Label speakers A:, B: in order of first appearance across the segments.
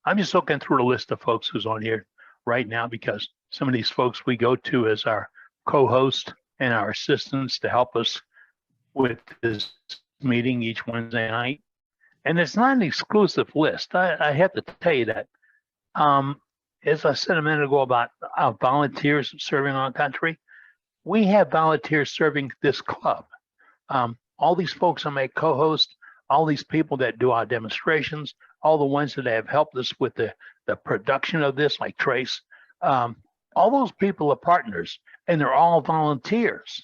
A: I'm just looking through the list of folks who's on here right now because some of these folks we go to as our co-host and our assistants to help us with this meeting each Wednesday night. And it's not an exclusive list. I have to tell you that. As I said a minute ago about our volunteers serving our country, we have volunteers serving this club. All these folks I make co-host, all these people that do our demonstrations, all the ones that have helped us with the production of this, like Trace, all those people are partners, and they're all volunteers.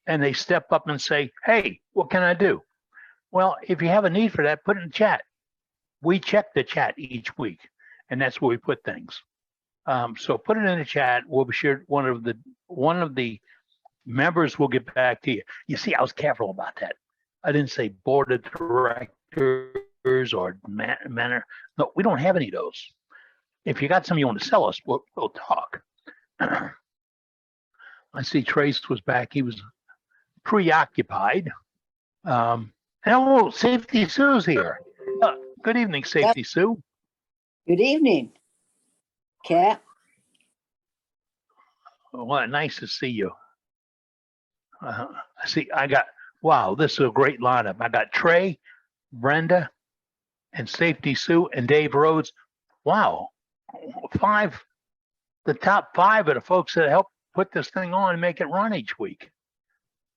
A: And they step up and say, hey, what can I do? Well, if you have a need for that, put it in the chat. We check the chat each week, and that's where we put things. So put it in the chat. We'll be sure one of the members will get back to you. You see, I was careful about that. I didn't say board of directors or manner. No, we don't have any of those. If you got something you want to sell us, we'll talk. I see Trace was back. He was preoccupied. Hello, Safety Sue's here. Good evening, Safety Sue.
B: Good evening, Cat.
A: Well, nice to see you. Wow, this is a great lineup. I got Trey, Brenda, and Safety Sue, and Dave Rhodes. Wow, the top 5 of the folks that help put this thing on and make it run each week.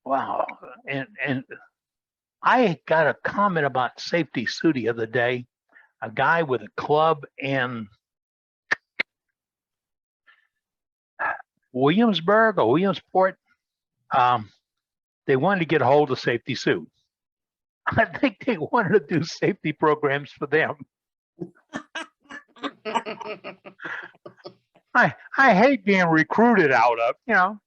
A: Wow, and I got a comment about Safety Sue the other day. A guy with a club in Williamsburg or Williamsport, they wanted to get a hold of Safety Sue. I think they wanted to do safety programs for them. I hate being recruited out of,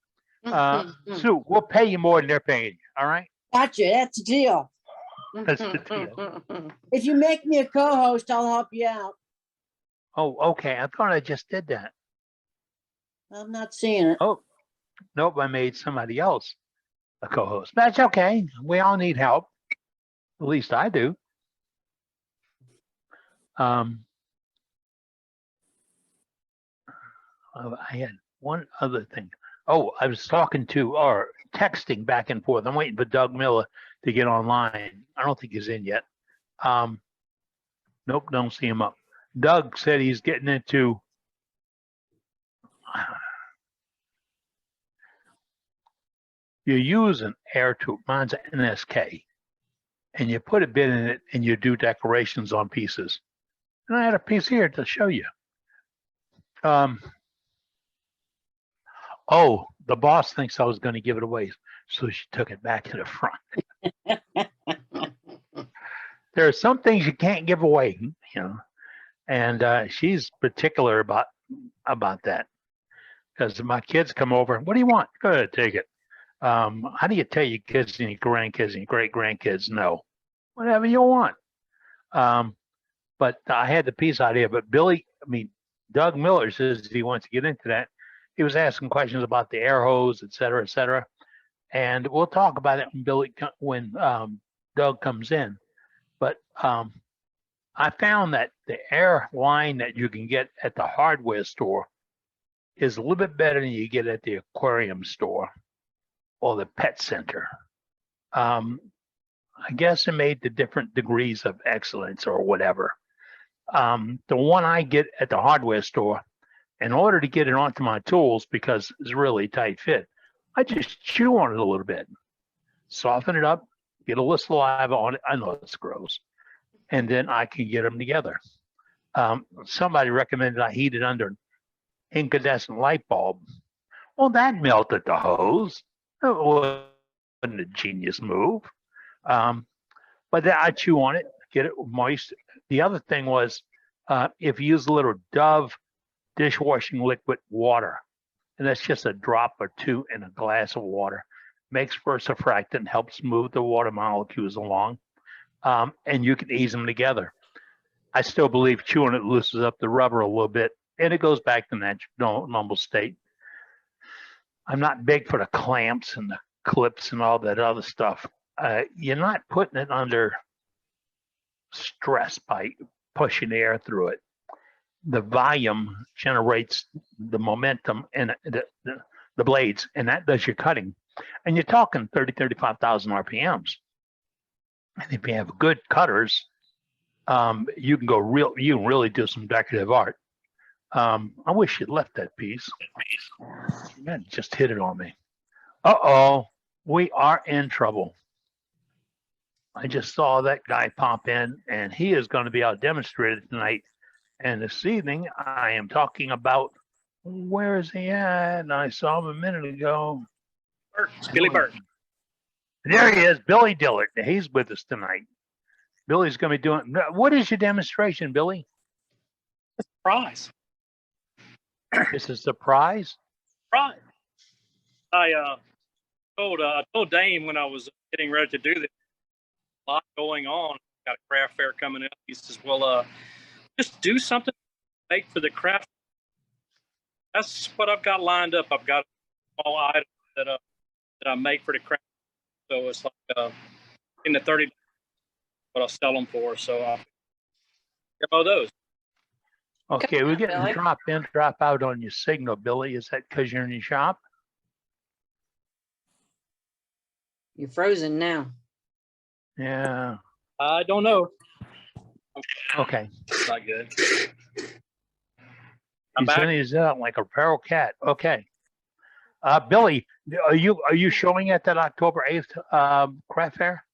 A: Sue, we'll pay you more than they're paying you, all right?
B: Gotcha, that's the deal.
A: That's the deal.
B: If you make me a co-host, I'll help you out.
A: Oh, okay. I thought I just did that.
B: I'm not seeing it.
A: Oh, nope. I made somebody else a co-host. That's okay. We all need help. At least I do. I had one other thing. Oh, I was talking to or texting back and forth. I'm waiting for Doug Miller to get online. I don't think he's in yet. Nope, don't see him up. Doug said he's getting into you use an air tube, mine's an NSK, and you put a bit in it and you do decorations on pieces. And I had a piece here to show you. Oh, the boss thinks I was going to give it away, so she took it back to the front. There are some things you can't give away, and she's particular about that. Because my kids come over, what do you want? Go ahead, take it. How do you tell your kids and your grandkids and your great-grandkids no? Whatever you want. But I had the piece idea, but Doug Miller says he wants to get into that. He was asking questions about the air hose, et cetera, and we'll talk about it when Doug comes in. But I found that the air line that you can get at the hardware store is a little bit better than you get at the aquarium store or the pet center. I guess it made the different degrees of excellence or whatever. The one I get at the hardware store, in order to get it onto my tools, because it's really tight fit, I just chew on it a little bit, soften it up, get a little saliva on it. I know it's gross. And then I can get them together. Somebody recommended I heat it under an incandescent light bulb. Well, that melted the hose. It wasn't a genius move. But then I chew on it, get it moist. The other thing was, if you use a little Dove dishwashing liquid water, and that's just a drop or two in a glass of water, makes for a surfactant, helps move the water molecules along, and you can ease them together. I still believe chewing it loosens up the rubber a little bit, and it goes back to that normal state. I'm not big for the clamps and the clips and all that other stuff. You're not putting it under stress by pushing air through it. the volume generates the momentum in the blades, and that does your cutting. And you're talking 35,000 RPMs. And if you have good cutters, you can really do some decorative art. I wish you'd left that piece. Man, just hit it on me. Uh-oh, we are in trouble. I just saw that guy pop in, and he is going to be out demonstrated tonight. And this evening, I am talking about, where is he at? I saw him a minute ago.
C: It's Billy Burton.
A: There he is, Billy Dillard. He's with us tonight. Billy's going to be doing, what is your demonstration, Billy?
C: Surprise.
A: It's a surprise?
C: Right. I told Dane when I was getting ready to do this, a lot going on. Got a craft fair coming up. He says, well, just do something to make for the craft. That's what I've got lined up. I've got a small item that I make for the craft. So it's like in the 30, what I'll sell them for. So I'll demo those.
A: Okay, we're getting drop in, drop out on your signal, Billy. Is that because you're in your shop?
D: You're frozen now.
A: Yeah.
C: I don't know.
A: Okay.
C: It's not good.
A: He's sending his out like a feral cat. Okay. Billy, are you showing at that October 8th craft fair?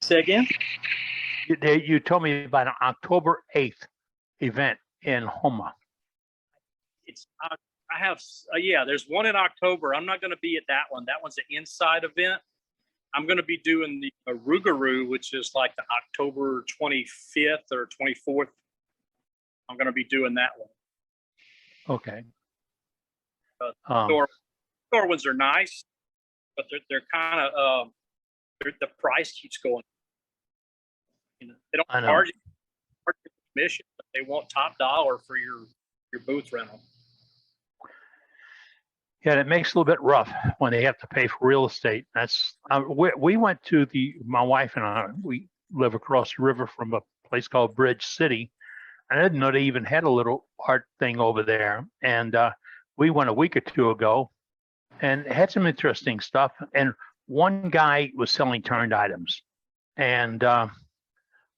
C: Say again?
A: You told me about an October 8th event in Homa.
C: It's I have there's one in October. I'm not going to be at that one. That one's an inside event. I'm going to be doing the Rougarou, which is like the October 25th or 24th. I'm going to be doing that one.
A: Okay.
C: Store ones are nice, but they're kind of the price keeps going. You know, they don't charge commission, but they want top dollar for your booth rental.
A: Yeah, it makes it a little bit rough when they have to pay for real estate. That's we went to my wife and I. We live across the river from a place called Bridge City. I didn't know they even had a little art thing over there. And we went a week or two ago, and had some interesting stuff. And one guy was selling turned items, and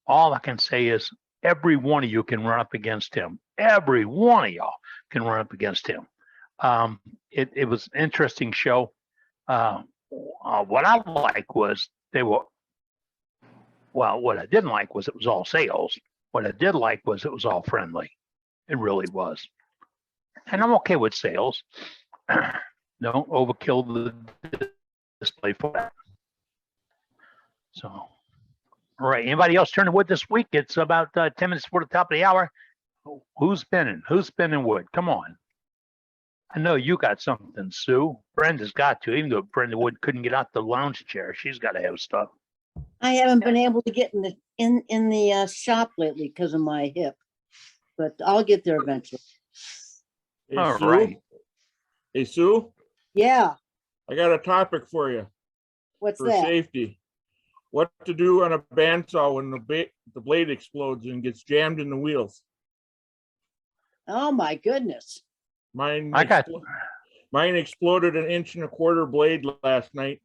A: all I can say is every one of you can run up against him. Every one of y'all can run up against him. It was an interesting show. What I like was what I didn't like was it was all sales. What I did like was it was all friendly. It really was. And I'm okay with sales. Don't overkill the display for that. So, all right. Anybody else turning wood this week? It's about 10 minutes before the top of the hour. Who's spinning? Who's spinning wood? Come on. I know you got something, Sue. Brenda's got to, even though Brenda Wood couldn't get out the lounge chair. She's got to have stuff.
B: I haven't been able to get in the shop lately because of my hip, but I'll get there eventually.
E: Hey,
A: All
E: Sue?
A: right.
E: Hey, Sue,
B: Yeah.
E: I got a topic for you
B: What's
E: for
B: that?
E: safety. What to do on a bandsaw when the blade explodes and gets jammed in the wheels.
B: Oh my goodness.
E: Mine exploded an 1.25 inch blade last night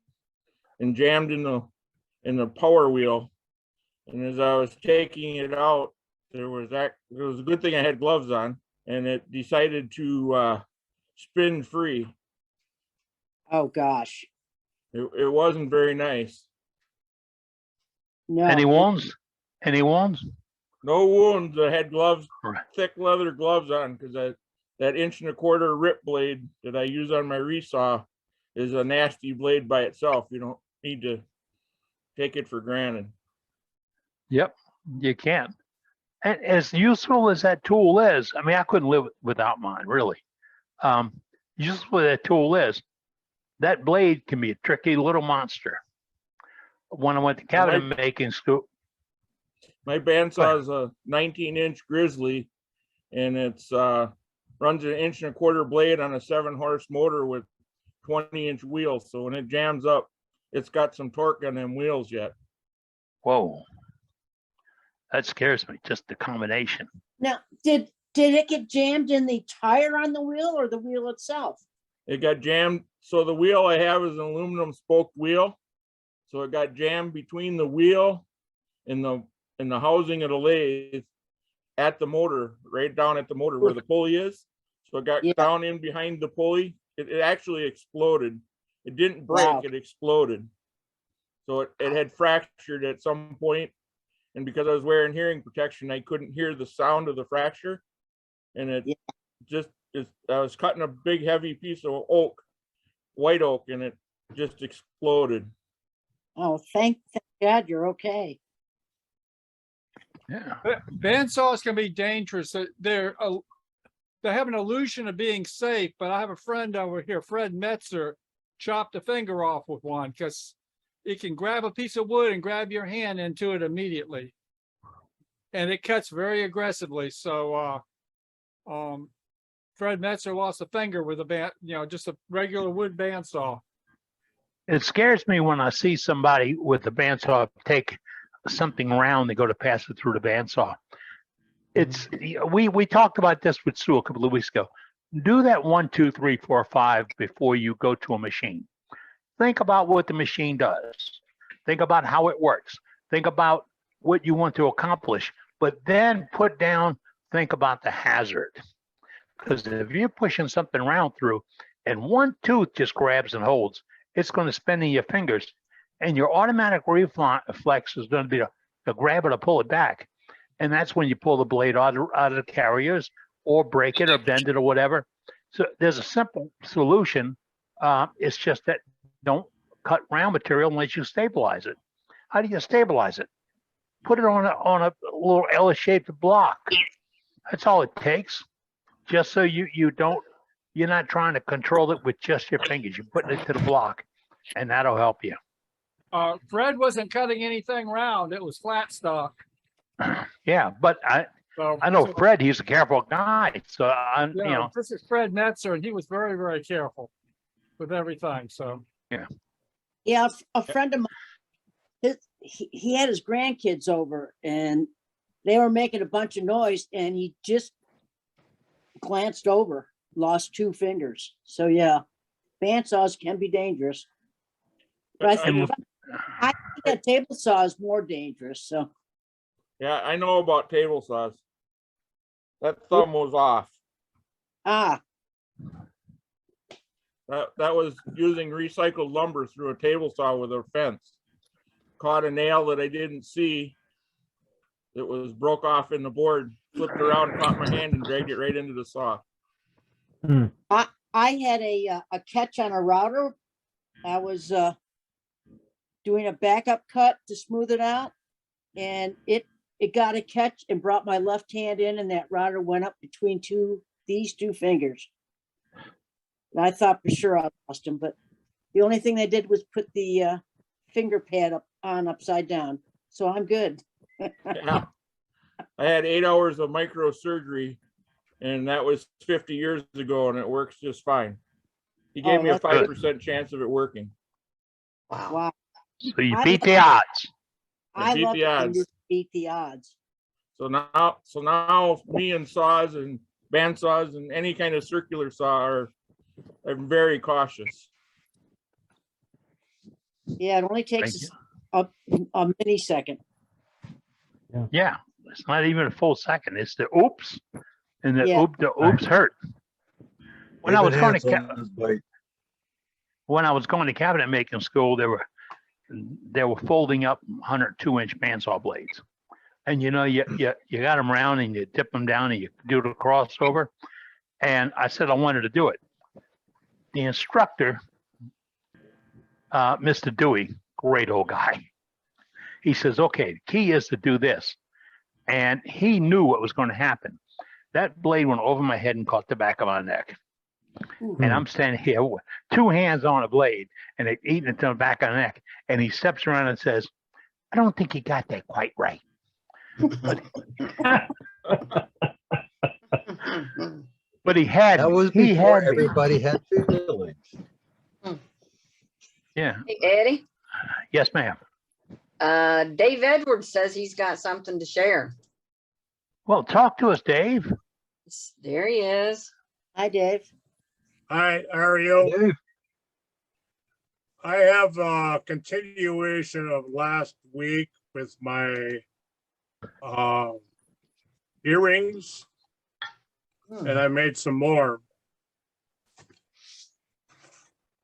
E: and jammed in the power wheel. And as I was taking it out, it was a good thing I had gloves on, and it decided to spin free.
B: Oh gosh.
E: It wasn't very nice.
B: No.
A: Any wounds? Any wounds?
E: No wounds. I had gloves,
A: Right.
E: thick leather gloves on, because that 1.25 inch rip blade that I use on my resaw is a nasty blade by itself. You don't need to take it for granted.
A: Yep, you can. And as useful as that tool is, I mean, I couldn't live without mine, really. Useful as that tool is, that blade can be a tricky little monster. When I went to cabinet making school.
E: My bandsaw is a 19-inch Grizzly, and it's runs an 1.25 inch blade on a 7-horse motor with 20-inch wheels. So when it jams up, it's got some torque on them wheels yet.
A: Whoa. That scares me, just the combination.
B: Now, did it get jammed in the tire on the wheel or the wheel itself?
E: It got jammed. So the wheel I have is an aluminum spoked wheel. So it got jammed between the wheel and the housing of the lathe at the motor, right down at the motor where the pulley is. So it got down in behind the pulley. It actually exploded. It didn't break,
B: Wow.
E: it exploded. So it had fractured at some point. And because I was wearing hearing protection, I couldn't hear the sound of the fracture. And it I was cutting a big heavy piece of oak, white oak, and it just exploded.
B: Oh, thank God you're okay.
A: Yeah.
F: Bandsaws can be dangerous. They have an illusion of being safe, but I have a friend over here, Fred Metzer, chopped a finger off with one because it can grab a piece of wood and grab your hand into it immediately. And it cuts very aggressively. So Fred Metzer lost a finger with just a regular wood bandsaw.
A: It scares me when I see somebody with a bandsaw take something round, they go to pass it through the bandsaw. It's we talked about this with Sue a couple of weeks ago. Do that 1, 2, 3, 4, 5 before you go to a machine. Think about what the machine does. Think about how it works. Think about what you want to accomplish, but then think about the hazard. Because if you're pushing something around through and one tooth just grabs and holds, it's going to spin in your fingers, and your automatic reflex is going to be to grab it or pull it back. And that's when you pull the blade out of the carriers or break it or bend it or whatever. So there's a simple solution. It's just that don't cut round material unless you stabilize it. How do you stabilize it? Put it on a little L-shaped block. That's all it takes. Just so you're not trying to control it with just your fingers. You're putting it to the block, and that'll help you.
F: Fred wasn't cutting anything round. It was flat stock.
A: Yeah, but I know Fred, he's a careful guy. So
F: this is Fred Metzer, and he was very, very careful with everything. So
B: Yeah, a friend of mine, he had his grandkids over and they were making a bunch of noise and he just glanced over, lost 2 fingers. So yeah, bandsaws can be dangerous. But I think a table saw is more dangerous. So
E: Yeah, I know about table saws. That thumb was off. That was using recycled lumber through a table saw with a fence. Caught a nail that I didn't see. It was broke off in the board, flipped around, caught my hand and dragged it right into the saw.
B: I had a catch on a router. I was doing a backup cut to smooth it out, and it got a catch and brought my left hand in, and that router went up between these 2 fingers. And I thought for sure I lost him, but the only thing they did was put the finger pad upside down. So I'm good.
E: Yeah. I had 8 hours of microsurgery, and that was 50 years ago, and it works just fine. He gave me a 5% chance of it working.
B: Wow.
A: So you beat the odds.
B: I
E: beat
B: love
E: the
B: it when
E: odds.
B: you beat the odds.
E: So now me and saws and bandsaws and any kind of circular saw I'm very cautious.
B: Yeah, it only takes a millisecond.
A: Yeah, it's not even a full second. It's the oops, and the
B: Yeah.
A: oops hurt. When I was going
G: David Hanson is like,
A: when I was going to cabinet making school, they were folding up 102-inch bandsaw blades, and you got them round and you dip them down and you do the crossover. And I said I wanted to do it. The instructor, Mr. Dewey, great old guy. He says, okay, the key is to do this. And he knew what was going to happen. That blade went over my head and caught the back of my neck. And I'm standing here with 2 hands on a blade and it eating it to the back of the neck. And he steps around and says, I don't think you got that quite right. But he had
G: that was
A: he
G: before
A: had me.
G: everybody had feelings.
A: Yeah.
D: Hey, Eddie,
A: Yes, ma'am.
D: Dave Edwards says he's got something to share.
A: Well, talk to us, Dave.
D: There he is.
B: Hi, Dave.
G: Hi, Ariel.
A: Dave.
G: I have a continuation of last week with my earrings, and I made some more.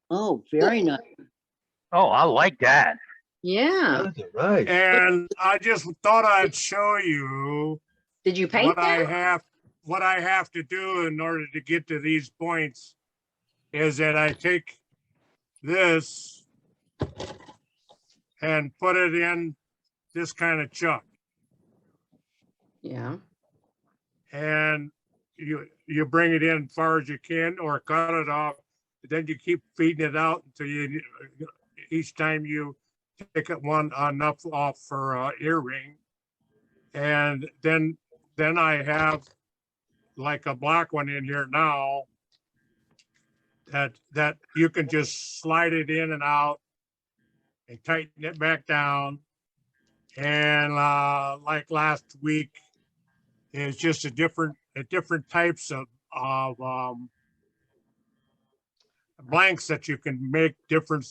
B: Oh, very nice.
A: Oh, I like that.
D: Yeah.
H: Right.
G: And I just thought I'd show you
D: Did you paint
G: what I
D: that?
G: have to do in order to get to these points is that I take this and put it in this kind of chuck,
D: Yeah.
G: and you bring it in as far as you can or cut it off. Then you keep feeding it out until you each time you take it one enough off for earring. And then I have like a black one in here now that you can just slide it in and out and tighten it back down. And like last week is just a different types of blanks that you can make different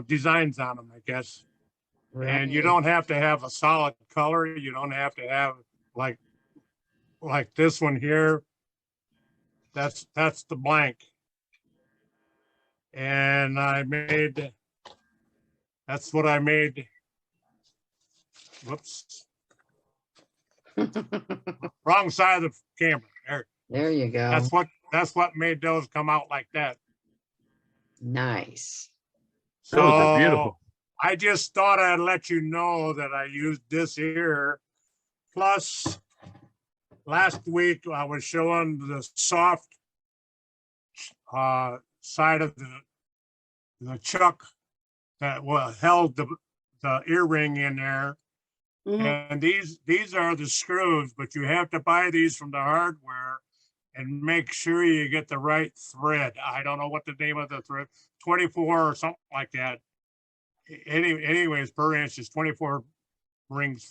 G: designs on them, I guess. And you don't have to have a solid color. You don't have to have like this one here. That's the blank. And that's what I made. Whoops. Wrong side of the camera.
D: There you go.
G: That's what made those come out like that.
D: Nice.
A: Those are
G: So
A: beautiful.
G: I just thought I'd let you know that I used this here. Plus, last week I was showing the soft side of the chuck that held the earring in there.
B: Mhm.
G: And these are the screws, but you have to buy these from the hardware and make sure you get the right thread. I don't know what the name of the thread, 24 or something like that. Anyways, per inch is 24 rings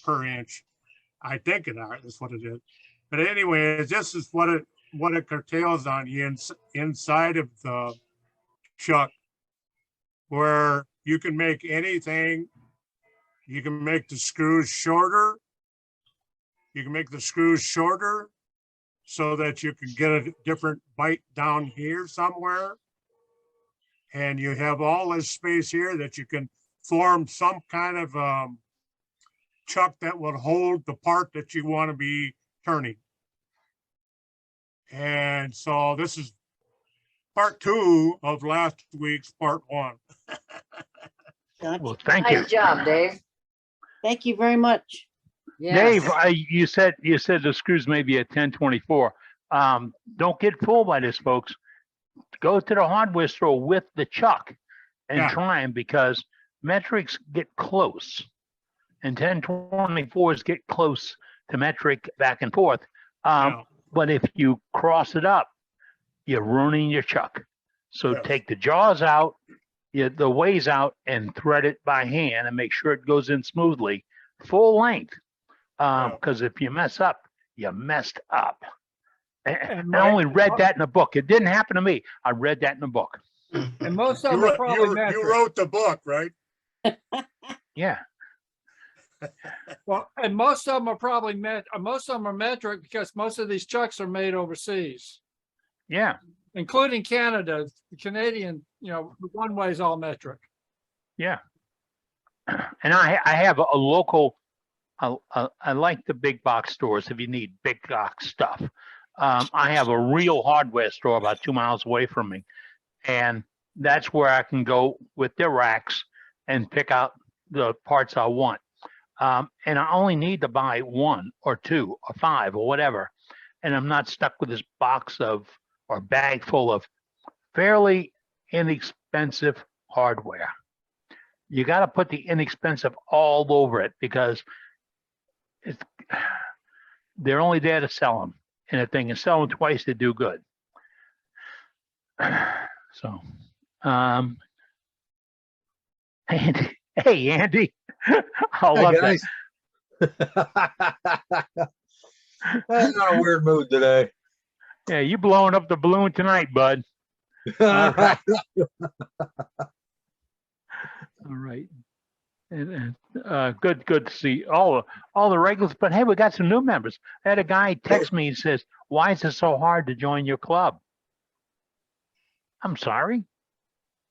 G: per inch. I think that's what it is. But anyways, this is what it curtails on you inside of the chuck, where you can make anything. You can make the screws shorter. You can make the screws shorter so that you can get a different bite down here somewhere. And you have all this space here that you can form some kind of chuck that will hold the part that you want to be turning. And so this is part 2 of last week's part 1.
B: Gotcha.
A: Well, thank you.
D: Nice job, Dave.
B: Thank you very much.
D: Yes.
A: Dave, you said the screws may be at 1024. Don't get fooled by this, folks. Go to the hardware store with the chuck and
G: Yeah.
A: try them, because metrics get close and 1024s get close to metric back and forth.
G: Yeah.
A: But if you cross it up, you're ruining your chuck. So
G: Yes.
A: take the jaws out, the ways out, and thread it by hand and make sure it goes in smoothly, full length. Because if you mess up, you messed up. And I only read that in a book. It didn't happen to me. I read that in a book.
F: And most of them are probably metric.
G: You wrote the book, right?
A: Yeah.
F: Well, and most of them are probably most of them are metric, because most of these chucks are made overseas,
A: Yeah.
F: including Canada. The Canadian, the one way is all metric.
A: Yeah. And I have a local, I like the big box stores if you need big box stuff. I have a real hardware store about 2 miles away from me. And that's where I can go with their racks and pick out the parts I want. And I only need to buy 1 or 2 or 5 or whatever. And I'm not stuck with this box or bag full of fairly inexpensive hardware. You got to put the inexpensive all over it, because they're only there to sell them. And if they can sell them twice, they do good. So, Andy, hey, Andy. I
H: Hi,
A: love
H: guys. I'm in a weird mood today.
A: that. Yeah, you blowing up the balloon tonight, bud. All right. All right. And good to see all the regulars. But hey, we got some new members. I had a guy text me and says, "Why is it so hard to join your club?" I'm sorry.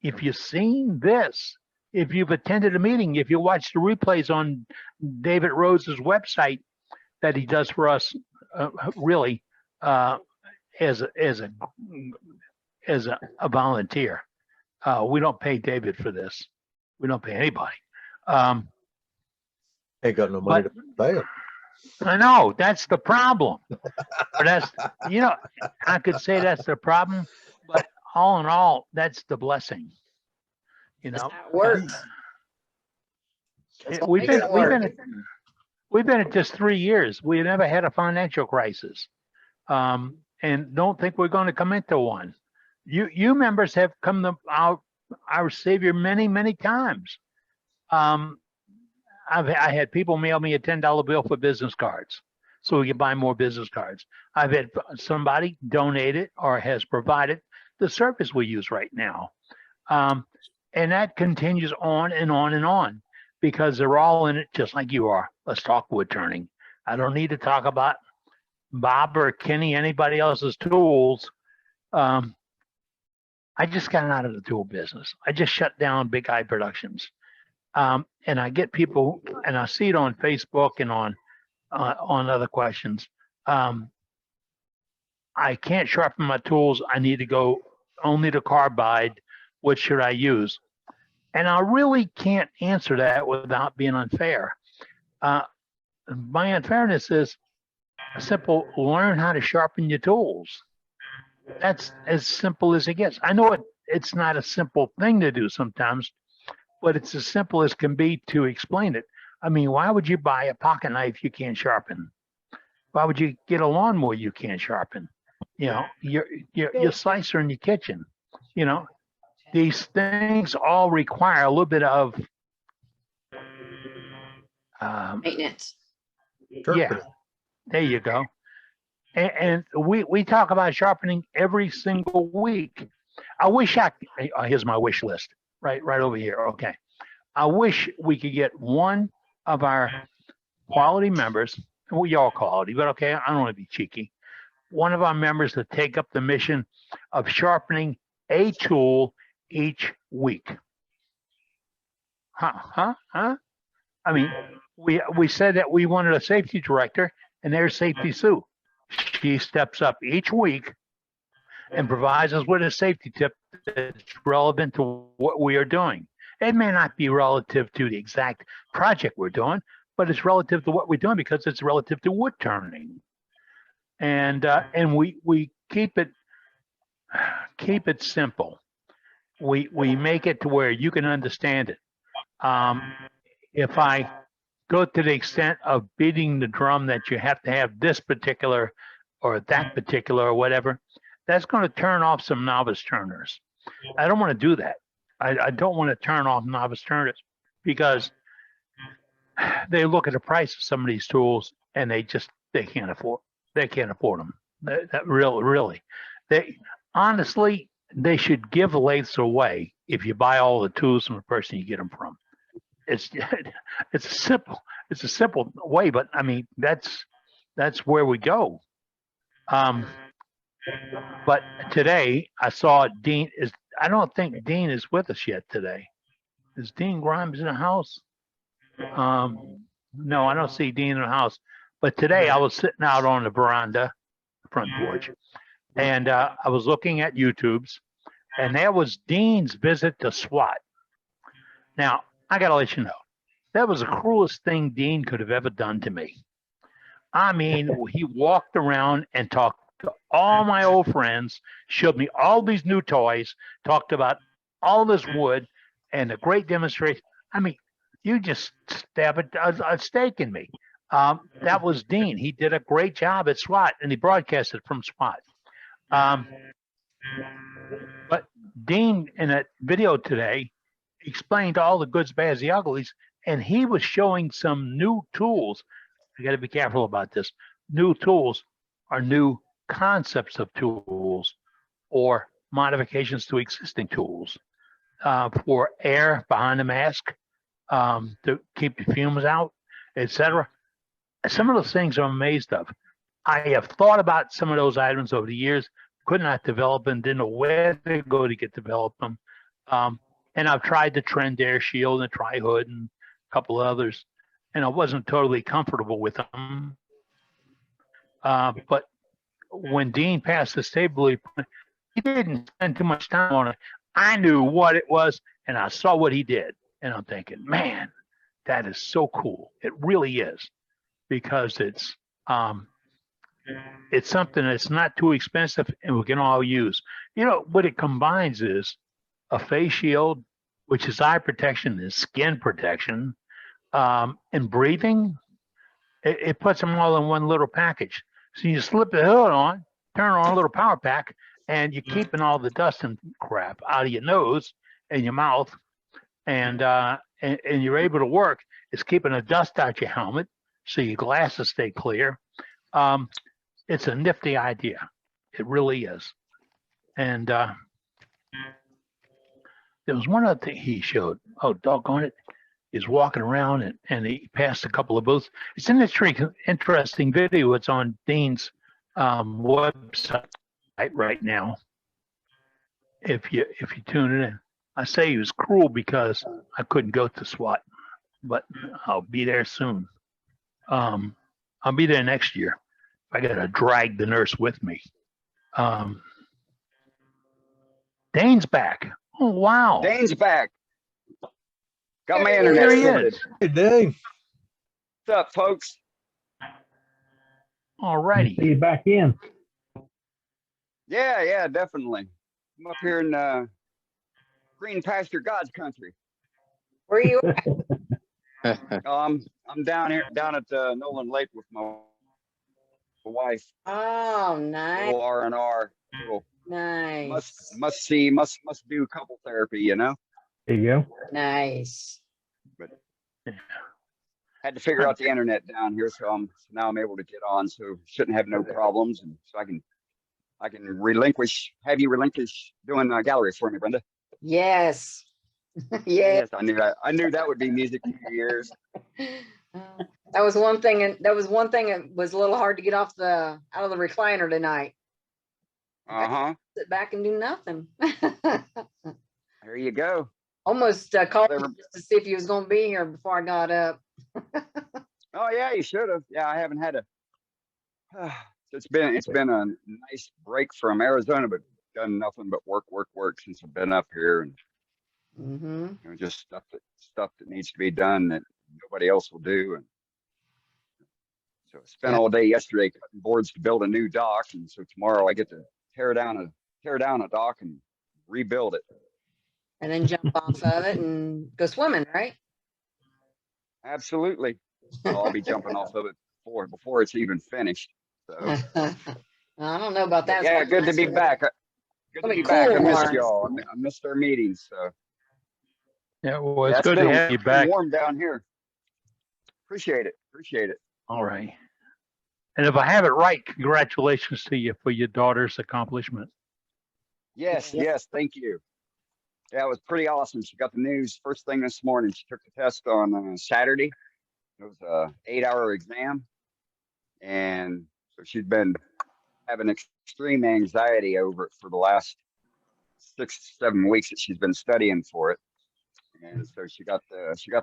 A: If you've seen this, if you've attended a meeting, if you watched the replays on David Rose's website that he does for us, really as a volunteer. We don't pay David for this. We don't pay anybody.
H: Ain't got no money to pay him.
A: I know that's the problem. But that's, I could say that's the problem, but all in all, that's the blessing.
D: It works.
A: We've been at this 3 years. We never had a financial crisis, and don't think we're going to come into one. You members have come to our Savior many times. I had people mail me a $10 bill for business cards, so we can buy more business cards. I've had somebody donate it or has provided the service we use right now, and that continues on and on and on because they're all in it just like you are. Let's talk wood turning. I don't need to talk about Bob or Kenny, anybody else's tools. I just got out of the tool business. I just shut down Big Eye Productions. And I get people, and I see it on Facebook and on other questions. I can't sharpen my tools. I need to go only to carbide. What should I use? And I really can't answer that without being unfair. My unfairness is simple: learn how to sharpen your tools. That's as simple as it gets. I know it's not a simple thing to do sometimes, but it's as simple as can be to explain it. I mean, why would you buy a pocket knife you can't sharpen? Why would you get a lawnmower you can't sharpen? Your slicer in your kitchen. These things all require a little bit of
D: Maintenance.
A: yeah. There you go. And we talk about sharpening every single week. I wish here's my wish list right over here. Okay. I wish we could get one of our quality members, we all quality, but okay, I don't want to be cheeky. One of our members to take up the mission of sharpening a tool each week. Huh? I mean, we said that we wanted a safety director, and there's Safety Sue. She steps up each week and provides us with a safety tip that's relevant to what we are doing. It may not be relative to the exact project we're doing, but it's relative to what we're doing because it's relative to wood turning. And we keep it simple. We make it to where you can understand it. If I go to the extent of beating the drum that you have to have this particular or that particular or whatever, that's going to turn off some novice turners. I don't want to do that. I don't want to turn off novice turners because they look at the price of some of these tools and they can't afford them. That really, honestly, they should give lathes away if you buy all the tools from the person you get them from. It's a simple way, but I mean that's where we go. But today I saw Dean is. I don't think Dean is with us yet today. Is Dean Grimes in the house? No, I don't see Dean in the house. But today I was sitting out on the veranda, front porch, and I was looking at YouTube's, and there was Dean's visit to SWAT. Now, I got to let you know, that was the cruelest thing Dean could have ever done to me. I mean, he walked around and talked to all my old friends, showed me all these new toys, talked about all this wood and a great demonstration. I mean, you just stab a stake in me. That was Dean. He did a great job at SWAT, and he broadcasted from SWAT. But Dean, in a video today, explained all the goods, bads, the uglies, and he was showing some new tools. I got to be careful about this. New tools are new concepts of tools or modifications to existing tools for air behind the mask to keep the fumes out, etc. Some of those things I'm amazed of. I have thought about some of those items over the years, could not develop them, didn't know where to go to get developed them. And I've tried the Trend Air Shield and the Tri-Hood and a couple of others, and I wasn't totally comfortable with them. But when Dean passed the stable, he didn't spend too much time on it. I knew what it was, and I saw what he did, and I'm thinking, man, that is so cool. It really is, because it's something that's not too expensive and we can all use. You know, what it combines is a face shield, which is eye protection and skin protection, and breathing. It puts them all in one little package. So you slip the hood on, turn on a little power pack, and you're keeping all the dust and crap out of your nose and your mouth, and you're able to work. It's keeping the dust out your helmet, so your glasses stay clear. It's a nifty idea. It really is. And there was one other thing he showed. Oh, doggone it. He's walking around and he passed a couple of booths. It's an interesting video. It's on Dean's website right now. If you tune it in. I say he was cruel because I couldn't go to SWAT, but I'll be there soon. I'll be there next year. I got to drag the nurse with me. Dane's back. Oh, wow.
I: Dane's back. Got my internet
A: There he
I: sorted.
A: is.
H: Hey, Dane.
I: What's up, folks?
A: All righty.
J: See you back in.
I: Yeah, definitely. I'm up here in green pasture God's country.
D: Where you at?
I: I'm down here, down at Nolan Lake with my wife.
D: Oh, nice.
I: Little R&R. Little
D: Nice.
I: must see, must do couple therapy, you know?
J: There you go.
D: Nice.
I: Had to figure out the internet down here, so now I'm able to get on, so shouldn't have no problems, and so I can have you relinquish doing a gallery for me, Brenda.
D: Yes. Yes.
I: I knew that would be music to your ears.
D: That was one thing, and that was a little hard to get out of the recliner tonight. Sit back and do nothing.
I: There you go.
D: Almost called him just to see if he was going to be here before I got up.
I: Oh yeah, you should have. Yeah, I haven't had it's been a nice break from Arizona, but done nothing but work since I've been up here, and you know, just stuff that needs to be done that nobody else will do. And so I spent all day yesterday cutting boards to build a new dock, and so tomorrow I get to tear down a dock and rebuild it.
D: And then jump off of it and go swimming, right?
I: Absolutely. I'll be jumping off of it before it's even finished. So
D: I don't know about that.
I: yeah, good to be back. Good to be back. I missed y'all. I missed our meetings. So
A: Yeah, well, it's good to have you back.
I: Warm down here. Appreciate it.
A: All right. And if I have it right, congratulations to you for your daughter's accomplishment.
I: Yes, thank you. Yeah, it was pretty awesome. She got the news first thing this morning. She took the test on Saturday. It was a 8-hour exam. And so she'd been having extreme anxiety over it for the last 6-7 weeks that she's been studying for it. And so she got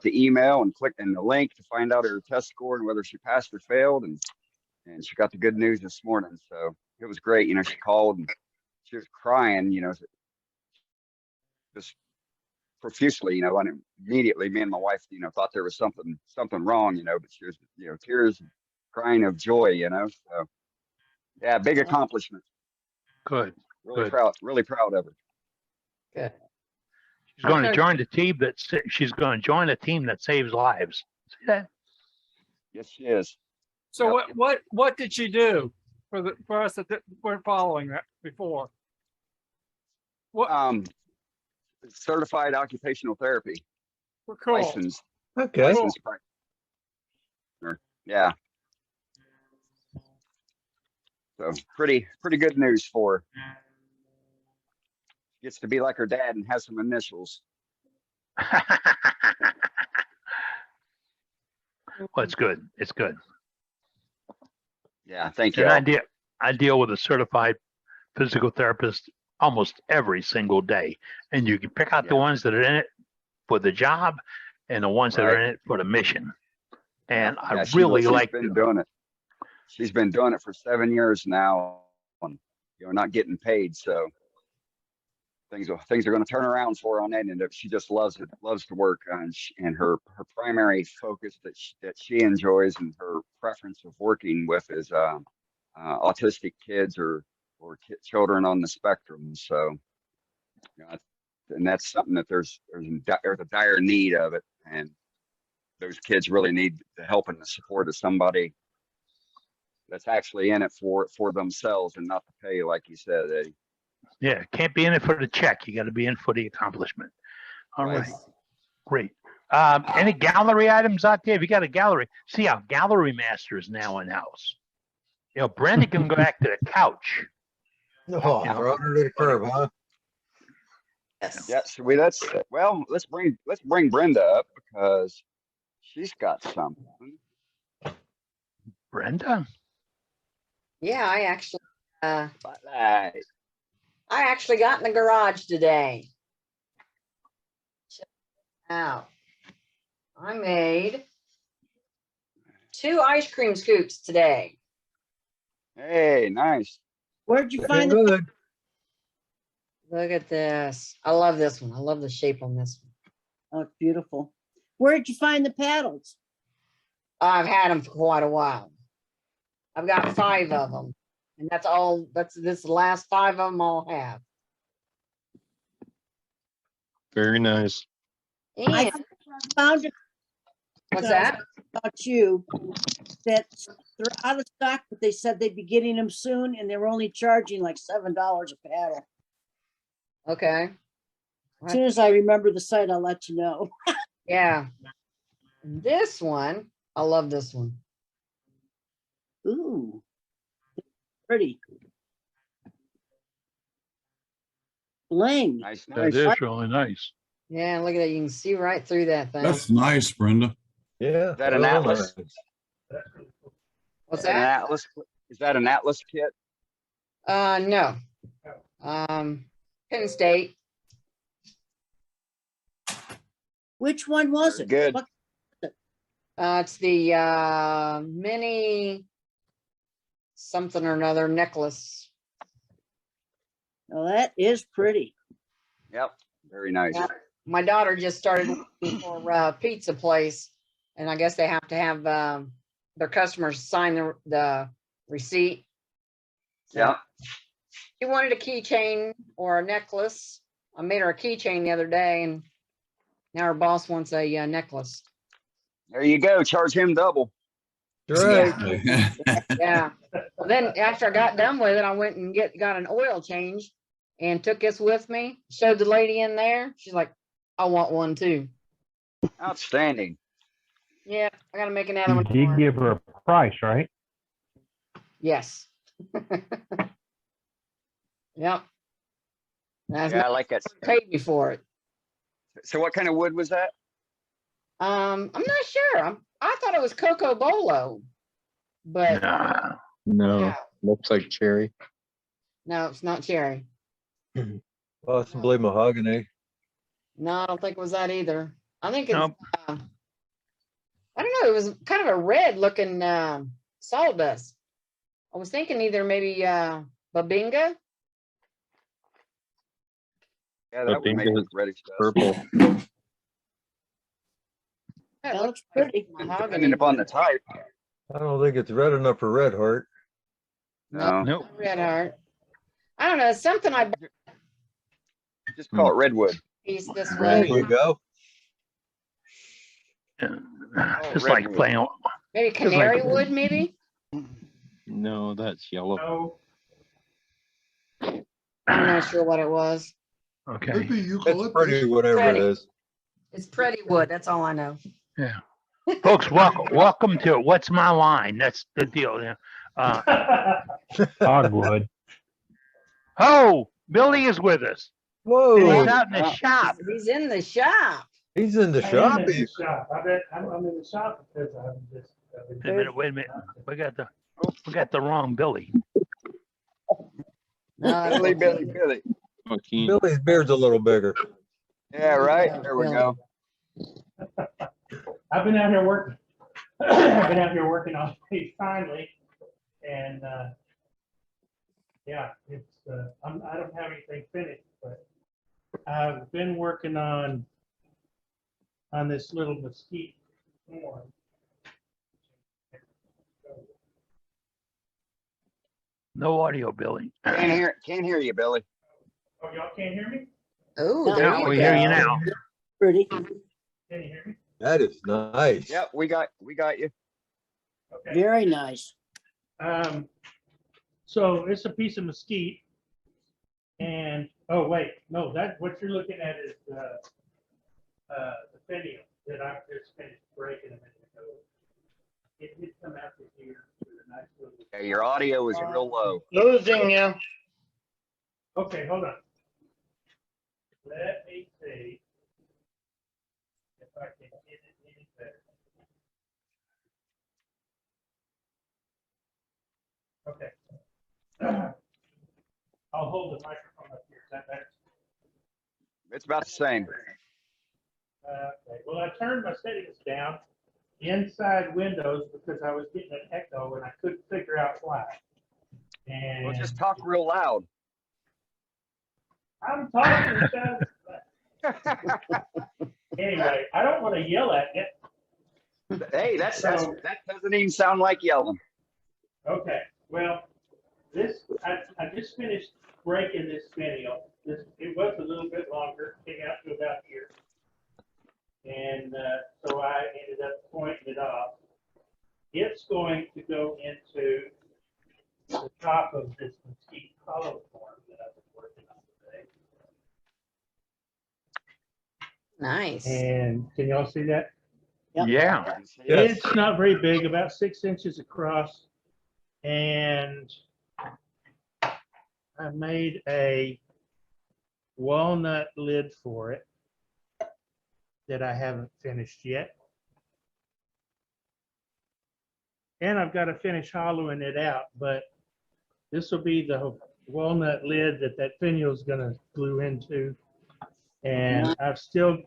I: the email and clicked in the link to find out her test score and whether she passed or failed. And she got the good news this morning. So it was great. You know, she called and she was crying, you know, just profusely, you know, and immediately me and my wife, you know, thought there was something wrong, you know, but she was, you know, tears, crying of joy, you know. So yeah, big accomplishment.
A: Good.
I: Really
A: good.
I: Really proud of her.
D: Good.
A: She's going to join the team a team that saves lives. See that?
I: Yes, she is.
F: So what did she do for us that weren't following that before? What?
I: certified occupational therapy,
F: We're cool.
I: licensed,
H: Okay.
I: licensed practitioner. Yeah. So pretty good news for her. Gets to be like her dad and has some initials.
A: Well, it's good. It's good.
I: Yeah, thank you.
A: And I deal with a certified physical therapist almost every single day. And you can pick out the
I: Yeah.
A: ones that are in it for the job and the ones that are
I: Right.
A: in it for the mission. And
I: Yeah,
A: I
I: she's
A: really like
I: been doing it. She's been doing it for 7 years now, and, not getting paid. So things are going to turn around for her on that end. She just loves it, loves to work, and her primary focus that she enjoys and her preference of working with is autistic kids or children on the spectrum. So, and that's something that there's a dire need of it, and those kids really need the help and the support of somebody that's actually in it for themselves and not to pay, like you said, Eddie.
A: Yeah, can't be in it for the check. You got to be in for the accomplishment. All right, great. Any gallery items out there? If you got a gallery, see our gallery master is now in house. Brenda can go back to the couch.
H: Oh,
A: Yeah.
H: we're under the curb, huh?
D: Yes.
I: Yeah, so let's bring Brenda up because she's got something.
A: Brenda?
D: Yeah, I actually
I: Spotlight.
D: got in the garage today. Check it out. I made 2 ice cream scoops today.
I: Hey, nice.
B: Where'd you
H: Looking
B: find the,
H: good.
D: Look at this. I love this one. I love the shape on this one.
B: oh, it's beautiful. Where'd you find the paddles?
D: I've had them for quite a while. I've got 5 of them, and that's all. This last 5 of them I'll have.
J: Very nice.
B: I
D: And
B: found it
D: what's that?
B: about you, that they're out of stock, but they said they'd be getting them soon, and they were only charging like $7 a paddle.
D: Okay.
B: As soon as I remember the site, I'll let you know.
D: Yeah. This one, I love this one.
B: Ooh, pretty. Bling.
I: Nice.
A: That is really nice.
D: Yeah, look at that. You can see right through that thing.
K: That's nice, Brenda.
H: Yeah.
I: Is that an
H: real
I: Atlas?
H: nice.
D: What's
I: Is that an
D: that?
I: Atlas? Is that an Atlas kit?
D: No. Penn State.
B: Which one was it?
I: Good.
B: What-
D: It's the mini something or another necklace.
B: Oh, that is pretty.
I: Yep. Very nice.
D: Yeah. My daughter just started working for a pizza place, and I guess they have to have their customers sign the receipt. So
I: Yeah.
D: she wanted a keychain or a necklace. I made her a keychain the other day, and now her boss wants a necklace.
I: There you go. Charge him double.
H: You're right.
D: Yeah. Well, then after I got done with it, I went and got an oil change and took this with me. Showed the lady in there. She's like, "I want one too."
I: Outstanding.
D: Yeah, I got to make another one.
L: You
D: for her.
L: give her a price, right?
D: Yes. Yep. That's
I: Yeah, I
D: not
I: like that.
D: paid me for it.
I: So what kind of wood was that?
D: I'm not sure. I thought it was Coco Bolo, but
A: Nah.
J: No,
D: yeah.
J: looks like cherry.
D: No, it's not cherry.
H: Possibly mahogany.
D: No, I don't think it was that either. I think it's,
A: Nope.
D: I don't know. It was kind of a red looking sawdust. I was thinking either maybe Babinga.
I: Yeah, that would make it
J: Babinga
I: reddish dust.
J: Purple.
D: That
B: That
D: looks
B: looks pretty.
D: mahogany.
I: Depending upon the type.
H: I don't think it's red enough for Red Heart.
I: No,
A: Nope.
D: Red heart. I don't know. It's something I
I: just call it redwood.
D: piece this
H: There
D: way.
H: you go.
A: Just like
I: redwood.
A: playing.
D: Maybe
A: Just like-
D: canary wood, maybe.
J: No, that's yellow.
D: I'm not sure what it was.
A: Okay.
H: It's pretty, whatever it
D: Pretty.
H: is.
D: It's pretty wood. That's all I know.
A: Yeah. Folks, welcome to What's My Line? That's the deal. Yeah.
J: Hardwood.
A: Oh, Billy is with us. And
H: Whoa,
A: he's out in the shop.
D: He's in the shop.
H: he's in the
K: I am
H: shop.
K: in the shop. I'm in the shop because I'm just.
A: Wait a minute. We got the wrong Billy.
D: No,
I: Billy.
J: Joaquin.
H: Billy's beard's a little bigger.
I: Yeah, right. There we go.
K: I've been out here working. I've been out here working on it finally, and yeah, it's I don't have anything finished, but I've been working on this little mesquite form.
A: No audio, Billy.
I: Can't hear you, Billy.
K: Oh, y'all can't hear me?
D: Oh,
B: No,
D: there
A: Yeah,
D: you
A: we
D: go.
A: hear you now.
B: Pretty.
K: Can you hear me?
H: That is nice.
I: Yep, we got you.
K: Okay.
B: Very nice.
K: So it's a piece of mesquite, and oh wait, no, that what you're looking at is the finial that I just finished breaking a minute ago. It did come out this year with a nice little.
I: Yeah, your audio is real low.
E: Losing you.
K: Okay, hold on. Let me see if I can get it any better. Okay. I'll hold the microphone up here. Is that better?
I: It's about the same.
K: Okay. Well, I turned my settings down inside Windows because I was getting an echo and I couldn't figure out why. And
I: Well, just talk real loud.
K: I'm talking. Anyway, I don't want to yell at you.
I: Hey, that doesn't even sound like yelling.
K: Okay. Well, I just finished breaking this finial. It was a little bit longer, came out to about here. And so I ended up pointing it off. It's going to go into the top of this mesquite hollow form that I've been working on today.
D: Nice.
K: And can y'all see that?
B: Yep.
A: Yeah.
H: Yes.
K: It's not very big, about 6 inches across. And I made a walnut lid for it that I haven't finished yet. And I've got to finish hollowing it out, but this will be the walnut lid that finial is going to glue into. And I've still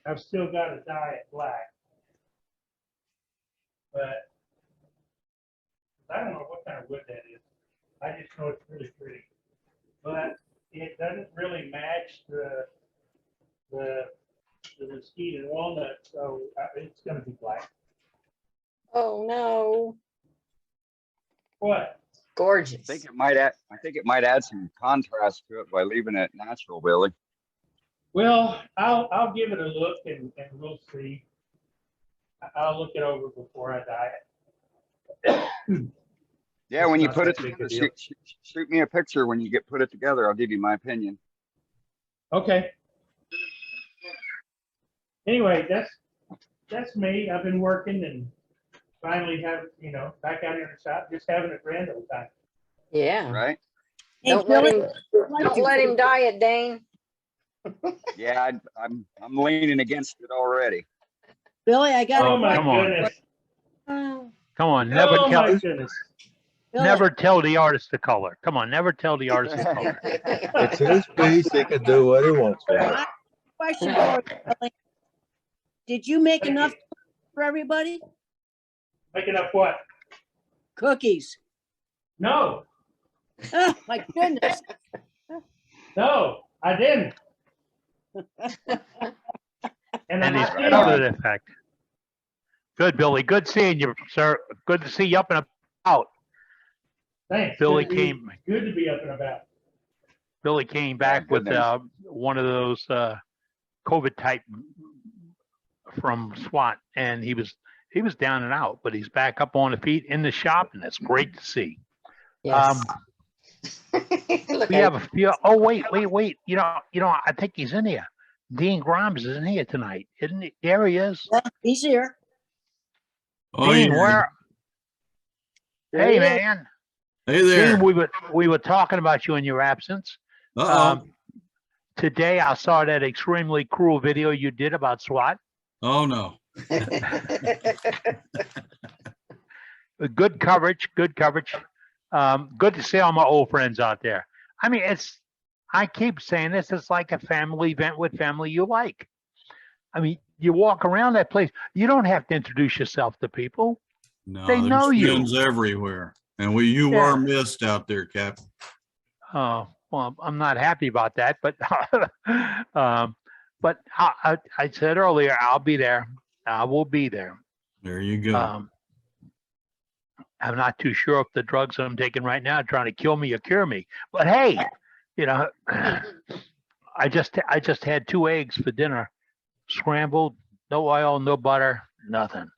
K: got to dye it black. But I don't know what kind of wood that is. I just know it's really pretty. But it doesn't really match the mesquite and walnut, so it's going to be black.
D: Oh, no.
K: What?
D: Gorgeous.
I: I think it might add some contrast to it by leaving it natural, Billy.
K: Well, I'll give it a look and we'll see. I'll look it over before I dye it.
I: Yeah,
K: It's
I: when you
K: not
I: put
K: that
I: it
K: big a
I: together,
K: deal.
I: shoot me a picture when you put it together. I'll give you my opinion.
K: Okay. Anyway, that's me. I've been working and finally have, back out here in the shop, just having a grand old time.
D: Yeah.
I: Right?
B: Hey,
D: Don't let
B: Billy,
D: him, don't let him dye it, Dane.
I: Yeah, I'm leaning against it already.
B: Billy, I got
K: Oh
B: a
K: my
A: come on.
K: goodness.
A: Come on,
K: Oh my goodness.
A: never tell the artist the color. Come on, never tell the artist the color.
H: It's his piece. He can do what he wants with it.
B: question for you, Billy. Did you make enough for everybody?
K: Making up what?
B: Cookies.
K: No,
B: Oh, my goodness.
K: no, I didn't. And
A: And he's
K: I
A: proud of the fact. Good, Billy. Good seeing you, sir. Good to see you up and about.
K: Thanks.
A: Billy
K: Good to be-
A: came.
K: Good to be up and about.
A: Billy came back with
I: goodness.
A: one of those COVID type from SWAT, and he was down and out, but he's back up on the feet in the shop, and that's great to see.
D: Yes. Look
A: We
D: at
A: have a few. Oh, wait. You know, I think he's in here. Dean Grimes is in here tonight, isn't he? There he is.
B: Yeah, he's here.
L: Oh,
A: Dean,
L: yeah.
A: where?
B: There
A: Hey,
B: he is.
A: man.
L: Hey there.
A: Dean, we were talking about you in your absence.
L: Uh-oh.
A: Today, I saw that extremely cruel video you did about SWAT.
L: Oh, no.
A: Good coverage. Good coverage. Good to see all my old friends out there. I mean, I keep saying this. It's like a family event with family you like. I mean, you walk around that place. You don't have to introduce yourself to people.
L: No,
A: They know
L: there's
A: you.
L: friends everywhere. And you
A: Yeah.
L: are missed out there, Cap.
A: Oh, well, I'm not happy about that, but but I said earlier, I'll be there. I will be there.
L: There you go.
A: I'm not too sure if the drugs I'm taking right now are trying to kill me or cure me. But hey, you know, I just had 2 eggs for dinner, scrambled, no oil, no butter, nothing.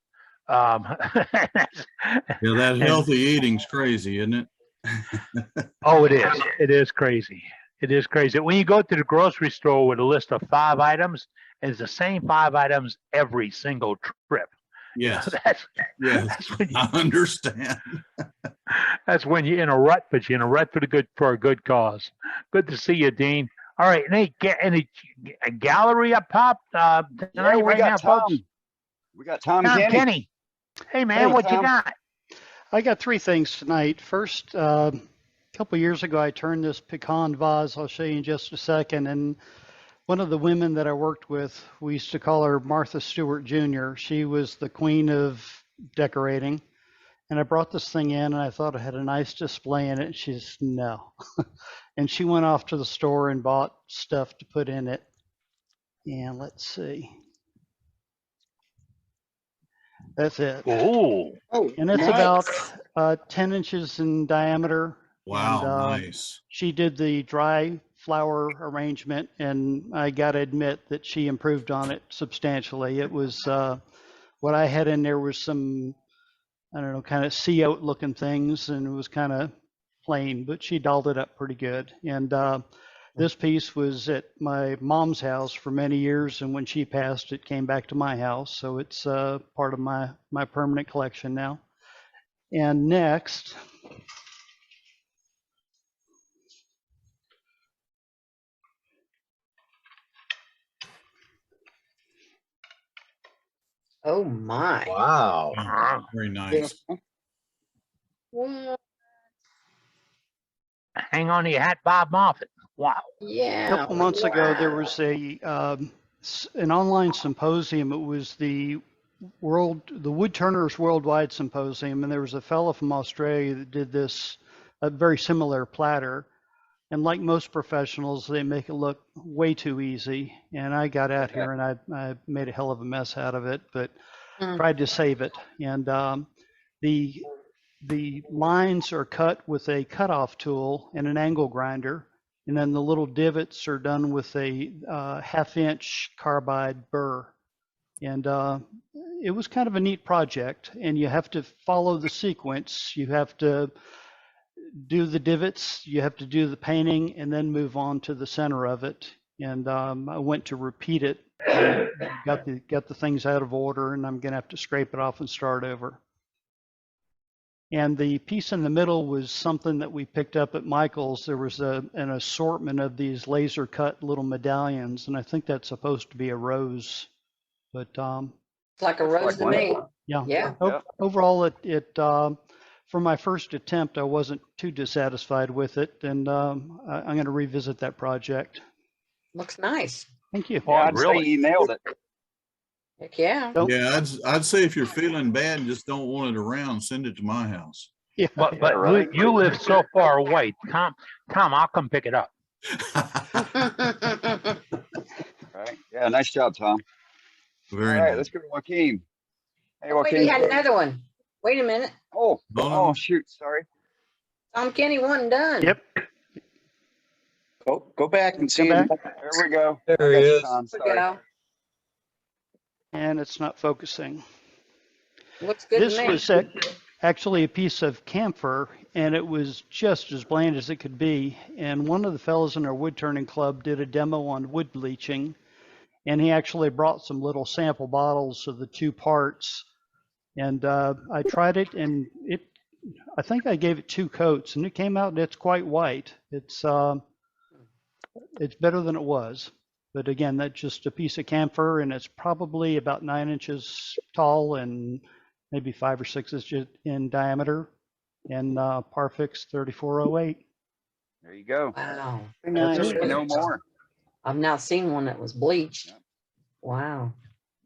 L: Yeah, that healthy eating's crazy, isn't it?
A: Oh, it is. It is crazy. It is crazy. When you go to the grocery store with a list of 5 items, it's the same 5 items every single trip.
L: Yes.
A: Yes,
L: I understand.
A: that's when you're in a rut, but you're in a rut for a good cause. Good to see you, Dean. All right, any gallery up top tonight
I: Yeah, we
A: right
I: got
A: now,
I: Tom.
A: folks?
I: We got Tom
A: Tom
I: Kenny.
A: Kenny. Hey man,
I: Hey,
A: what you
I: Tom.
A: got?
M: I got 3 things tonight. First, a couple years ago, I turned this pecan vase. I'll show you in just a second. And one of the women that I worked with, we used to call her Martha Stewart Jr. She was the queen of decorating. And I brought this thing in and I thought it had a nice display in it. She said, no. And she went off to the store and bought stuff to put in it. And let's see. That's it.
A: Oh,
M: And it's
B: nice.
M: about 10 inches in diameter.
L: Wow,
M: And,
L: nice.
M: she did the dry flower arrangement, and I got to admit that she improved on it substantially. It was what I had in there was some, I don't know, kind of sea oat looking things, and it was kind of plain, but she dolled it up pretty good. And this piece was at my mom's house for many years, and when she passed, it came back to my house. So it's part of my permanent collection now. And next,
D: Oh my.
H: Wow.
L: Very nice.
D: What?
A: hang on to your hat, Bob Moffat. Wow.
M: a
D: Yeah.
M: couple months ago, there
D: wow.
M: was an online symposium. It was the Woodturners Worldwide Symposium, and there was a fellow from Australia that did this, a very similar platter. And like most professionals, they make it look way too easy. And I got out here and I made a hell of a mess out of it, but tried to save it. And the lines are cut with a cutoff tool and an angle grinder. And then the little divots are done with a 1/2-inch carbide burr. And it was kind of a neat project. And you have to follow the sequence. You have to do the divots, you have to do the painting, and then move on to the center of it. And I went to repeat it, and got the things out of order, and I'm gonna have to scrape it off and start over. And the piece in the middle was something that we picked up at Michael's. There was an assortment of these laser cut little medallions, and I think that's supposed to be a rose. But
D: It's like a rose to me.
M: yeah,
D: Yeah.
M: overall it for my first attempt, I wasn't too dissatisfied with it, and I'm going to revisit that project.
D: Looks nice.
M: Thank you.
I: Yeah, I'd say you nailed it.
D: Heck yeah.
M: Nope.
L: Yeah, I'd say if you're feeling bad, just don't want it around, send it to my house.
M: Yeah.
A: But
I: right.
A: you live so far away. Tom, I'll come pick it up.
I: All right. Yeah, nice job, Tom.
L: Very
I: All right,
L: nice.
I: let's go to Joaquin. Hey,
D: Wait,
I: Joaquin.
D: you had another one. Wait a minute.
I: Oh,
L: No, no.
I: shoot, sorry.
D: Tom Kenny wasn't done.
M: Yep.
N: Go back and see
M: Come
N: him.
M: back.
I: There we go.
H: There
I: I
H: he
I: got you,
H: is.
I: Tom,
D: There we
I: sorry.
D: go.
M: And it's not focusing.
D: Looks good
M: This
D: to me.
M: was actually a piece of camphor, and it was just as bland as it could be. And one of the fellows in our wood turning club did a demo on wood bleaching, and he actually brought some little sample bottles of the two parts. And I tried it, and I think I gave it 2 coats, and it came out and it's quite white. It's better than it was. But again, that's just a piece of camphor, and it's probably about 9 inches tall and maybe 5 or 6 inches in diameter. And Parfix 3408.
I: There you go.
D: Wow.
B: Very nice.
I: No more.
D: I've now seen one that was bleached. Wow.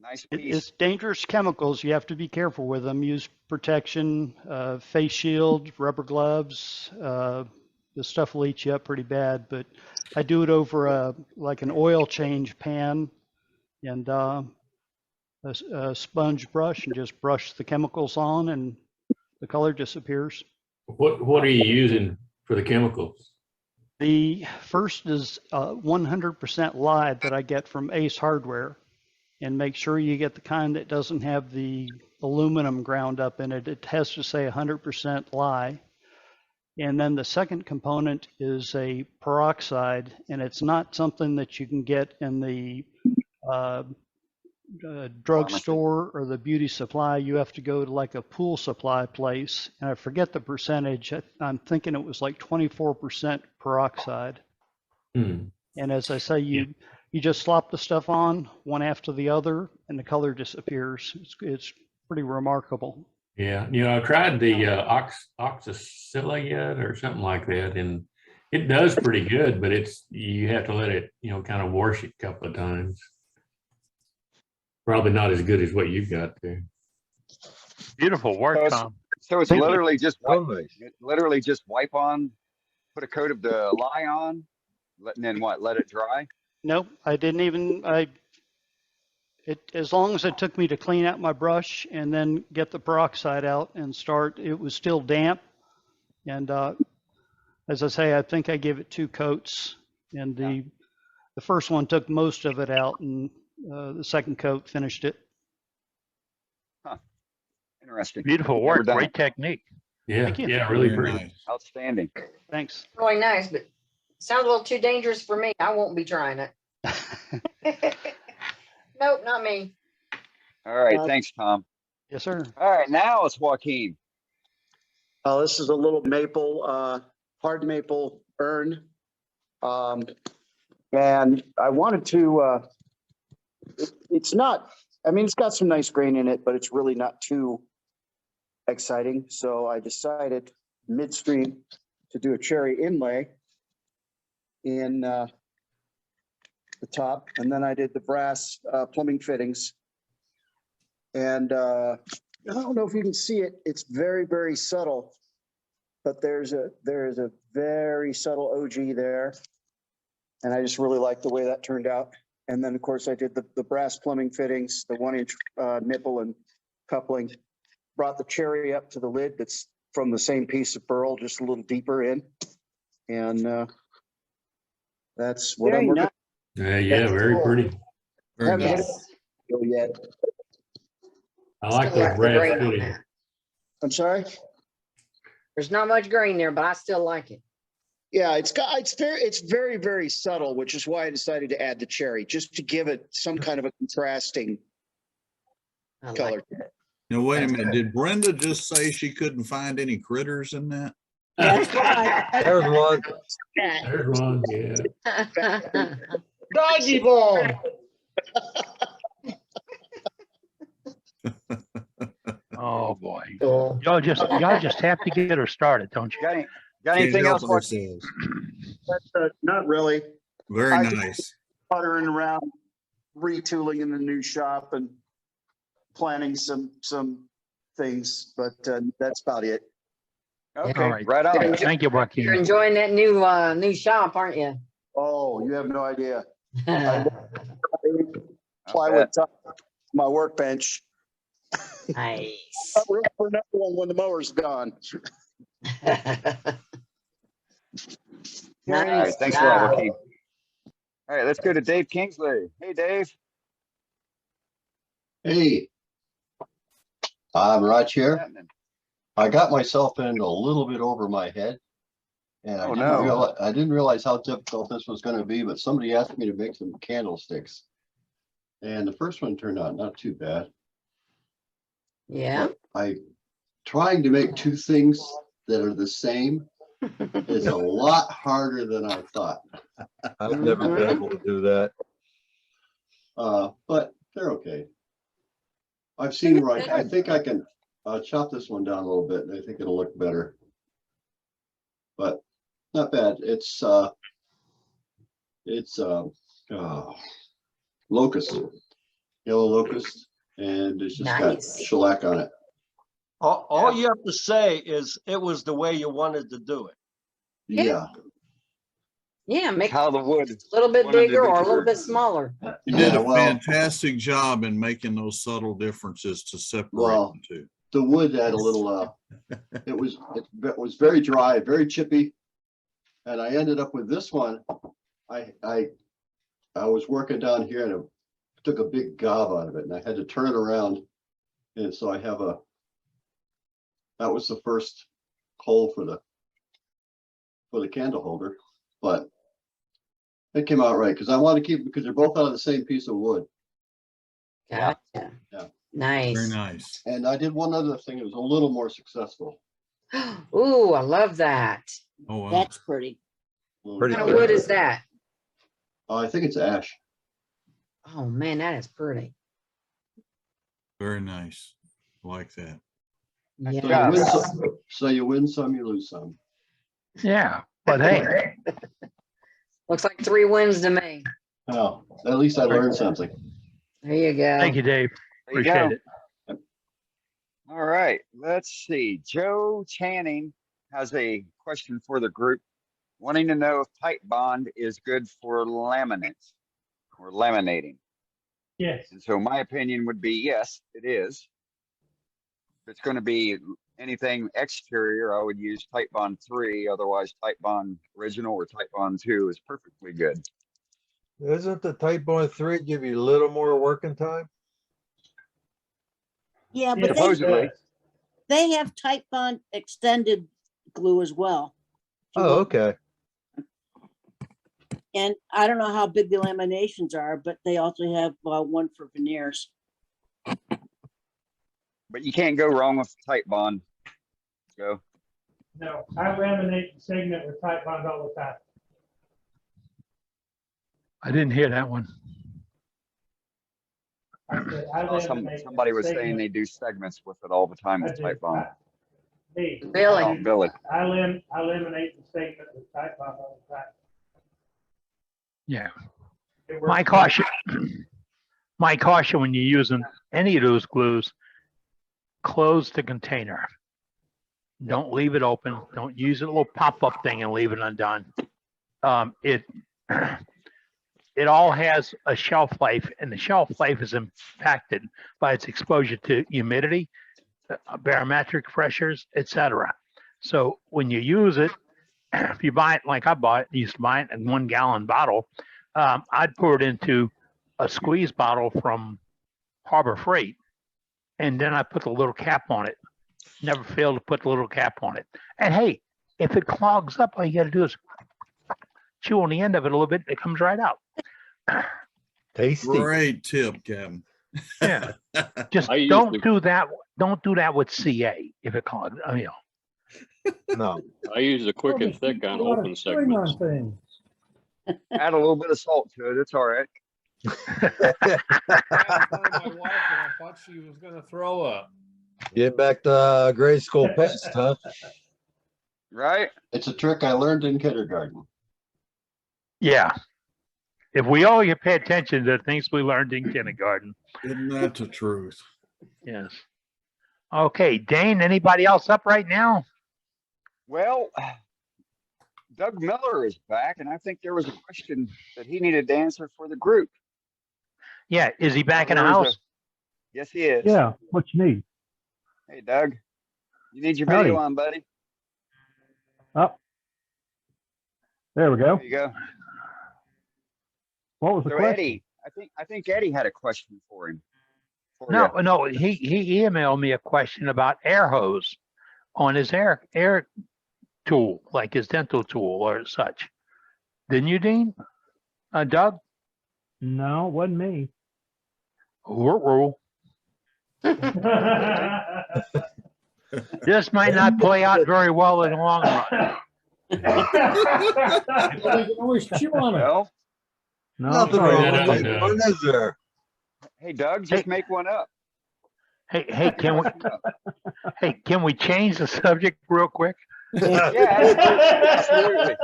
I: Nice piece.
M: It's dangerous chemicals. You have to be careful with them. Use protection, face shield, rubber gloves. The stuff will eat you up pretty bad. But I do it over like an oil change pan and a sponge brush, and just brush the chemicals on, and the color disappears.
N: What are you using for the chemicals?
M: The first is 100% lye that I get from Ace Hardware. And make sure you get the kind that doesn't have the aluminum ground up in it. It has to say 100% lye. And then the second component is a peroxide, and it's not something that you can get in the drugstore or the beauty supply. You have to go to like a pool supply place, and I forget the percentage. I'm thinking it was like 24% peroxide. And as I say, you just slop the stuff on one after the other, and the color disappears. It's pretty remarkable.
N: Yeah, I tried the oxacillate or something like that, and it does pretty good, but you have to let it, kind of wash it a couple of times. Probably not as good as what you've got there.
A: Beautiful work, Tom.
I: So it's literally just wipe on, put a coat of the lye on, and then what? Let it dry.
M: Nope, I didn't even. As long as it took me to clean out my brush and then get the peroxide out and start, it was still damp. And as I say, I think I gave it 2 coats, and the first one took most of it out, and the second coat finished it.
I: Huh. Interesting.
A: Beautiful work. Great technique.
N: Yeah.
M: Thank you.
N: Yeah. Really pretty.
I: Nice. Outstanding.
M: Thanks.
D: Really nice, but sounds a little too dangerous for me. I won't be trying it. Nope, not me.
I: All right. Thanks, Tom.
M: Yes, sir.
I: All right. Now it's Joaquin.
O: This is a little maple, hard maple urn. And I wanted to, it's not, it's got some nice grain in it, but it's really not too exciting. So I decided midstream to do a cherry inlay in the top, and then I did the brass plumbing fittings. And I don't know if you can see it. It's very, very subtle, but there's a very subtle OG there, and I just really like the way that turned out. And then of course I did the brass plumbing fittings, the 1-inch nipple and coupling. Brought the cherry up to the lid that's from the same piece of burl, just a little deeper in, and that's what I'm working.
N: Yeah, very pretty.
I: Very
O: nice. Yet.
N: I like the brass fitting.
O: I'm sorry?
D: There's not much grain there, but I still like it.
O: Yeah, it's very, very subtle, which is why I decided to add the cherry, just to give it some kind of a contrasting color.
L: Now, wait a minute. Did Brenda just say she couldn't find any critters in that?
B: That's right.
H: There's one.
N: There's one, yeah.
O: Doggy bone.
A: Oh boy.
D: Cool.
A: Y'all just have to get her started, don't you?
I: Got anything else?
O: Not really.
L: Very nice.
O: Puttering around, retooling in the new shop and planning some things, but that's about it.
I: Okay,
A: All right.
I: right on.
A: Thank you, Joaquin.
D: You're enjoying that new shop, aren't you?
O: Oh, you have no idea. Plywood top, my workbench.
D: Nice.
O: We're up for another one when the mower's gone.
I: All right, thanks a lot, Joaquin. All right, let's go to Dave Kingsley. Hey, Dave.
P: Hey. I'm right
I: What's
P: here.
I: happening?
H: I got myself in a little bit over my head. And
I: Oh, no.
H: I didn't realize how difficult this was going to be, but somebody asked me to make some candlesticks. And the first one turned out not too bad.
D: Yeah.
H: But trying to make two things that are the same is a lot harder than I thought.
O: I've never been able to do that.
H: But they're okay. I've seen right. I think I can chop this one down a little bit, and I think it'll look better. But not bad. It's locust, yellow locust, and it's just got shellac on it.
P: All you have to say is it was the way you wanted to do it.
H: Yeah.
D: Yeah, make
I: How the wood
D: a little bit
I: wanted to
D: bigger
I: be
D: or a little
I: turned.
D: bit smaller.
L: You did
H: Yeah,
L: a
H: well-
L: fantastic job in making those subtle differences to separate
H: Well,
L: the two.
H: the wood had a little. It was very dry, very chippy, and I ended up with this one. I was working down here and it took a big gob out of it, and I had to turn it around, and so I have that was the first hole for the candle holder, but it came out right because I want to keep because they're both out of the same piece of wood.
D: Gotcha.
H: Yeah.
D: Nice.
L: Very nice.
H: And I did one other thing. It was a little more successful.
D: Ooh, I love that.
L: Oh, wow.
B: That's pretty.
D: What kind of wood is that?
H: I think it's ash.
D: Oh man, that is pretty.
L: Very nice. Like that.
D: Yeah.
H: So you win some, you lose some.
A: Yeah, but hey,
D: Looks like 3 wins to me.
H: Oh, at least I learned something.
D: There you go.
A: thank you, Dave.
I: There you
A: Appreciate
I: go.
A: it.
I: All right, let's see. Joe Channing has a question for the group, wanting to know if Titebond is good for laminates or laminating.
K: Yes.
I: And so my opinion would be yes, it is. If it's going to be anything exterior, I would use Titebond 3. Otherwise, Titebond Original or Titebond 2 is perfectly good.
Q: Isn't the Titebond 3 give you a little more working time?
B: Yeah, but
I: Supposedly.
B: they have Titebond extended glue as well.
Q: Oh, okay.
B: And I don't know how big the laminations are, but they also have one for veneers.
I: But you can't go wrong with Titebond. Go.
K: No, I laminate the segment with Titebond all the time.
A: I didn't hear that one.
K: I said, I laminate
I: Somebody was saying
K: segment.
I: they do segments with it all the time with
K: I do.
I: Titebond.
K: Me.
D: Really?
I: Oh, Billy.
K: I laminate the segment with Titebond all the time.
A: Yeah.
K: It works
A: My caution when you're using any of those glues, close the container. Don't leave it open. Don't use a little pop-up thing and leave it undone. It all has a shelf life, and the shelf life is impacted by its exposure to humidity, barometric pressures, etc. So when you use it, if you buy it like I used to buy it in 1 gallon bottle, I'd pour it into a squeeze bottle from Harbor Freight, and then I put the little cap on it. Never fail to put the little cap on it. And hey, if it clogs up, all you got to do is chew on the end of it a little bit. It comes right out.
Q: Tasty.
L: Great tip, Kevin.
A: Yeah. Just
J: I
A: don't
J: usually-
A: do that. Don't do that with CA if it clogs.
Q: No.
J: I use the quick and thick on open segments.
I: Add a little bit of salt to it. It's all right.
N: My wife, and I thought she was gonna throw up.
Q: Get back to grade school pest, huh?
I: Right?
H: It's a trick I learned in kindergarten.
A: Yeah. If we all pay attention to things we learned in kindergarten.
L: Isn't that the truth?
A: Yes. Okay, Dane, anybody else up right now?
I: Well, Doug Miller is back, and I think there was a question that he needed to answer for the group.
A: Yeah, is he back in the
I: There was
A: house?
I: Yes, he is.
R: Yeah, what you need?
I: Hey, Doug. You need your
R: Howdy.
I: video on, buddy.
R: Oh, there we go.
I: There you go.
R: What was the
I: So
R: question?
I: Eddie, I think Eddie had a question for him.
A: No, he emailed me a question about air hose. on his air tool, like his dental tool or such. Didn't you, Dean? Doug?
R: No, it wasn't me.
A: Ruh-roh. This might not play out very well in the long run.
Q: Well, they can always chew on it.
I: Well,
R: No,
L: Nothing
R: sorry,
L: wrong
R: that
L: with
R: wasn't
L: it.
R: me.
L: What is there?
I: hey, Doug, just make one up.
A: Hey, can we change the subject real quick?
I: Yeah, absolutely.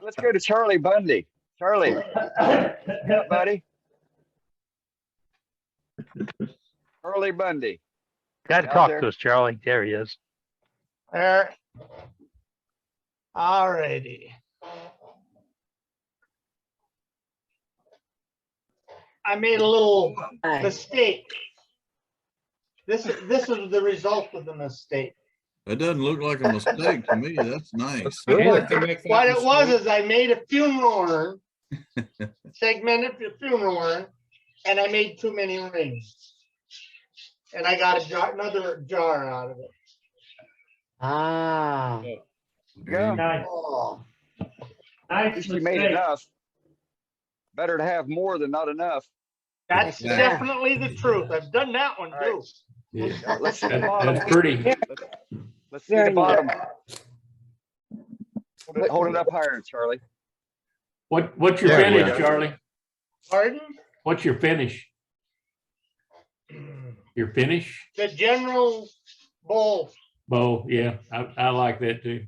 I: Let's go to Charlie Bundy. Charlie, yeah, buddy. Charlie Bundy.
A: Got to
I: Out
A: talk
I: there?
A: to us, Charlie. There he is.
S: All righty. I made a little mistake. This is the result of the mistake.
L: That doesn't look like a mistake to me. That's nice.
S: What it was is I made a funeral urn, segmented the funeral urn, and I made too many rings. And I got another jar out of it.
D: Ah.
I: Go.
K: Nice.
D: Oh.
I: At least you made enough. Better to have more than not enough.
S: That's definitely the truth. I've done that one too.
N: Yeah,
I: Let's see the bottom.
N: that's pretty.
I: Let's see the bottom. Hold it up higher, Charlie.
N: What's your
I: There we
N: finish,
I: go.
N: Charlie?
S: Pardon?
N: What's your finish? Your finish?
S: The general bowl.
N: Bow, yeah, I like that too.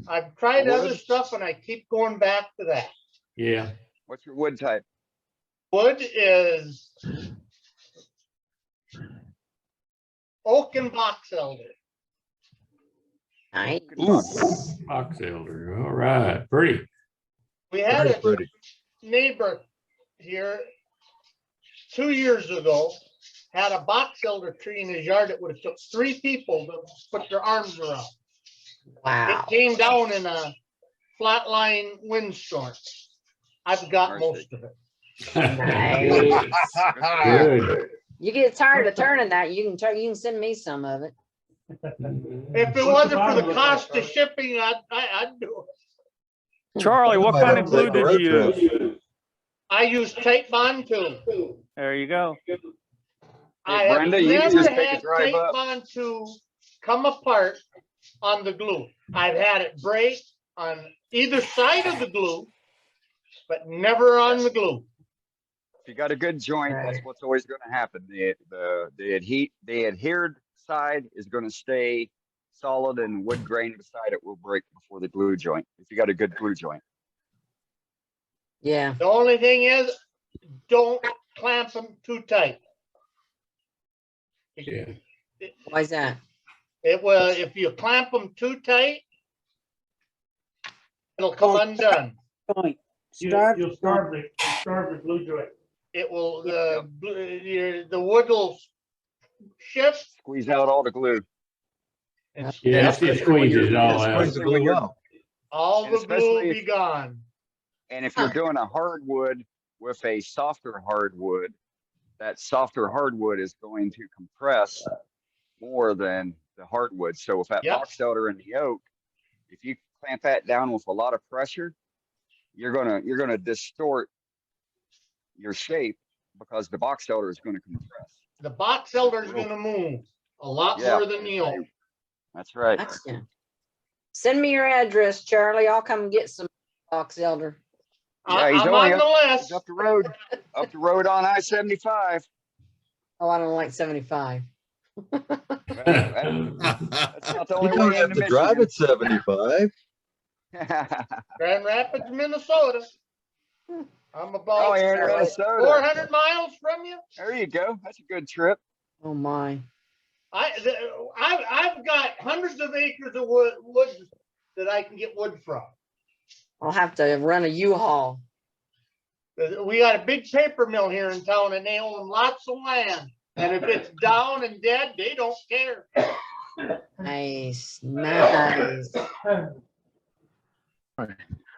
S: I've tried other stuff and I keep going back to that.
N: Yeah.
I: What's your wood type?
S: Wood is oak and box elder.
D: Nice.
N: Box elder. All right. Pretty.
S: We had a
L: Pretty.
S: neighbor here 2 years ago, had a box elder tree in his yard that would have took 3 people to put their arms around.
D: Wow.
S: It came down in a flatline windstorm. I've got most of it.
D: Nice.
N: Good.
D: You get tired of turning that, you can send me some of it.
S: If it wasn't for the cost of shipping, I'd do it.
T: Charlie, what kind of glue did you use?
S: I use Titebond too.
T: There you go.
S: I have
I: Brenda, you can
S: never
I: just make
S: had
I: it drive up.
S: Titebond to come apart on the glue. I've had it break on either side of the glue, but never on the glue.
I: If you got a good joint, that's what's always going to happen. The adhered side is going to stay solid, and wood grain beside it will break before the glue joint. If you got a good glue joint.
D: Yeah.
S: The only thing is, don't clamp them too tight.
N: Yeah.
D: Why is that?
S: It will, if you clamp them too tight, it'll come undone.
B: Point.
K: You'll starve the glue joint.
S: It will, the wood will shift.
I: Squeeze out all the glue.
N: Yeah, it squeezes it all out.
L: Squeeze the glue out.
S: All
I: And
S: the glue will
I: especially
S: be gone.
I: And if you're doing a hardwood with a softer hardwood, that softer hardwood is going to compress more than the hardwood. So with that box elder and the oak, if you clamp that down with a lot of pressure, you're gonna distort your shape because the box elder is going to compress.
S: The box elder is going to move a lot more than the oak.
I: That's right.
D: Gotcha. Send me your address, Charlie. I'll come get some box elder.
I: Yeah, he's
S: I'm
I: only
S: on the list.
I: He's up the road on I-75.
D: Oh, I don't like 75.
I: That's not the
Q: You
I: only
Q: don't
I: way
Q: have
I: into
Q: to drive
I: Michigan.
Q: at 75.
S: Grand Rapids, Minnesota. I'm about
I: Oh, you're in Minnesota.
S: 400 miles from you.
I: There you go. That's a good trip.
D: Oh my.
S: I've got hundreds of acres of wood that I can get wood from.
D: I'll have to run a U-Haul.
S: We got a big paper mill here in town and they own lots of land. And if it's down and dead, they don't care.
D: Nice. Nice.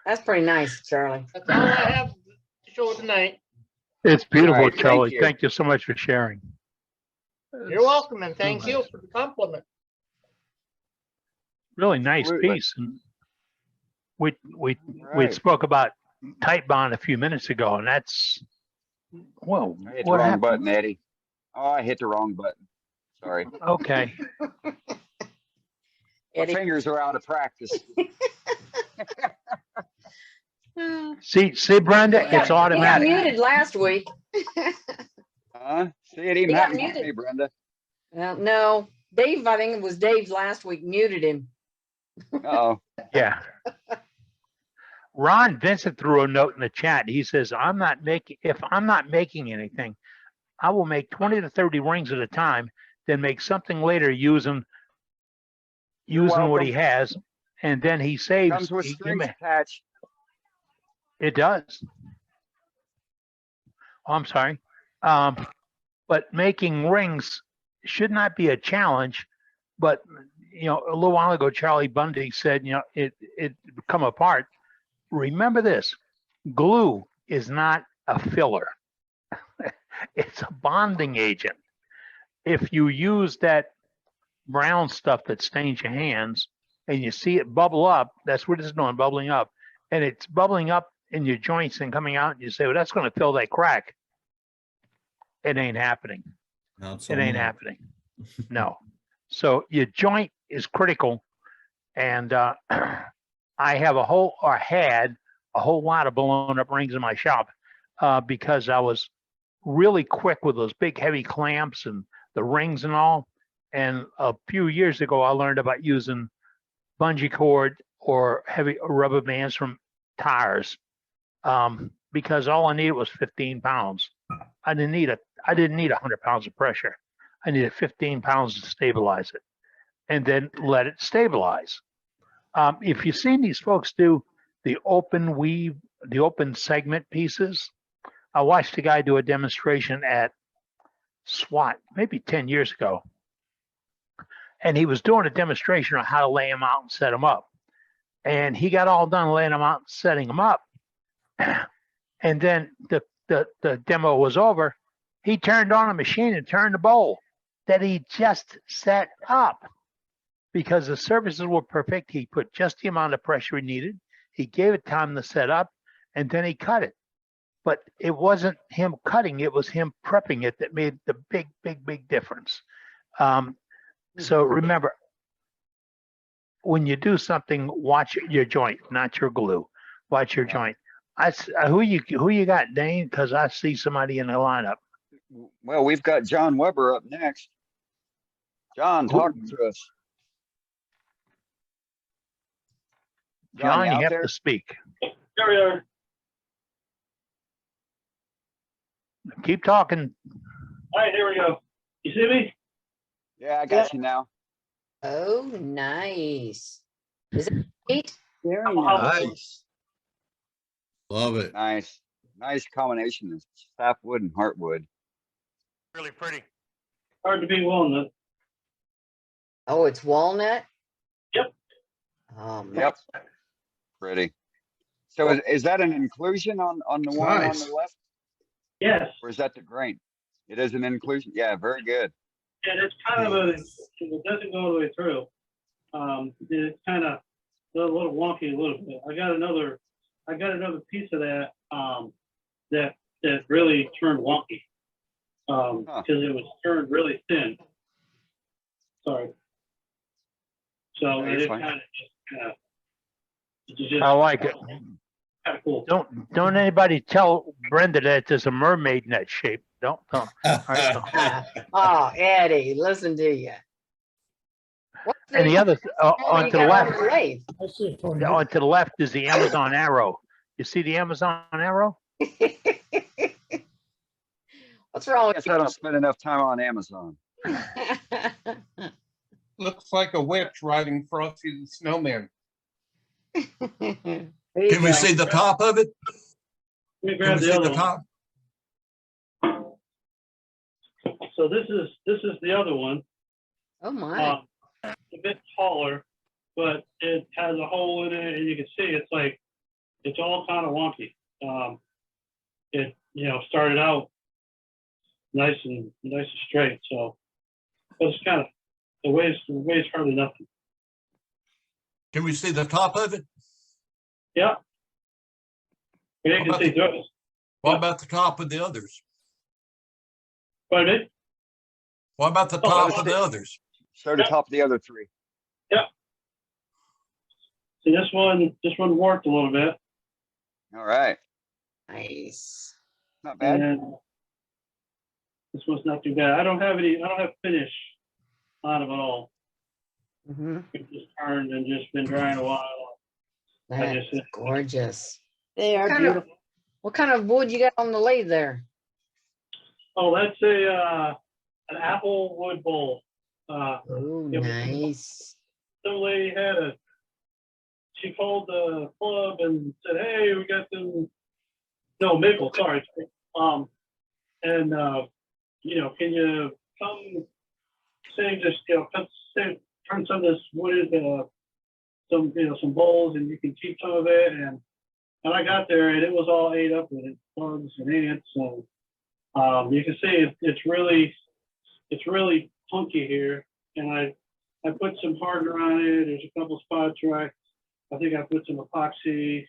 D: That's pretty nice, Charlie.
S: That's all I have to show tonight.
A: It's beautiful,
I: All right,
A: Charlie.
I: you.
A: Thank you so much for sharing.
S: You're welcome, and thank you for the compliment.
A: Really nice
I: Absolutely.
A: piece. And we
I: Right.
A: spoke about Titebond a few minutes ago, and that's, whoa,
I: I hit the
A: what
I: wrong
A: happened?
I: button, Eddie. Oh, I hit the wrong button. Sorry.
A: Okay.
I: My
D: Eddie.
I: fingers are out of practice.
A: See, Brenda,
D: He got-
A: it's automatic.
D: He got muted last week.
I: Huh? See, it even
D: He got
I: happened to
D: muted.
I: me, Brenda.
D: No, Dave, I think it was Dave last week muted him.
I: Uh-oh.
A: Yeah. Ron Vincent threw a note in the chat. He says, if I'm not making anything, I will make 20 to 30 rings at a time, then make something later using what he has. And then he saves.
I: Comes with strings attached.
A: It does. Oh, I'm sorry. But making rings should not be a challenge. But, a little while ago, Charlie Bundy said, it come apart. Remember this, glue is not a filler. It's a bonding agent. If you use that brown stuff that stains your hands and you see it bubble up, that's what it's doing, bubbling up. And it's bubbling up in your joints and coming out, and you say, well, that's going to fill that crack. It ain't happening.
L: Not so
A: It ain't
L: much.
A: happening. No. So your joint is critical. And I have had a whole lot of blown up rings in my shop because I was really quick with those big heavy clamps and the rings and all. And a few years ago, I learned about using bungee cord or heavy rubber bands from tires because all I needed was 15 pounds. I didn't need 100 pounds of pressure. I needed 15 pounds to stabilize it, and then let it stabilize. If you've seen these folks do the open weave, the open segment pieces, I watched a guy do a demonstration at SWAT maybe 10 years ago. And he was doing a demonstration on how to lay them out and set them up. And he got all done laying them out and setting them up. And then the demo was over. He turned on a machine and turned the bowl that he just set up. Because the surfaces were perfect, he put just the amount of pressure he needed. He gave it time to set up, and then he cut it. But it wasn't him cutting, it was him prepping it that made the big difference. So remember, when you do something, watch your joint, not your glue. Watch your joint. Who you got, Dane? Because I see somebody in the lineup.
I: Well, we've got John Weber up next. John, talk to us.
A: John,
I: you
A: you
I: out
A: have
I: there?
A: to speak.
K: There we are.
A: Keep talking.
K: All right, here we go. You see me?
I: Yeah, I got you now.
D: Oh, nice. Is it neat?
B: Very
L: Nice. Love it.
I: Nice. Nice combination of sapwood and heartwood.
K: Really pretty. Hard to beat walnut.
D: Oh, it's walnut?
K: Yep.
D: Oh, man.
I: Yep. Pretty. So is that an inclusion on the one on the left?
K: Yes.
I: Or is that the grain? It is an inclusion. Yeah, very good.
K: Yeah, it's kind of it doesn't go all the way through. It's kind of a little wonky a little bit. I got another piece of that that really turned wonky because it was turned really thin. Sorry. So
I: No, you're
K: it
I: fine.
K: kind of just
A: I like it.
K: kind of cool.
A: Don't anybody tell Brenda that there's a mermaid in that shape. Don't. All right.
D: Oh, Eddie, listen to you.
A: And the other on to the left,
D: lathe?
A: on to the left is the Amazon arrow. You see the Amazon arrow?
D: What's wrong
I: I guess I don't spend enough time on Amazon.
U: Looks like a witch riding Frosty the Snowman.
L: Can we see the top of it?
K: Let me
L: Can
K: grab
L: we
K: the
L: see
K: other
L: the
K: one.
L: top?
K: So this is the other one.
D: Oh my.
K: It's a bit taller, but it has a hole in it, and you can see it's all kind of wonky. It started out nice and straight. So But it's kind of, the weighs hardly nothing.
L: Can we see the top of it?
K: Yeah. Yeah, you can see through it.
L: What about the top of the others?
K: Pardon me?
L: What about the
K: Oh,
L: top of the others?
I: Show the top of the other three.
K: Yeah. See, this one warped a little bit.
I: All right.
D: Nice.
I: Not bad.
K: And this one's not too bad. I don't have finish on them at all. It just turned and just been drying a while.
D: That's gorgeous.
B: They are
D: Kind of-
B: beautiful.
D: What kind of wood you got on the lathe there?
K: Oh, that's an apple wood bowl.
D: Oh,
K: it was-
D: nice.
K: Some lady she called the club and said, "Hey, we got them." No, maple. Sorry. And can you come say just turn some of this wood into some bowls, and you can keep some of it. And I got there, and it was all ate up with bugs and ants, and you can see it's really punky here. And I put some hardener on it. There's a couple spots where I think I put some epoxy,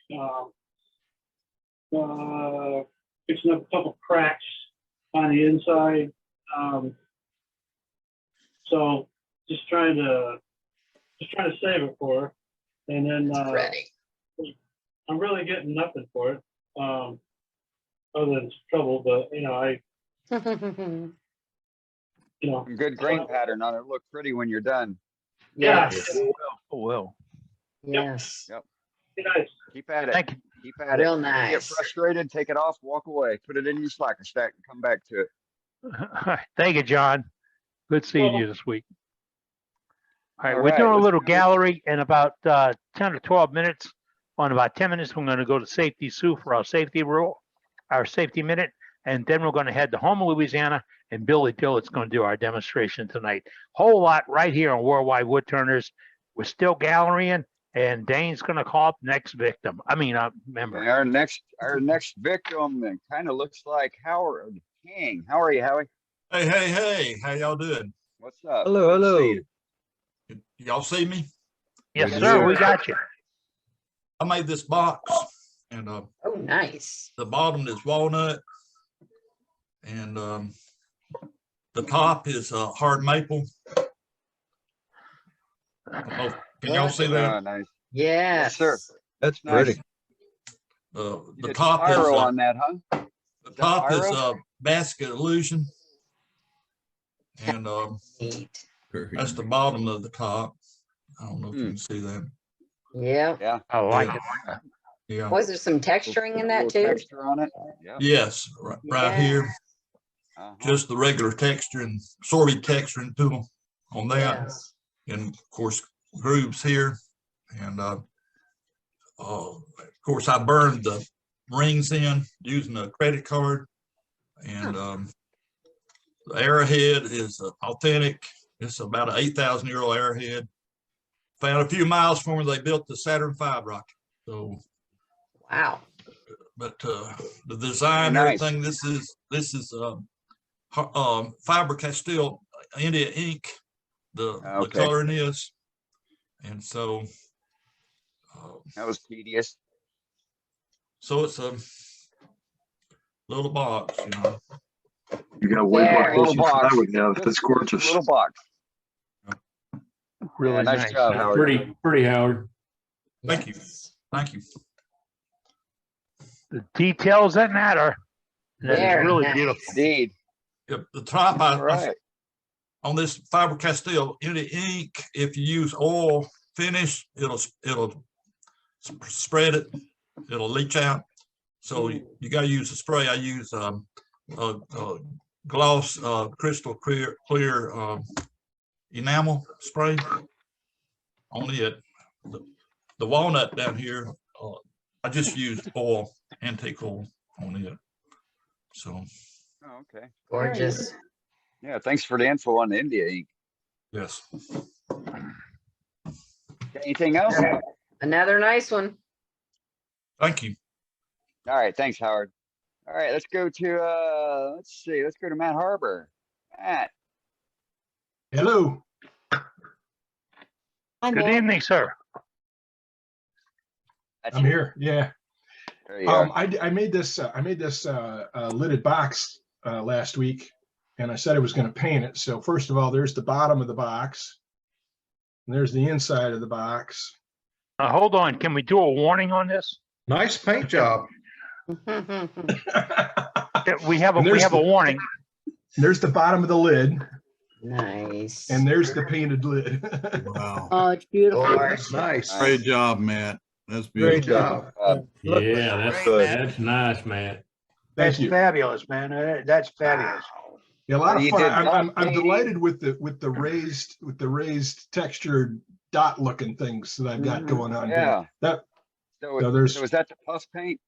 K: fixing up a couple cracks on the inside. So just trying to save it for her. And then I'm really getting nothing for it, other than trouble. But
I: Some good grain pattern on it. Look pretty when you're done.
K: Yes.
A: It will.
D: Yes.
I: Yep.
K: Nice.
I: Keep at it.
A: Thank you.
I: Keep at
D: Real
I: it.
D: nice.
I: Get frustrated, take it off, walk away, put it in your slacker stack, and come back to it.
A: Thank you, John. Good seeing you this week. All right,
I: All
A: we're
I: right,
A: doing a
I: let's
A: little
I: go.
A: gallery in about 10 or 12 minutes. On about 10 minutes, we're going to go to Safety Sue for our safety minute, and then we're going to head to Houma, Louisiana, and Billy Dillard's going to do our demonstration tonight. Whole lot right here on Worldwide Woodturners. We're still gallerying, and Dane's going to call up next victim. Member.
I: And our next victim kind of looks like Howard King. How are you, Howie?
L: Hey, how y'all doing?
I: What's up?
Q: Hello,
I: Good to see
Q: hello.
I: you.
L: Y'all see me?
A: Yes,
I: Yes,
A: sir.
I: sir.
A: We got you.
L: I made this box, and
D: Oh, nice.
L: the bottom is walnut, and the top is hard maple. Oh, can y'all see that?
I: Oh, nice.
D: Yes.
I: Sir.
Q: That's
I: Nice.
Q: pretty.
I: You
L: The
I: did
L: top is
I: spiral on that, huh?
L: the top is
I: spiral?
L: basket illusion, and
D: Neat.
L: that's the bottom of the top. I don't know if you can see that.
D: Yeah.
I: Yeah.
A: I like
L: Yeah.
A: it.
L: Yeah.
D: Was there some texturing in that
I: Little
D: too?
I: texture on it. Yeah.
L: Yes, right here.
I: Uh-huh.
L: Just the regular texture and sorbet texturing tool on that,
D: Yes.
L: and of course grooves here, and of course I burned the rings in using a credit card, and the arrowhead is authentic. It's about an 8,000-year-old arrowhead. Found a few miles from where they built the Saturn V rocket. So,
D: wow.
L: But the design,
I: Nice.
L: everything. This is Faber-Castell India ink. The coloring is, and so
I: that was tedious.
L: So it's a little box,
C: You got way more
I: Little
C: patience than I
I: box.
C: would have. That's
I: Just
C: gorgeous.
I: a little box.
A: Really
I: Yeah, nice job, Howard.
N: Pretty, Howard.
L: Thank you. Thank you.
A: The details that matter. That is
D: Very
A: really
D: nice.
A: beautiful.
I: Indeed.
L: Yep, the top
I: All right.
L: on this Faber-Castell India ink, if you use oil finish, it'll spread it, it'll leach out. So you got to use a spray. I use gloss crystal clear enamel spray on it. The walnut down here, I just used oil, antique oil on it. So.
I: Oh, okay.
D: Gorgeous.
I: Yeah, thanks for the info on the India ink.
L: Yes.
I: Got anything else?
D: Another nice one.
L: Thank you.
I: All right, thanks, Howard. All right, let's go to let's go to Matt Harbor. Matt.
G: Hello.
A: Good evening, sir.
G: I'm here. Yeah.
I: There you are.
G: I made this lidded box last week, and I said I was going to paint it. So first of all, there's the bottom of the box, and there's the inside of the box.
A: Hold on. Can we do a warning on this?
G: Nice paint job.
A: We have a warning.
G: There's the bottom of the lid.
D: Nice.
G: And there's the painted lid.
L: Wow.
B: Oh, it's beautiful.
G: Oh, that's nice.
L: Great job, Matt. That's
G: Great
L: beautiful.
G: job.
N: Yeah, that's nice, Matt.
G: Thank you.
V: Fabulous, man. That's fabulous.
G: Yeah, a lot of
I: You
G: fun.
I: did
G: I'm
I: not
G: delighted with the raised textured dot looking things that I've got going on
I: Yeah.
G: here.
I: So,
G: there's
I: so is that the puff paint?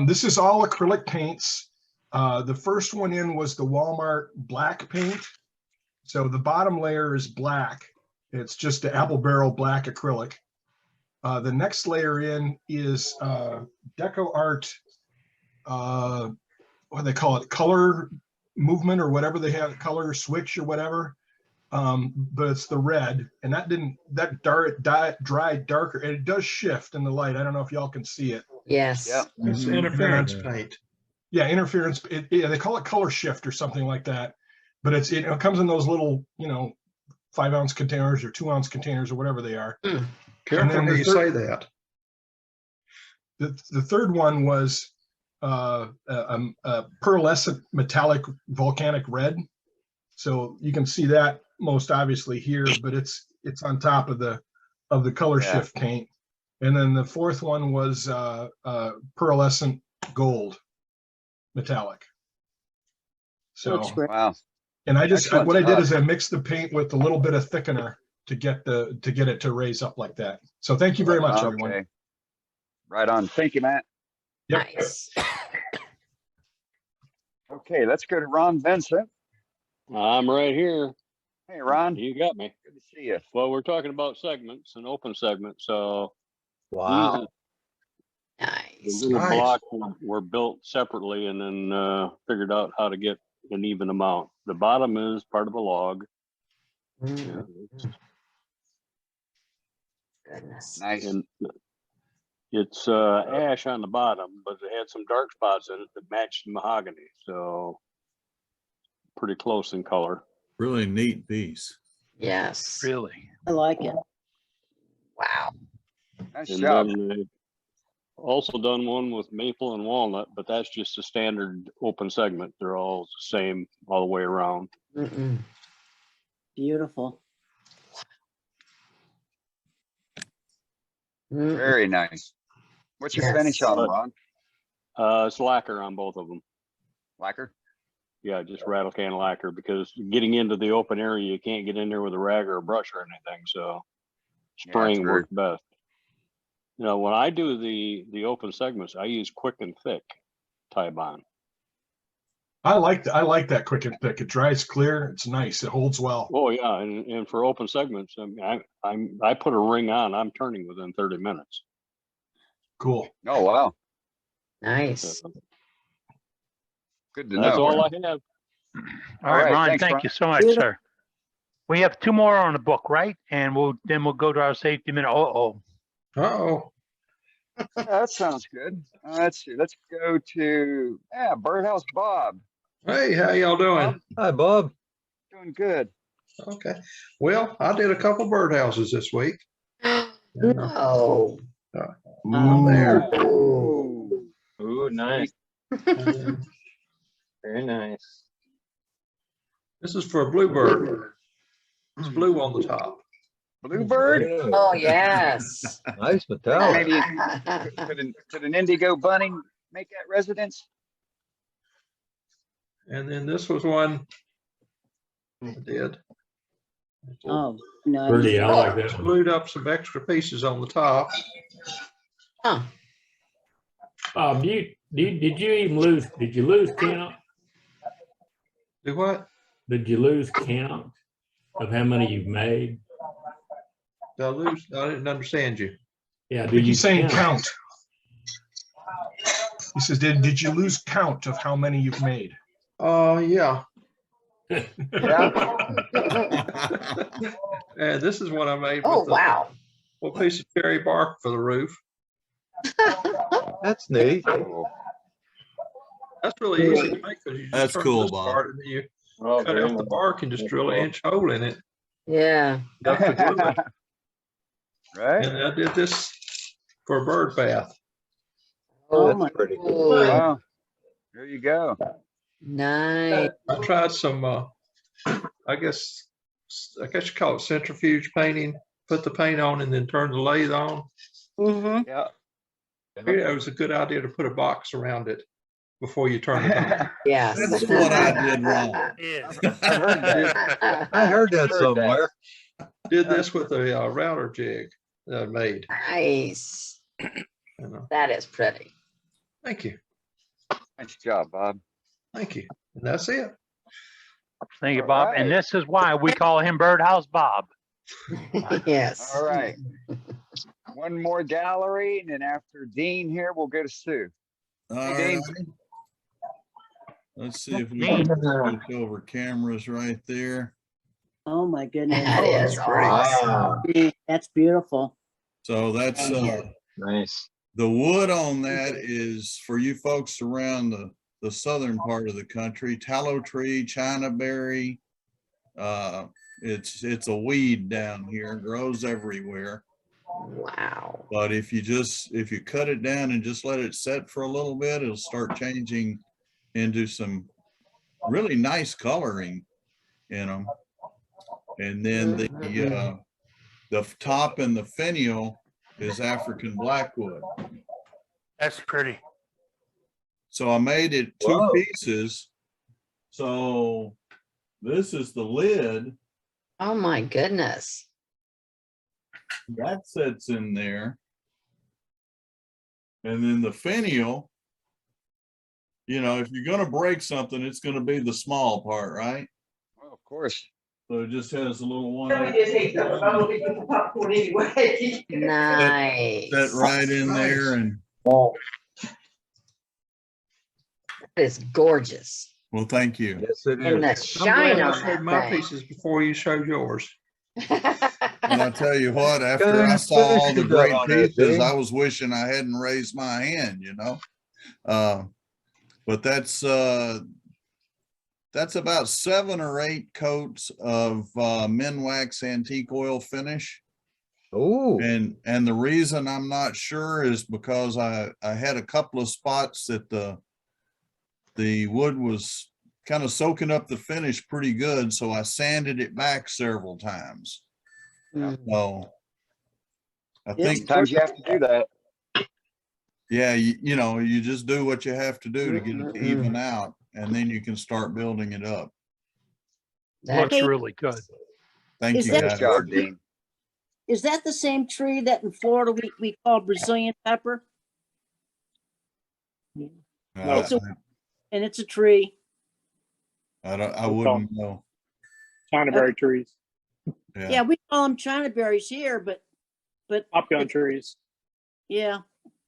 G: this is all acrylic paints. The first one in was the Walmart black paint. So the bottom layer is black. It's just the apple barrel black acrylic. The next layer in is Deco Art, what do they call it? Color movement or whatever they have, color switch or whatever. But it's the red, and that dried darker, and it does shift in the light. I don't know if y'all can see it.
D: Yes.
I: Yep.
G: It's interference paint. Yeah, interference. Yeah, they call it color shift or something like that. But it comes in those little, 5-ounce containers or 2-ounce containers or whatever they are.
V: Careful how you say that.
G: The third one was a pearlescent metallic volcanic red. So you can see that most obviously here, but it's on top of the color shift paint. And then the fourth one was pearlescent gold metallic. So
I: wow.
G: And what I did is I mixed the paint with a little bit of thickener to get it to raise up like that. So thank you very much, everyone.
I: Right on. Thank you, Matt.
G: Yep.
D: Nice.
I: Okay, let's go to Ron Vincent.
J: I'm right here.
I: Hey, Ron.
J: You got me.
I: Good to see you.
J: Well, we're talking about segments and open segments. So
V: Wow.
D: Nice.
J: the little blocks were built separately and then figured out how to get an even amount. The bottom is part of a log.
D: Goodness.
I: Nice.
J: And it's ash on the bottom, but it had some dark spots in it that matched the mahogany. So pretty close in color.
L: Really neat piece.
D: Yes.
A: Really.
B: I like it.
D: Wow.
I: Nice
J: And
I: job.
J: then they've also done one with maple and walnut, but that's just a standard open segment. They're all the same all the way around.
B: Beautiful.
I: Very nice. What's your
D: Yes.
I: finish on them, Ron?
J: It's lacquer on both of them.
I: Lacquer?
J: Yeah, just rattle can lacquer, because getting into the open area, you can't get in there with a rag or a brush or anything. So spraying works best. When I do the open segments, I use quick and thick Titebond.
G: I like that quick and thick. It dries clear. It's nice. It holds well.
J: Oh yeah, and for open segments, I put a ring on. I'm turning within 30 minutes.
G: Cool.
I: Oh wow.
D: Nice.
I: Good to know.
J: That's all I have.
A: All right, Ron,
I: thanks,
A: thank
I: Ron.
A: you so much, sir. We have 2 more on the book, right? And we'll go to our safety minute.
V: Uh-oh.
I: Yeah, that sounds good. Let's see. Let's go to Birdhouse Bob.
V: Hey, how y'all doing?
Q: Hi, Bob.
I: Doing good.
V: Okay. Well, I did a couple birdhouses this week.
D: No.
V: There.
W: Ooh, nice. Very nice.
V: This is for a bluebird. It's blue on the top.
I: Bluebird?
D: Oh, yes.
Q: Nice metallic.
I: Maybe could an indigo bunny make that residence?
V: And then this was one I did.
B: Oh, nice.
N: Pretty, I like that one.
V: Glued up some extra pieces on the top.
D: Huh.
N: Did you lose count?
V: Do what?
N: Did you lose count of how many you've made?
V: Did I lose? I didn't understand you.
N: Yeah,
G: He's saying count. He says, did you lose count of how many you've made?
V: Yeah. And this is what I made
D: Oh,
V: with the
D: wow.
V: little piece of cherry bark for the roof.
Q: That's neat.
V: That's really easy to make because you just
L: That's
V: turn
L: cool,
V: this
L: Bob.
V: part and then you
W: Oh,
V: cut
W: very
V: out the
W: nice.
V: bark and just drill an inch hole in it.
D: Yeah.
V: Enough to glue it.
I: Right?
V: And I did this for a bird bath.
B: Oh
Q: That's
B: my,
Q: pretty cool.
I: Wow. There you go.
D: Nice.
V: I tried some, I guess you call it centrifuge painting. Put the paint on and then turn the lathe on.
B: mm-hmm.
I: Yeah.
V: It was a good idea to put a box around it before you turn it on.
D: Yes.
L: That's what I did wrong.
I: I've heard that.
Q: I heard that somewhere.
V: Did this with a router jig that I made.
D: Nice.
V: You know.
D: That is pretty.
V: Thank you.
I: Nice job, Bob.
V: Thank you. And that's it.
A: Thank you,
I: All
A: Bob.
I: right.
A: And this is why we call him Birdhouse Bob.
D: Yes.
I: All right. One more gallery, and then after Dean here, we'll go to Sue.
L: All
I: Hey,
L: right.
I: Dane.
L: Let's see if we can switch over cameras right there.
B: Oh my goodness.
D: That is awesome.
B: That's beautiful.
L: So that's
W: Nice.
L: the wood on that is for you folks around the southern part of the country. Tallow tree, China berry. It's a weed down here, grows everywhere.
D: Wow.
L: But if you cut it down and just let it set for a little bit, it'll start changing into some really nice coloring in them. And then the top and the finial is African blackwood.
T: That's pretty.
L: So I made it two
Q: Whoa.
L: pieces. So this is the lid.
D: Oh my goodness.
L: That sits in there. And then the finial, if you're going to break something, it's going to be the small part, right?
I: Well, of course.
L: So it just has a little one.
D: Nice.
L: Set right in there. And
D: That is gorgeous.
L: well, thank you.
Q: Yes, it
D: And
Q: is.
D: the shine
V: I
D: on
V: showed my
D: that thing.
V: pieces before you showed yours.
L: And I'll tell you what, after I saw all the great pieces, I was wishing I hadn't raised my hand, But that's about 7 or 8 coats of Minwax antique oil finish.
Q: Oh,
L: And the reason I'm not sure is because I had a couple of spots that the wood was kind of soaking up the finish pretty good, so I sanded it back several times. So I think
I: Sometimes you have to do that.
L: yeah, you just do what you have to do to get it to even out, and then you can start building it up.
A: Looks
B: Hey,
A: really good.
L: Thank
B: Is
L: you,
B: that-
L: guys.
I: Good job, Dean.
B: Is that the same tree that in Florida we call Brazilian pepper? It's and it's a tree.
L: I wouldn't know.
K: Chinaberry trees,
B: Yeah, we call them China berries here, but
K: popgun trees.
B: yeah.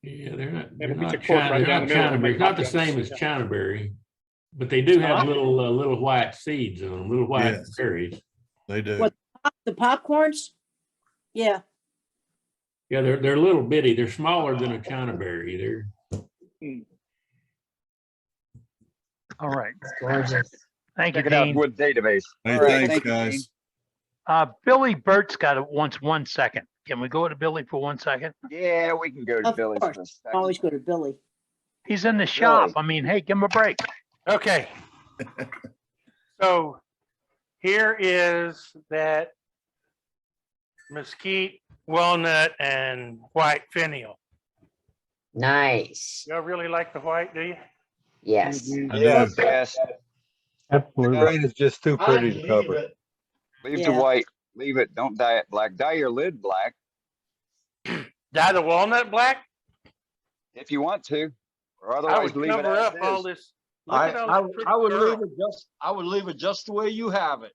N: Yeah, they're not,
K: Maybe
N: they're
K: it's a
N: not
K: cork
N: China,
K: right
N: they're
K: down
N: not
K: the middle
N: China
K: to
N: berry.
K: make
N: Not the
K: popguns.
N: same as China berry, but they do have little white seeds on them, little white
L: Yes.
N: berries.
L: They do.
B: What the popcorns? Yeah.
N: Yeah, they're little bitty. They're smaller than a China berry. They're
A: All right.
D: Gorgeous.
A: Thank you,
I: Check it out,
A: Dean.
I: Wood Database.
L: Hey,
I: All right,
L: thanks,
I: thank you, Dean.
L: guys.
A: Billy Burt's wants 1 second. Can we go to Billy for 1 second?
I: Yeah, we can go to
B: Of
I: Billy's for a
B: course.
I: second.
B: Always go to Billy.
A: He's in the shop. I mean, hey, give him a break.
K: Okay. So here is that mesquite, walnut, and white finial.
D: Nice.
K: Y'all really like the white, do you?
D: Yes.
L: I do.
I: Yes.
Q: absolutely. Green is just too pretty to cover.
I: Leave
B: Yeah.
I: the white. Leave it. Don't dye it black. Dye your lid black
K: Dye the walnut black?
I: if you want to, or
K: I
I: otherwise
K: would
I: leave it
K: cover
I: as
K: up all
I: is.
K: this. Look at all this pretty curl.
P: I would leave it just the way you have it.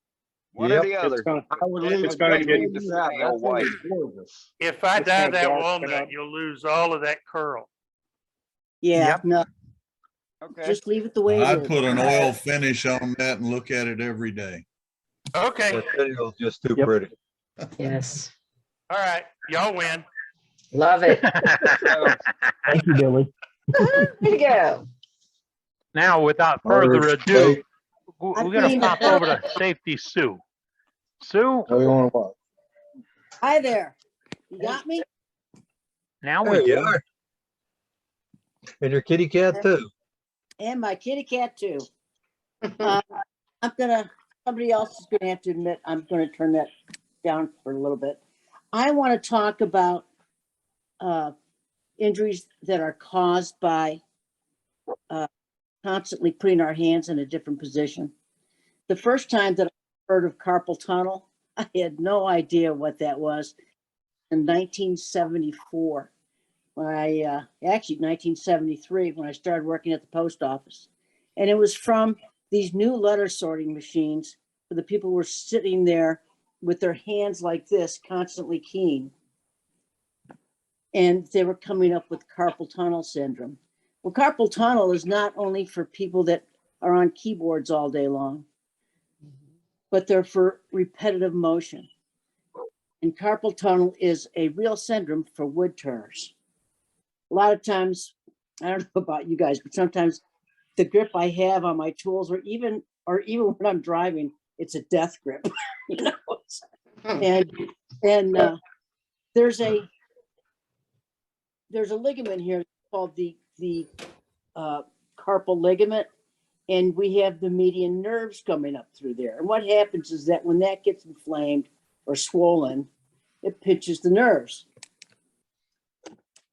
I: One
Q: Yep.
I: or the other.
P: I would leave
K: It's
P: it
K: gonna
P: just the way
K: get-
P: you have it.
I: finial
P: That thing
I: white.
P: is gorgeous.
K: If I It's dye not that dark walnut, enough. you'll lose all of that curl.
B: Yeah.
A: Yep.
B: No.
I: Okay.
B: Just leave it the way it
E: I'd
B: is.
E: put an oil finish on that and look at it every day.
T: Okay.
Q: That video's just too
O: Yep.
Q: pretty.
D: Yes,
T: All right. Y'all win.
D: love it.
R: Thank you, Billy.
D: There you go.
A: Now, without further
Q: First,
A: ado,
Q: wait.
A: we're going to pop over to Safety Sue. Sue,
Q: How you want to watch?
B: Hi there. You got me?
A: now
Q: There
A: we
Q: you
A: do.
Q: are. And your kitty cat too.
B: And my kitty cat too. Somebody else is gonna have to admit, I'm gonna turn that down for a little bit. I want to talk about injuries that are caused by constantly putting our hands in a different position. The first time that I heard of carpal tunnel, I had no idea what that was. In 1974, when actually 1973, when I started working at the post office. And it was from these new letter sorting machines where the people were sitting there with their hands like this, constantly keying. And they were coming up with carpal tunnel syndrome. Well, carpal tunnel is not only for people that are on keyboards all day long, but they're for repetitive motion. And carpal tunnel is a real syndrome for wood turners. A lot of times, I don't know about you guys, but sometimes the grip I have on my tools, or even when I'm driving, it's a death grip, you know. And there's a ligament here called the carpal ligament, and we have the median nerves coming up through there. And what happens is that when that gets inflamed or swollen, it pinches the nerves.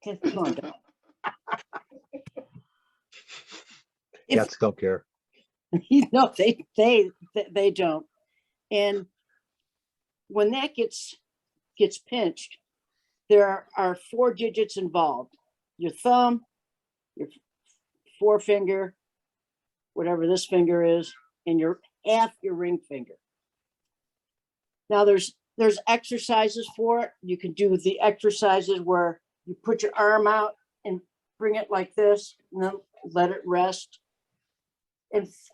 B: Come on, Doc.
Q: Cats don't care.
B: No, they don't. And when that gets pinched, there are 4 digits involved: your thumb, your forefinger, whatever this finger is, and your half your ring finger. Now there's exercises for it. You can do the exercises where you put your arm out and bring it like this, and then let it rest.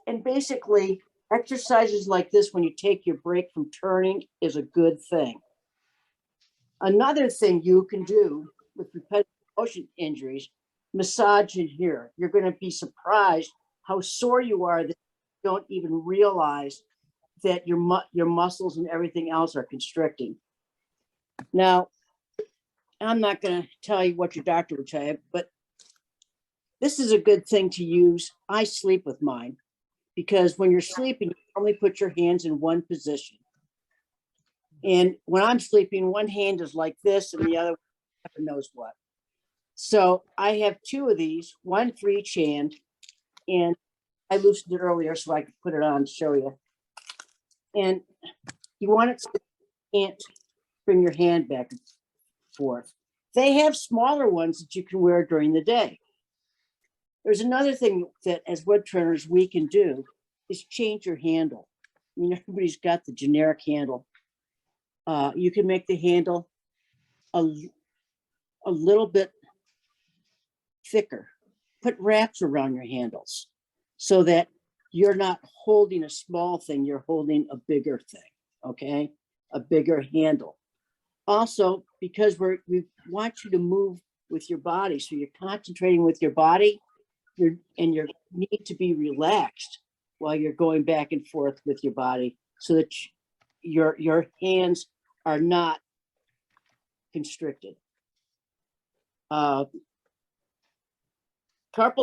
B: And basically, exercises like this, when you take your break from turning, is a good thing. Another thing you can do with repetitive motion injuries, massage in here. You're going to be surprised how sore you are that you don't even realize that your muscles and everything else are constricting. Now, I'm not going to tell you what your doctor would tell you, but this is a good thing to use. I sleep with mine because when you're sleeping, you only put your hands in one position. And when I'm sleeping, one hand is like this and the other one knows what. So I have 2 of these, one for each hand, and I loosened it earlier so I could put it on to show you. And you want it so you can't bring your hand back and forth. They have smaller ones that you can wear during the day. There's another thing that as wood turners we can do is change your handle. I mean, everybody's got the generic handle. You can make the handle a little bit thicker. Put wraps around your handles so that you're not holding a small thing, you're holding a bigger thing, okay? A bigger handle. Also, because we want you to move with your body, so you're concentrating with your body, you need to be relaxed while you're going back and forth with your body so that your hands are not constricted. Carpal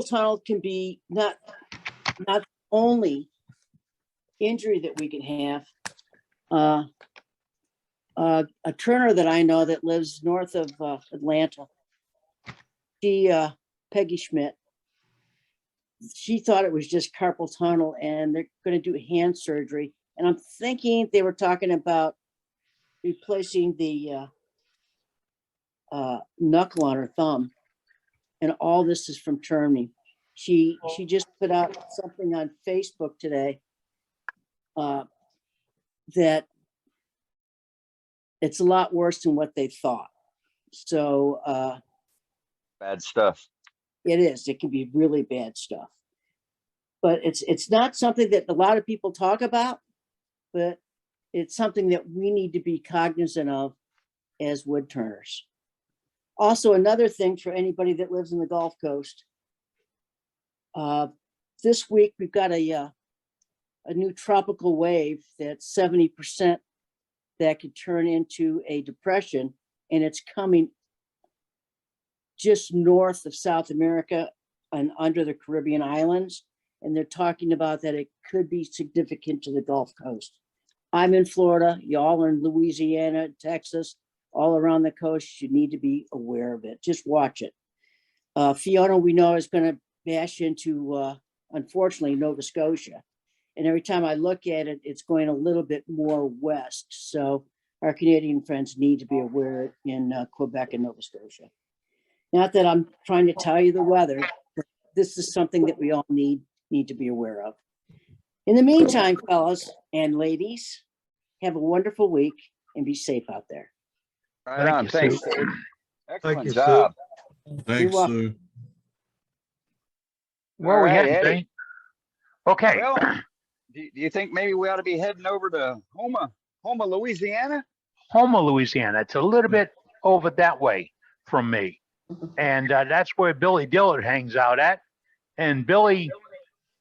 B: tunnel can be not only injury that we can have. A turner that I know that lives north of Atlanta, Peggy Schmidt, she thought it was just carpal tunnel and they're going to do hand surgery. And I'm thinking they were talking about replacing the knuckle on her thumb. And all this is from turning. She just put out something on Facebook today that it's a lot worse than what they thought. So
I: bad stuff.
B: It is. It can be really bad stuff. but it's not something that a lot of people talk about, but it's something that we need to be cognizant of as wood turners. Also, another thing for anybody that lives in the Gulf Coast, this week we've got a new tropical wave that's 70% that could turn into a depression, and it's coming just north of South America and under the Caribbean islands. And they're talking about that it could be significant to the Gulf Coast. I'm in Florida, y'all are in Louisiana, Texas, all around the coast. You need to be aware of it. Just watch it. Fiona, we know, is going to bash into, unfortunately, Nova Scotia. And every time I look at it, it's going a little bit more west. So our Canadian friends need to be aware in Quebec and Nova Scotia. Not that I'm trying to tell you the weather, but this is something that we all need to be aware of. In the meantime, fellas and ladies, have a wonderful week and be safe out there.
I: Right on. Thanks, Dave. Excellent
Q: you,
I: job.
E: Thanks,
B: welcome.
E: Sue.
A: Where
I: All
A: are we
I: right,
A: heading,
I: Eddie.
A: Dane? Okay.
I: Well, do you think maybe we ought to be heading over to Houma, Louisiana?
A: Houma, Louisiana. It's a little bit over that way from me. And that's where Billy Dillard hangs out at. And Billy's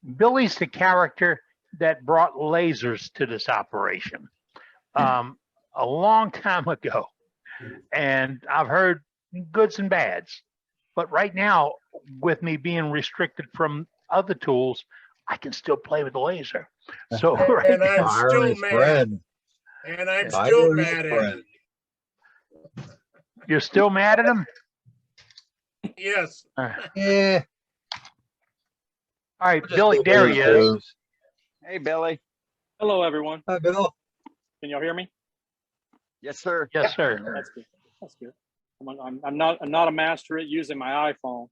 A: the character that brought lasers to this operation a long time ago. And I've heard goods and bads. But right now, with me being restricted from other tools, I can still play with the laser. So right
F: And I'm
A: now,
F: still mad. And I'm still mad at him.
A: you're still mad at him?
F: Yes.
Q: Yeah.
A: All right, Billy, there he is.
I: Hey, Billy.
H: Hello, everyone.
Q: Hi, Bill.
H: Can y'all hear me?
I: Yes, sir.
A: Yes, sir.
H: That's good. That's good. I'm not a master at using my iPhone.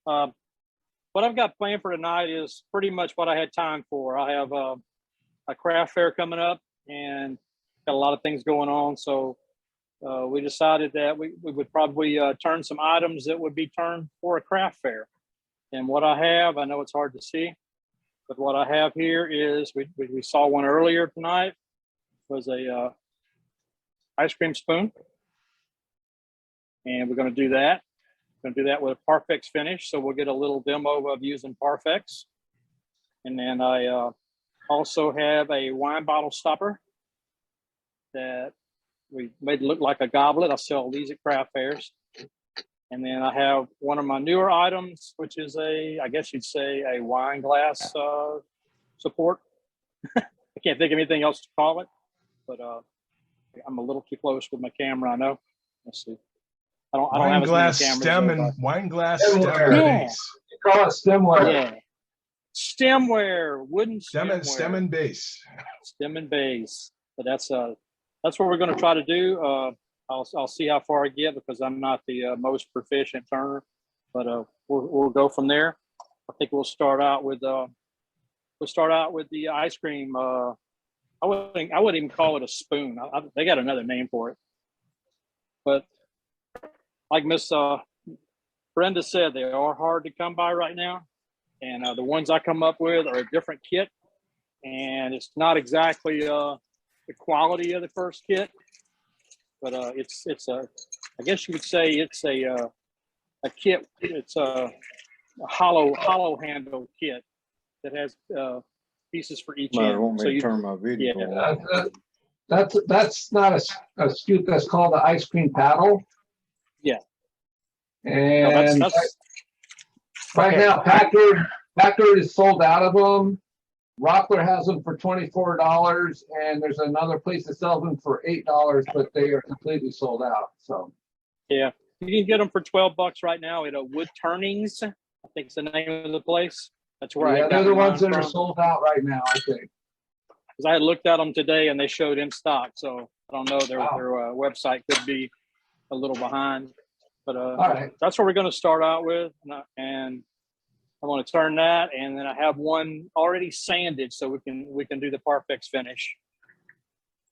H: What I've got planned for tonight is pretty much what I had time for. I have a craft fair coming up and got a lot of things going on. So we decided that we would probably turn some items that would be turned for a craft fair. And what I have, I know it's hard to see, but what I have here is, we saw one earlier tonight, was a ice cream spoon. And we're going to do that. We're going to do that with a Parfex finish. So we'll get a little demo of using Parfex. And then I also have a wine bottle stopper that we made look like a goblet. I sell these at craft fairs. And then I have one of my newer items, which is I guess you'd say a wine glass support. I can't think of anything else to call it, but I'm a little too close with my camera, I know. Let's see. I don't
G: Wine
H: have as
G: glass
H: many cameras
G: stem
H: as I-
G: and wine glass
H: Stemware.
G: stem
H: Yeah.
G: base.
H: You call it stemware. Yeah. Stemware, wooden
G: Stem
H: stemware.
G: stem and base.
H: Stem and base. But that's what we're going to try to do. I'll see how far I get because I'm not the most proficient turner, but we'll go from there. I think we'll start out with the ice cream. I wouldn't even call it a spoon. They got another name for it, but like Miss Brenda said, they are hard to come by right now, and the ones I come up with are a different kit, and it's not exactly the quality of the first kit, but it's a, I guess you would say it's a kit. It's a hollow handle kit that has pieces for each
V: Might
H: end.
V: want me
H: So
V: to
H: you
V: turn my video on.
M: That's not a scoop. That's called the ice cream paddle.
H: Yeah.
M: And
H: No, that's
M: right
H: okay.
M: now, Packard is sold out of them. Rockler has them for $24, and there's another place that sells them for $8, but they are completely sold out. So
H: Yeah, you can get them for $12 right now at Wood Turnings. I think it's the name of the place. That's where
M: yeah,
H: I got
M: they're the
H: mine
M: ones that are
H: from.
M: sold out right now, I think.
H: Because I had looked at them today and they showed in stock. So I don't know, their
M: Wow.
H: website could be a little behind. But
M: All right.
H: that's what we're going to start out with. And I want to turn that, and then I have one already sanded so we can do the Parfex finish.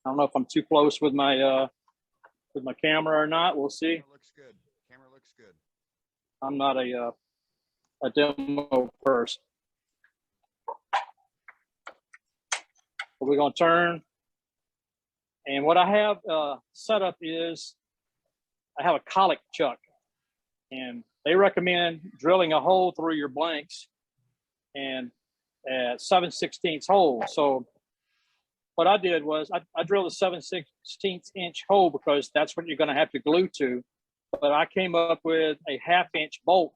H: I don't know if I'm too close with my camera or not. We'll see.
I: Looks good. Camera looks good.
H: I'm not a demo person. We're going to turn. And what I have set up is I have a colic chuck, and they recommend drilling a hole through your blanks and at 7/16 hole. So what I did was I drilled a 7/16 inch hole because that's what you're going to have to glue to. But I came up with a 1/2 inch bolt,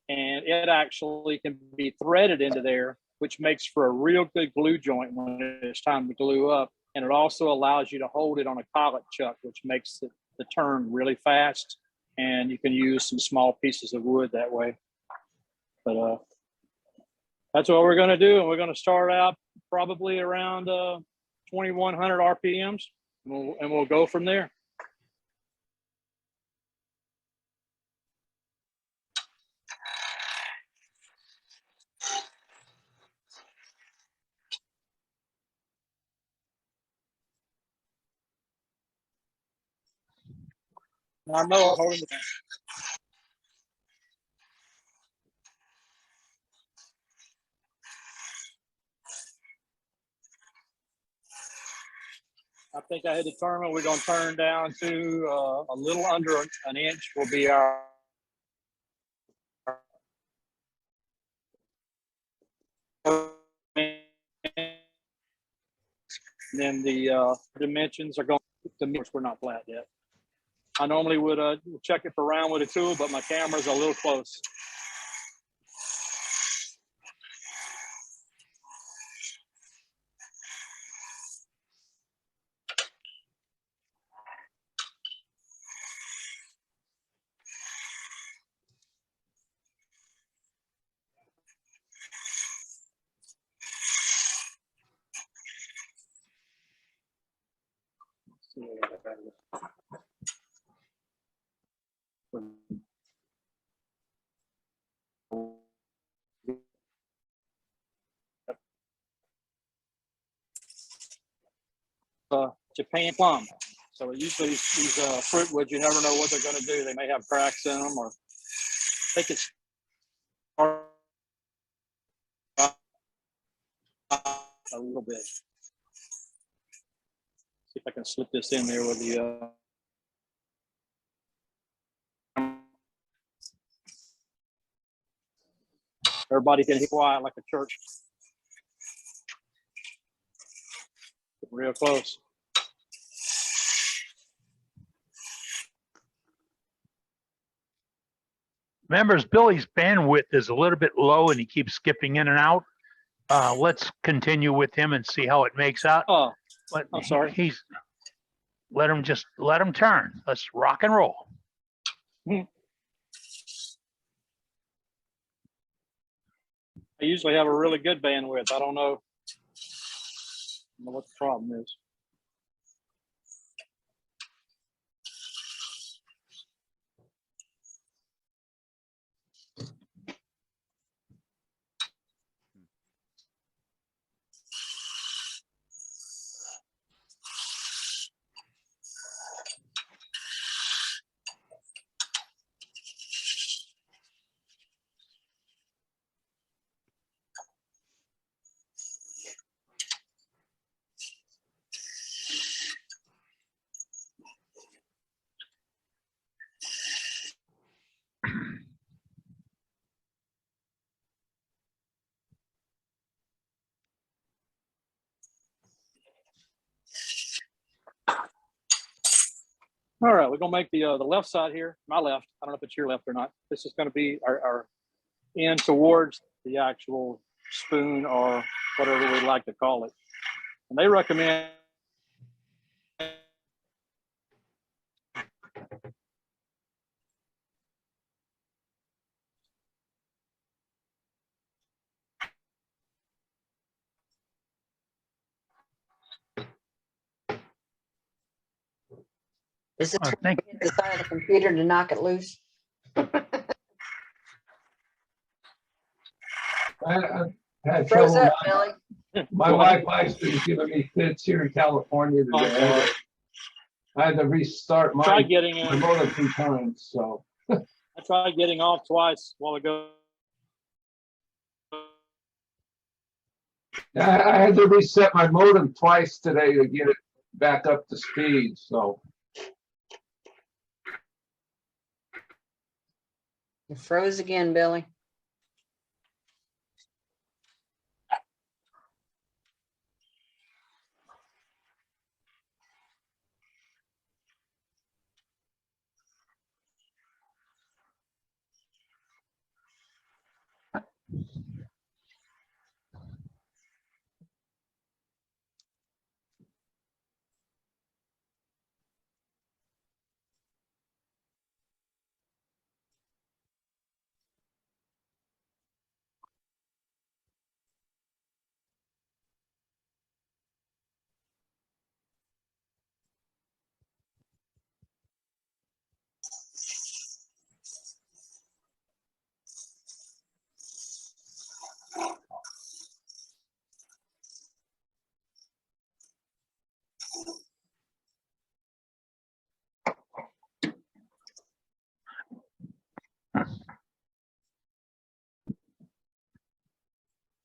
H: and it actually can be threaded into there, which makes for a real good glue joint when it's time to glue up. And it also allows you to hold it on a collet chuck, which makes the turn really fast. And you can use some small pieces of wood that way. But that's what we're going to do. And we're going to start out probably around 2,100 RPMs, and we'll go from there. I know I'm holding it. I think I had determined we're going to turn down to a little under an inch will be our and then the dimensions are going to mix. We're not flat yet. I normally would check it for round with a tool, but my camera's a little close. Japan plum. So usually these fruit woods, you never know what they're going to do. They may have cracks in them, or they could start a little bit. See if I can slip this in there with the everybody can hear quiet like a church. Get real close.
A: Members, Billy's bandwidth is a little bit low and he keeps skipping in and out. Let's continue with him and see how it makes out.
H: Oh,
A: but
H: I'm sorry.
A: Let him turn. Let's rock and roll.
H: I usually have a really good bandwidth. I don't know what the problem is. All right, we're gonna make the left side here, my left. I don't know if it's your left or not. This is gonna be our end towards the actual spoon or whatever we like to call it. And they recommend
D: Is it the side of the computer to knock it loose?
M: I had
D: Froze
M: trouble.
D: up, Billy.
M: My Wi-Fi's been giving me fits here in California today. I had to restart my modem 2 times, so.
H: I tried getting off twice a while ago.
M: I had to reset my modem twice today to get it back up to speed, so.
D: You froze again, Billy.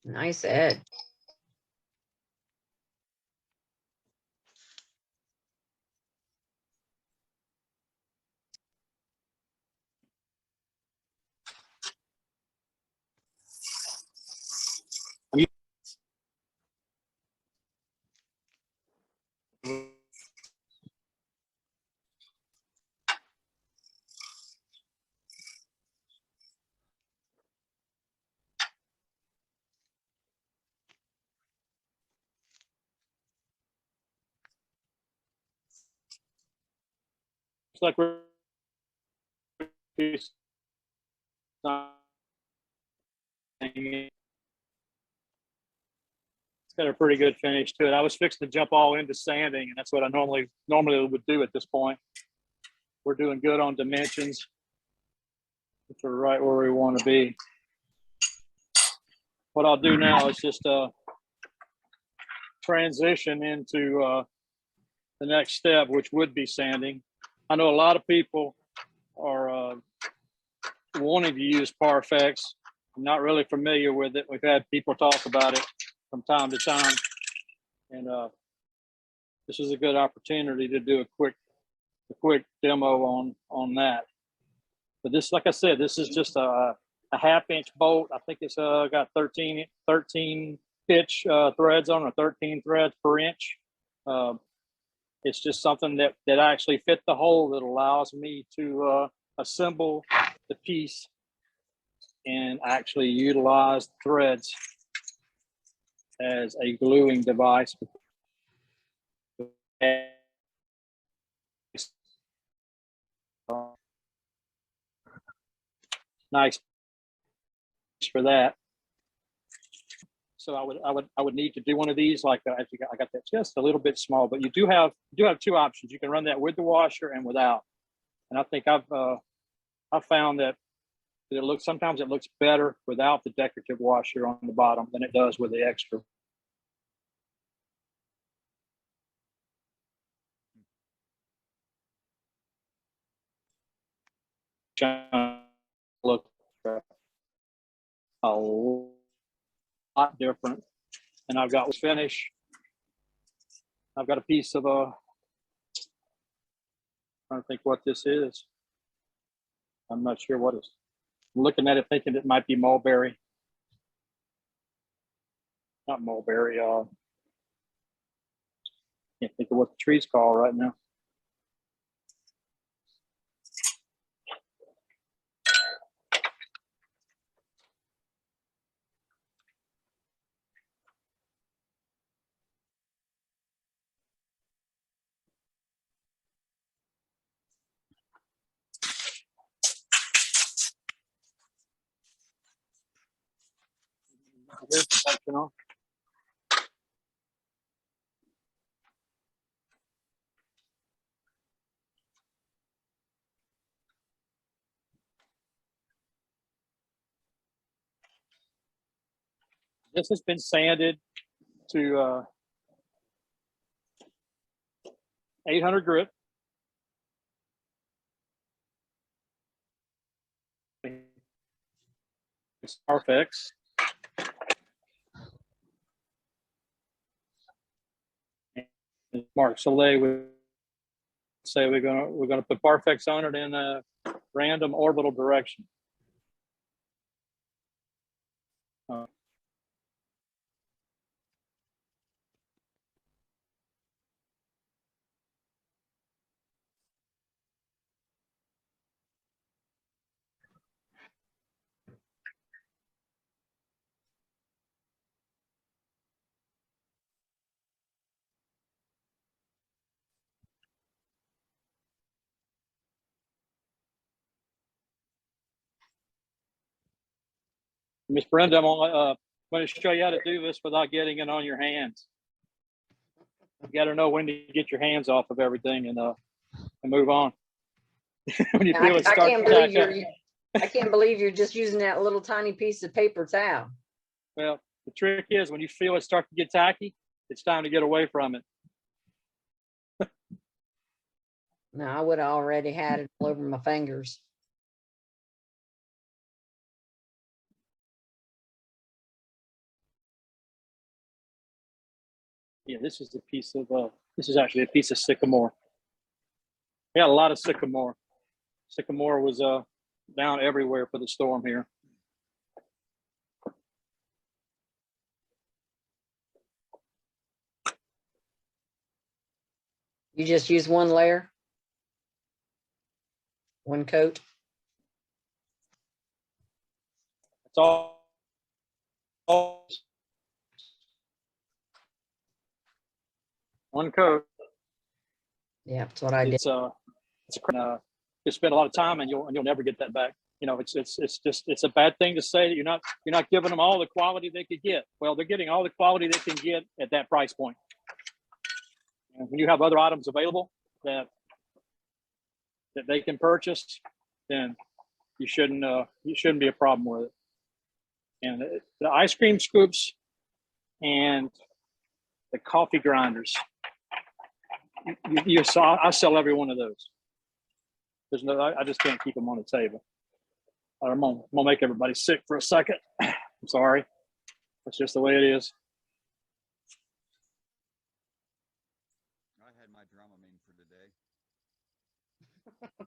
D: Nice edge.
H: Looks like we're it's got a pretty good finish to it. I was fixing to jump all into sanding, and that's what I normally would do at this point. We're doing good on dimensions, which are right where we want to be. What I'll do now is just transition into the next step, which would be sanding. I know a lot of people are wanting to use Parfex. I'm not really familiar with it. We've had people talk about it from time to time, and this is a good opportunity to do a quick demo on that. But this, like I said, this is just a half-inch bolt. I think it's got 13 pitch threads on it, 13 threads per inch. It's just something that actually fit the hole that allows me to assemble the piece and actually utilize threads as a gluing device. Nice for that. So I would need to do one of these. Like I got that just a little bit small, but you do have two options. You can run that with the washer and without. And I think I've found that sometimes it looks better without the decorative washer on the bottom than it does with the extra. Look a lot different. And I've got finish. I've got a piece of trying to think what this is. I'm not sure what it's. I'm looking at it thinking it might be mulberry. Not mulberry. Can't think of what the tree's called right now. Here's the section on. This has been sanded to 800 grit. It's Parfex. Mark Soleil would say we're gonna put Parfex on it in a random orbital direction. Miss Brenda, I'm going to show you how to do this without getting it on your hands. You got to know when to get your hands off of everything and move on. When you feel it start to tack up.
D: I can't believe you're just using that little tiny piece of paper towel.
H: Well, the trick is when you feel it start to get tacky, it's time to get away from it.
D: No, I would have already had it all over my fingers.
H: Yeah, this is a piece of this is actually a piece of sycamore. We had a lot of sycamore. Sycamore was down everywhere for the storm here.
D: You just use one layer, one coat.
H: That's all. One coat.
D: Yeah, that's what I did.
H: It's you spend a lot of time and you'll never get that back. You know, it's a bad thing to say that you're not giving them all the quality they could get. Well, they're getting all the quality they can get at that price point. And when you have other items available that they can purchase, then you shouldn't be a problem with it. And the ice cream scoops and the coffee grinders, I sell every one of those. There's no, I just can't keep them on the table. I'm gonna make everybody sick for a second. I'm sorry. That's just the way it is.
I: I had my Dramamine for today.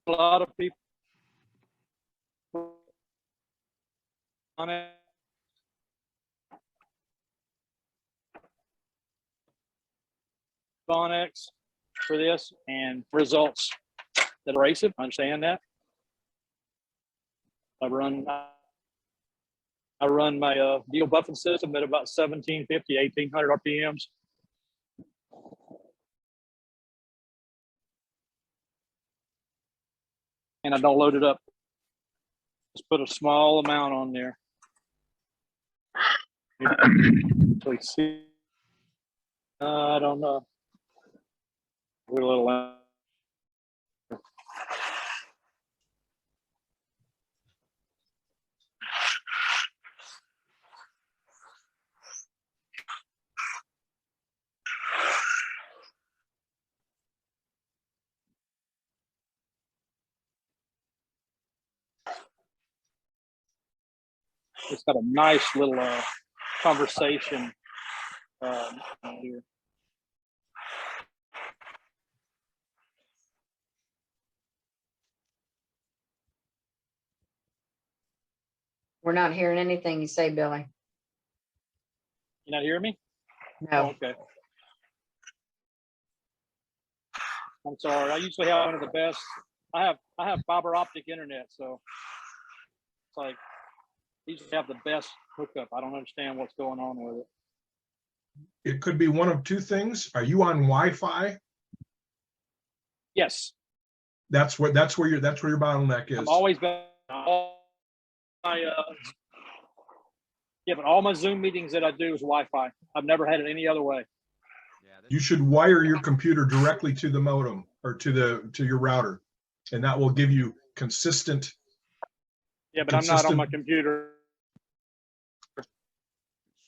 H: A lot of people on it. Bonex for this and results that are abrasive. I understand that. I run my deal buffing system at about 1750, 1800 RPMs. And I don't load it up. Just put a small amount on there. Please see. I don't know. A little. It's got a nice little conversation here.
D: We're not hearing anything you say, Billy.
H: You not hearing me?
D: No.
H: Oh, okay. I'm sorry. I usually have one of the best. I have fiber optic internet, so it's like I usually have the best hookup. I don't understand what's going on with it.
G: It could be one of two things. Are you on Wi-Fi?
H: Yes.
G: That's where your bottleneck is.
H: I've always been but all my Zoom meetings that I do is Wi-Fi. I've never had it any other way.
G: You should wire your computer directly to the modem or to your router, and that will give you consistent.
H: Yeah, but I'm not on my computer.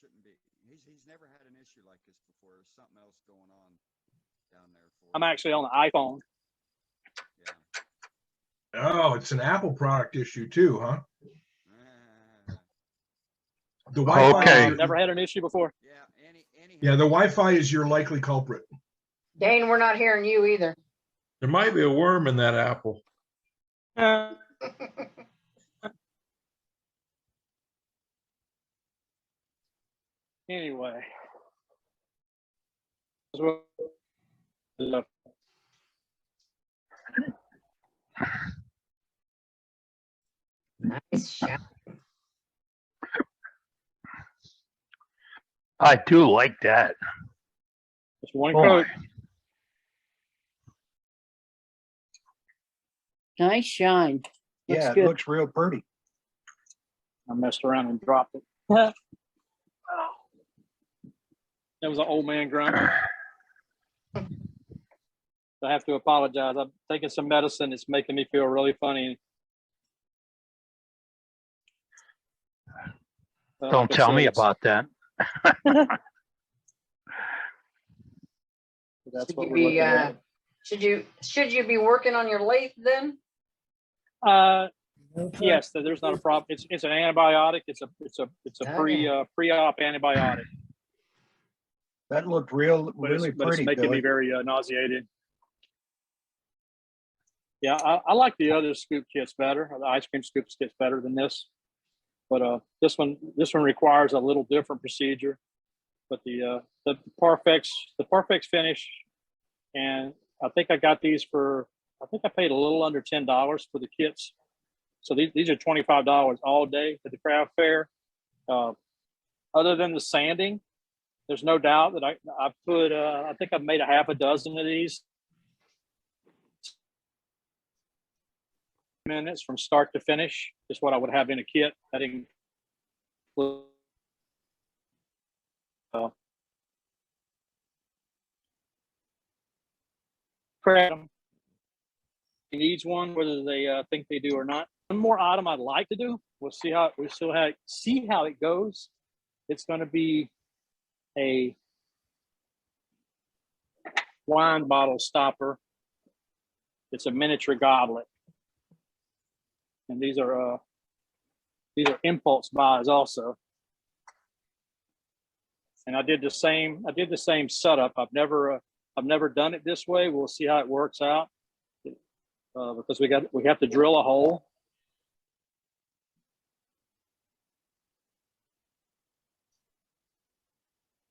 I: Shouldn't be. He's never had an issue like this before. There's something else going on down there.
H: I'm actually on the iPhone.
G: Oh, it's an Apple product issue too, huh? The Wi-Fi.
H: Okay. Never had an issue before.
G: Yeah, the Wi-Fi is your likely culprit.
D: Dane, we're not hearing you either.
V: There might be a worm in that apple.
H: Anyway.
D: Nice shot.
A: I do like that.
H: Just one
A: Boy.
H: coat.
B: Nice shine. Looks
C: Yeah, it
B: good.
C: looks real pretty.
H: I messed around and dropped it. That was an old man grunt. I have to apologize. I'm taking some medicine. It's making me feel really funny.
A: Don't tell me about that.
H: That's
D: Should
H: what
D: you
H: we're
D: be
H: looking at.
D: should you be working on your lathe then?
H: Yes, there's not a problem. It's an antibiotic. It's a pre-op antibiotic.
C: That looked real,
H: But
C: really
H: it's
C: pretty,
H: making
C: Billy.
H: me very nauseated. Yeah, I like the other scoop kits better. The ice cream scoop kits better than this. But this one requires a little different procedure. But the Parfex finish, and I think I got these for, I think I paid a little under $10 for the kits. So these are $25 all day at the craft fair. Other than the sanding, there's no doubt that I put I think I've made a half a dozen of these. Minutes from start to finish is what I would have in a kit. That includes credit. Needs one, whether they think they do or not. One more item I'd like to do. We'll see how it goes. It's going to be a wine bottle stopper. It's a miniature goblet, and these are impulse buys also. And I did the same setup. I've never done it this way. We'll see how it works out. Because we have to drill a hole.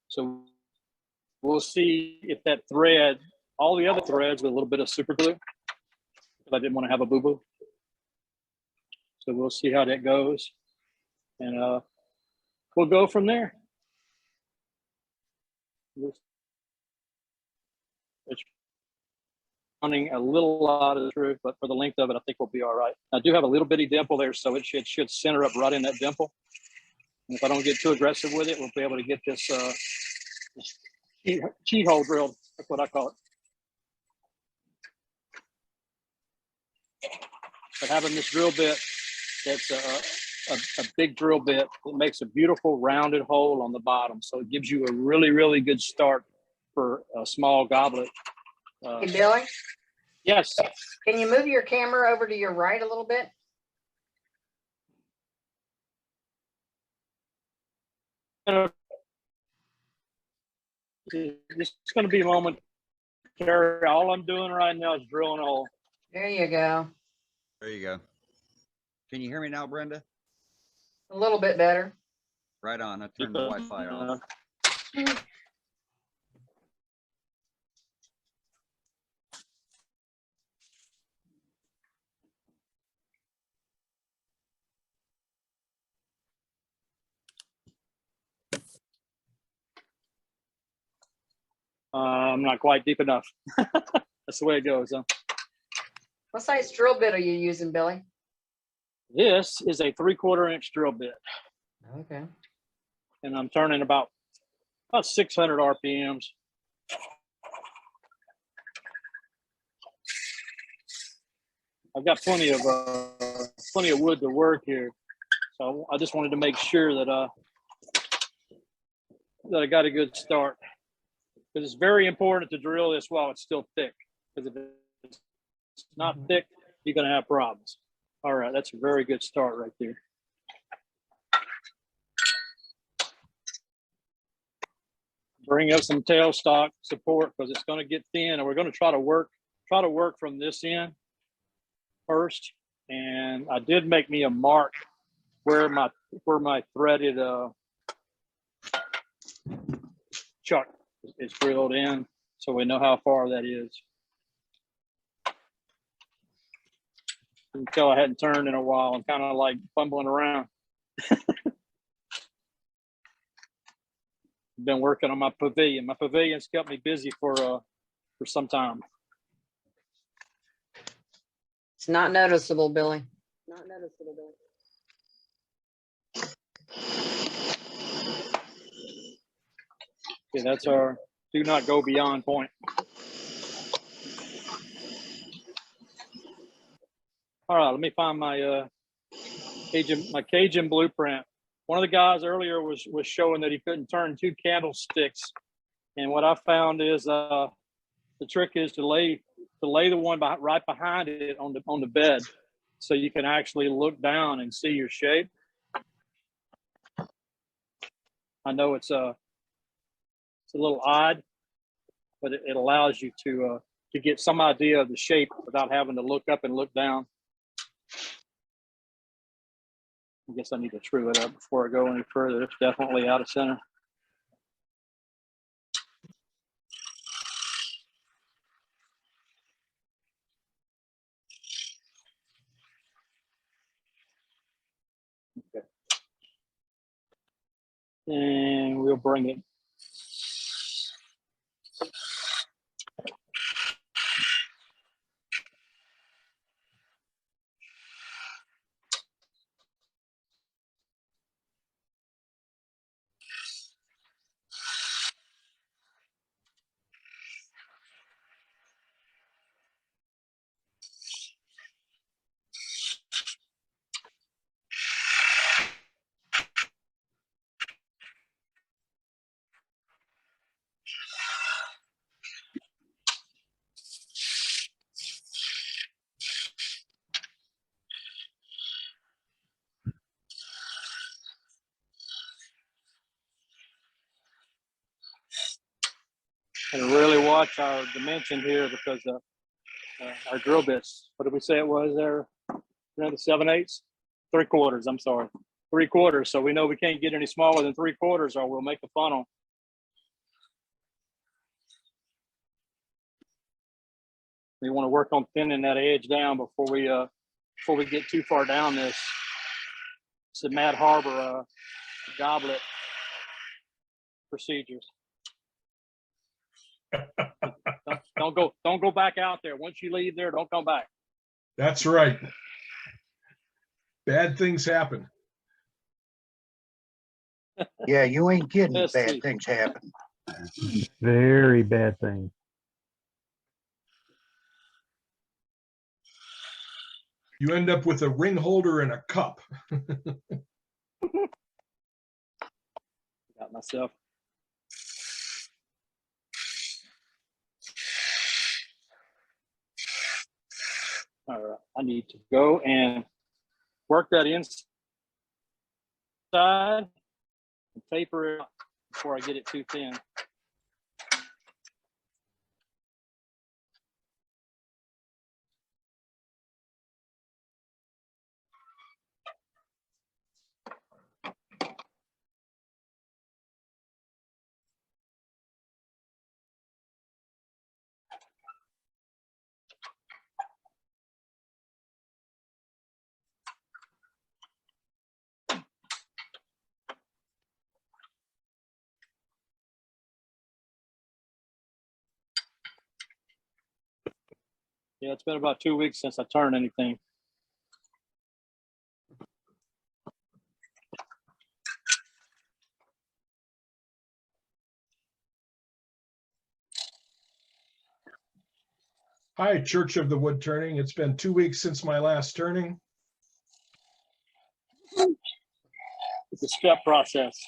H: So we'll see if that thread, all the other threads with a little bit of super glue, because I didn't want to have a boo-boo. So we'll see how that goes. And we'll go from there. It's running a little out of the truth, but for the length of it, I think we'll be all right. I do have a little bitty dimple there, so it should center up right in that dimple. And if I don't get too aggressive with it, we'll be able to get this cheat hole drilled. That's what I call it. But having this drill bit, that's a big drill bit, it makes a beautiful rounded hole on the bottom. So it gives you a really, really good start for a small goblet.
D: Hey, Billy?
H: Yes.
D: Can you move your camera over to your right a little bit?
H: It's going to be a moment. All I'm doing right now is drilling a hole.
D: There you go.
I: There you go. Can you hear me now, Brenda?
D: A little bit better.
I: Right on. I turned the Wi-Fi off.
H: I'm not quite deep enough. That's the way it goes. Huh?
D: What size drill bit are you using, Billy?
H: This is a 3/4 inch drill bit.
D: Okay.
H: And I'm turning about 600 RPMs. I've got plenty of wood to work here, so I just wanted to make sure that I got a good start, because it's very important to drill this while it's still thick. Because if it's not thick, you're going to have problems. All right, that's a very good start right there. bring up some tailstock support because it's going to get thin, and we're going to try to work from this end first. And I did make me a mark where my threaded chuck is drilled in, so we know how far that is. You can tell I hadn't turned in a while. I'm kind of like fumbling around. Been working on my pavilion. My pavilion's kept me busy for some time.
D: It's not noticeable, Billy. Not noticeable, Billy.
H: Okay, that's our do not go beyond point. All right, let me find my Cajun blueprint. One of the guys earlier was showing that he couldn't turn 2 candlesticks, and what I found is the trick is to lay the one right behind it on the bed, so you can actually look down and see your shape. I know it's a little odd, but it allows you to get some idea of the shape without having to look up and look down. I guess I need to true it up before I go any further. It's definitely out of center. Okay. And we'll bring it. And really watch our dimension here because our drill bits, what did we say it was there? The 7/8? 3/4, I'm sorry. 3/4. So we know we can't get any smaller than 3/4 or we'll make a funnel. We want to work on thinning that edge down before we get too far down this. It's the Mad Harbor goblet procedures. Don't go back out there. Once you leave there, don't come back.
G: That's right. Bad things happen.
C: Yeah, you ain't kidding.
H: Let's
C: Bad
H: see.
C: things happen.
R: Very bad thing.
G: You end up with a ring holder and a cup.
H: Got myself. All right, I need to go and work that inside and taper it before I get it too thin. Yeah, it's been about 2 weeks since I turned anything.
G: Hi, Church of the Wood Turning. It's been 2 weeks since my last turning.
H: It's a step process.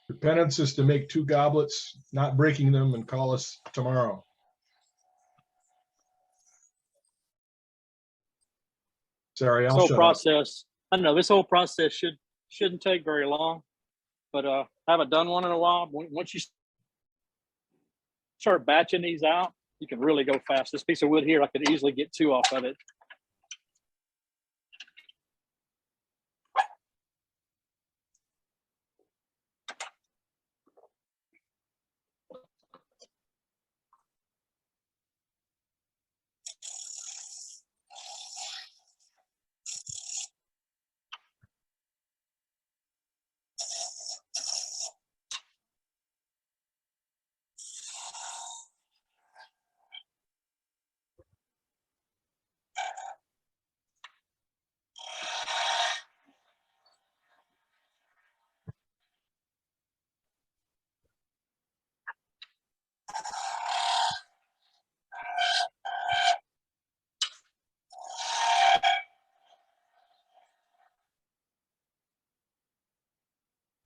G: Your penance is to make 2 goblets, not breaking them, and call us tomorrow. Sorry,
H: This
G: I'll
H: whole
G: shut up.
H: process, I know this whole process shouldn't take very long, but I haven't done one in a while. Once you start batching these out, you can really go fast. This piece of wood here, I could easily get 2 off of it.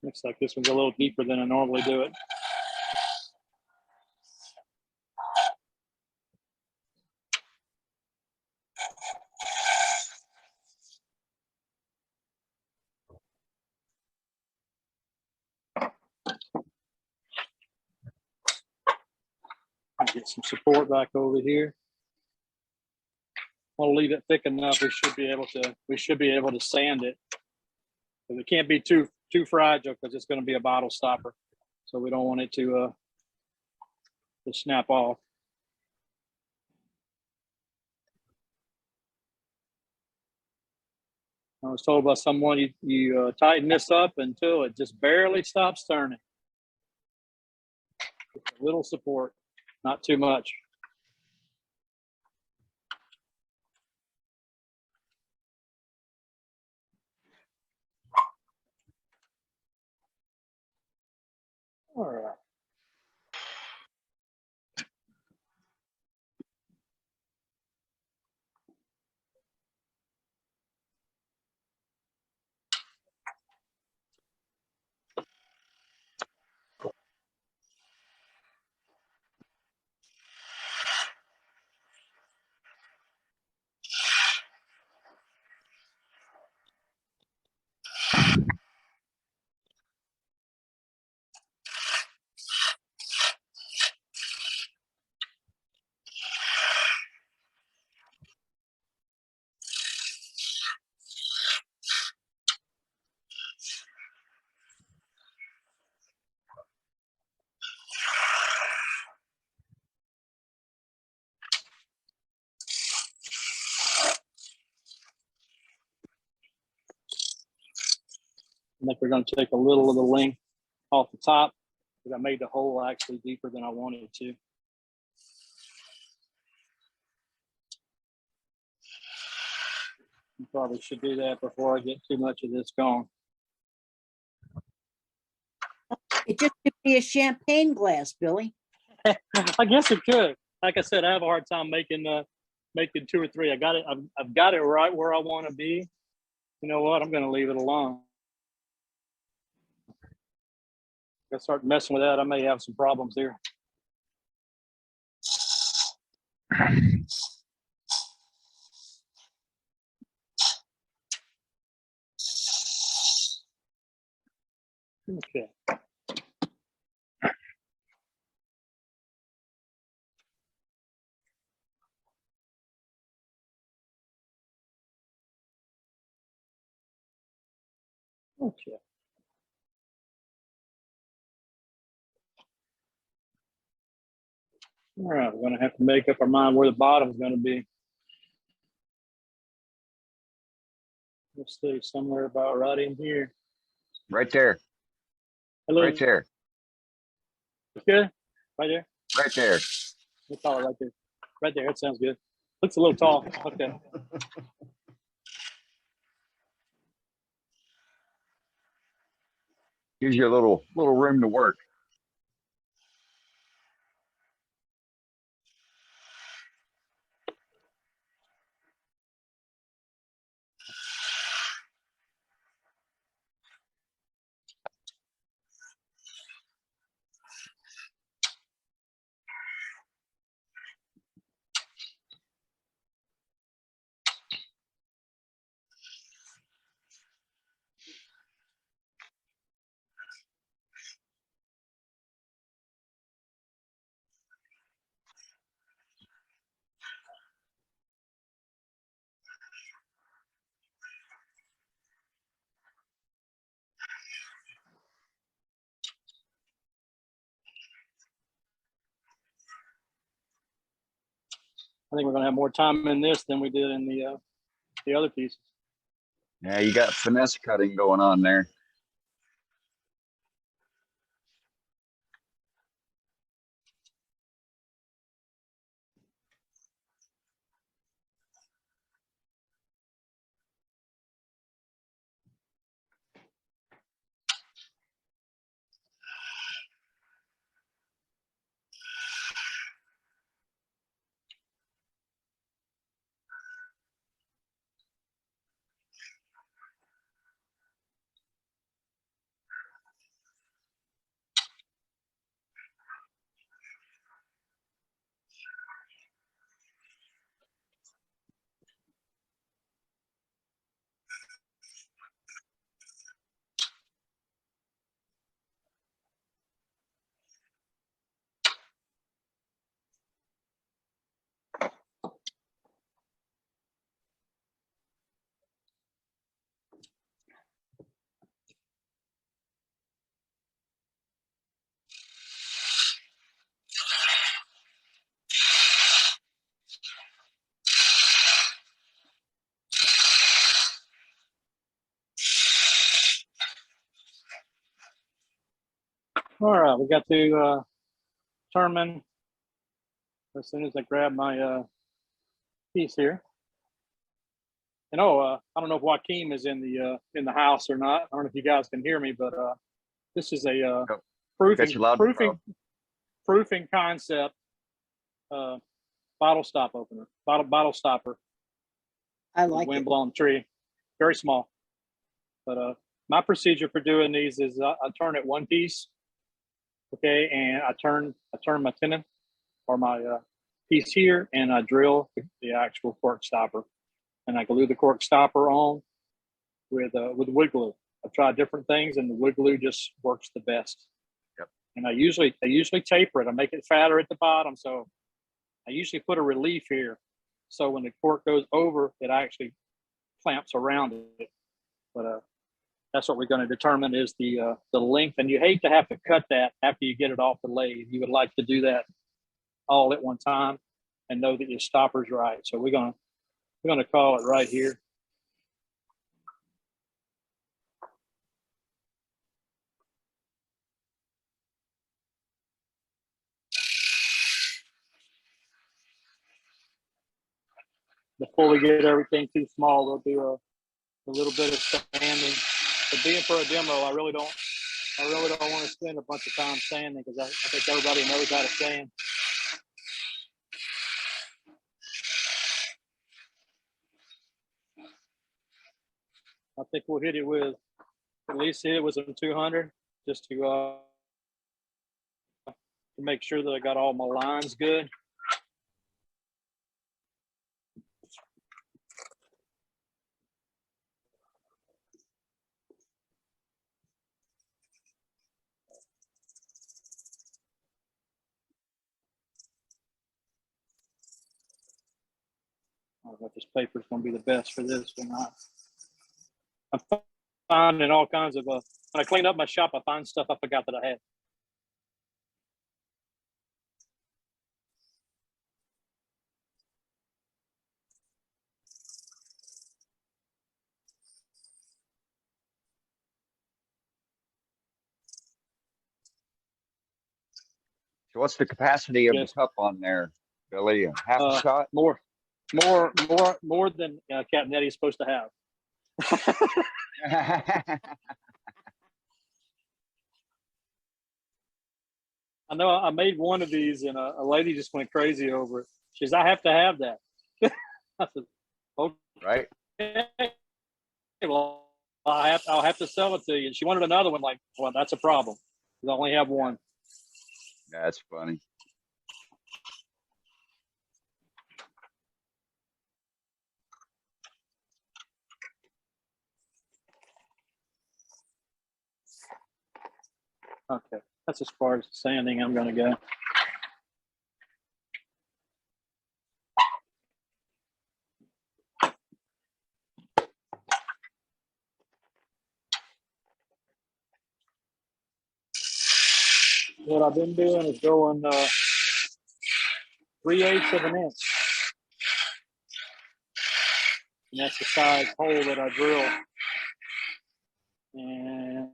H: Looks like this one's a little deeper than I normally do it. Get some support back over here. I'll leave it thick enough. We should be able to sand it. But it can't be too fragile because it's going to be a bottle stopper. So we don't want it to snap off. I was told by someone you tighten this up until it just barely stops turning. Just a little support, not too much. All right. I think we're going to take a little of the length off the top because I made the hole actually deeper than I wanted it to. You probably should do that before I get too much of this gone.
B: It just could be a champagne glass, Billy.
H: I guess it could. Like I said, I have a hard time making 2 or 3. I've got it right where I want to be. You know what? I'm going to leave it alone. If I start messing with that, I may have some problems here. Okay. Okay. All right, we're going to have to make up our mind where the bottom is going to be. Let's see, somewhere about right in here.
I: Right there.
H: Hello.
I: Right there.
H: Good. Right there.
I: Right there.
H: We'll call it right there. Right there. That sounds good. Looks a little tall. Okay.
I: Gives you a little room to work.
H: I think we're gonna have more time in this than we did in the other pieces.
I: Yeah, you got finesse cutting going on there.
H: All right, we got to determine as soon as I grab my piece here. And I don't know if Joaquin is in the house or not. I don't know if you guys can hear me, but this is a proofing concept bottle stop opener, bottle stopper.
B: I like it.
H: Windblown tree, very small. But my procedure for doing these is I turn it one piece, okay, and I turn my tenon or my piece here, and I drill the actual cork stopper, and I glue the cork stopper on with wood glue. I've tried different things, and the wood glue just works the best.
I: Yep.
H: And I usually taper it. I make it fatter at the bottom, so I usually put a relief here, so when the cork goes over, it actually clamps around it. But that's what we're going to determine is the length, and you hate to have to cut that after you get it off the lathe. You would like to do that all at one time and know that your stopper's right. So we're gonna call it right here. Before we get everything too small, we'll do a little bit of sanding. But being for a demo, I really don't want to spend a bunch of time sanding because I think everybody knows how to sand. I think we'll hit it with, at least hit it with some 200 just to make sure that I got all my lines good. I don't know if this paper is going to be the best for this or not. I'm finding all kinds of, when I clean up my shop, I find stuff I forgot that I had.
I: So what's the capacity of the cup on there, Billy? Half a shot?
H: More than Captain Eddie is supposed to have. I know I made one of these and a lady just went crazy over it. She says, I have to have that. I said, okay.
I: Right.
H: Well, I'll have to sell it to you. And she wanted another one. Like, well, that's a problem. I only have one.
I: That's funny.
H: Okay, that's as far as sanding I'm going to go. What I've been doing is going 3/8 of an inch And that's the size hole that I drilled. And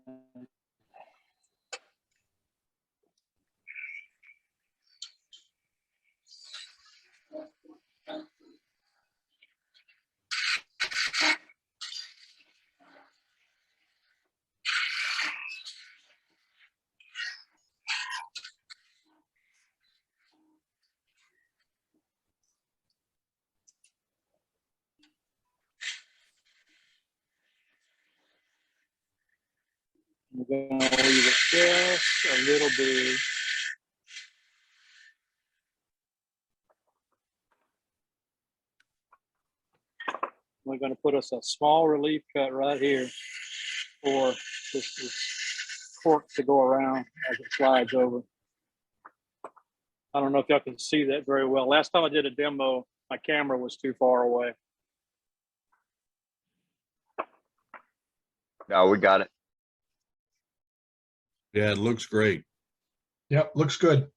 H: I'm going to leave it just a little bit. We're going to put us a small relief cut right here for this cork to go around as it slides over. I don't know if y'all can see that very well. Last time I did a demo, my camera was too far away.
I: No, we got it.
E: Yeah, it looks great.
G: Yep, looks good.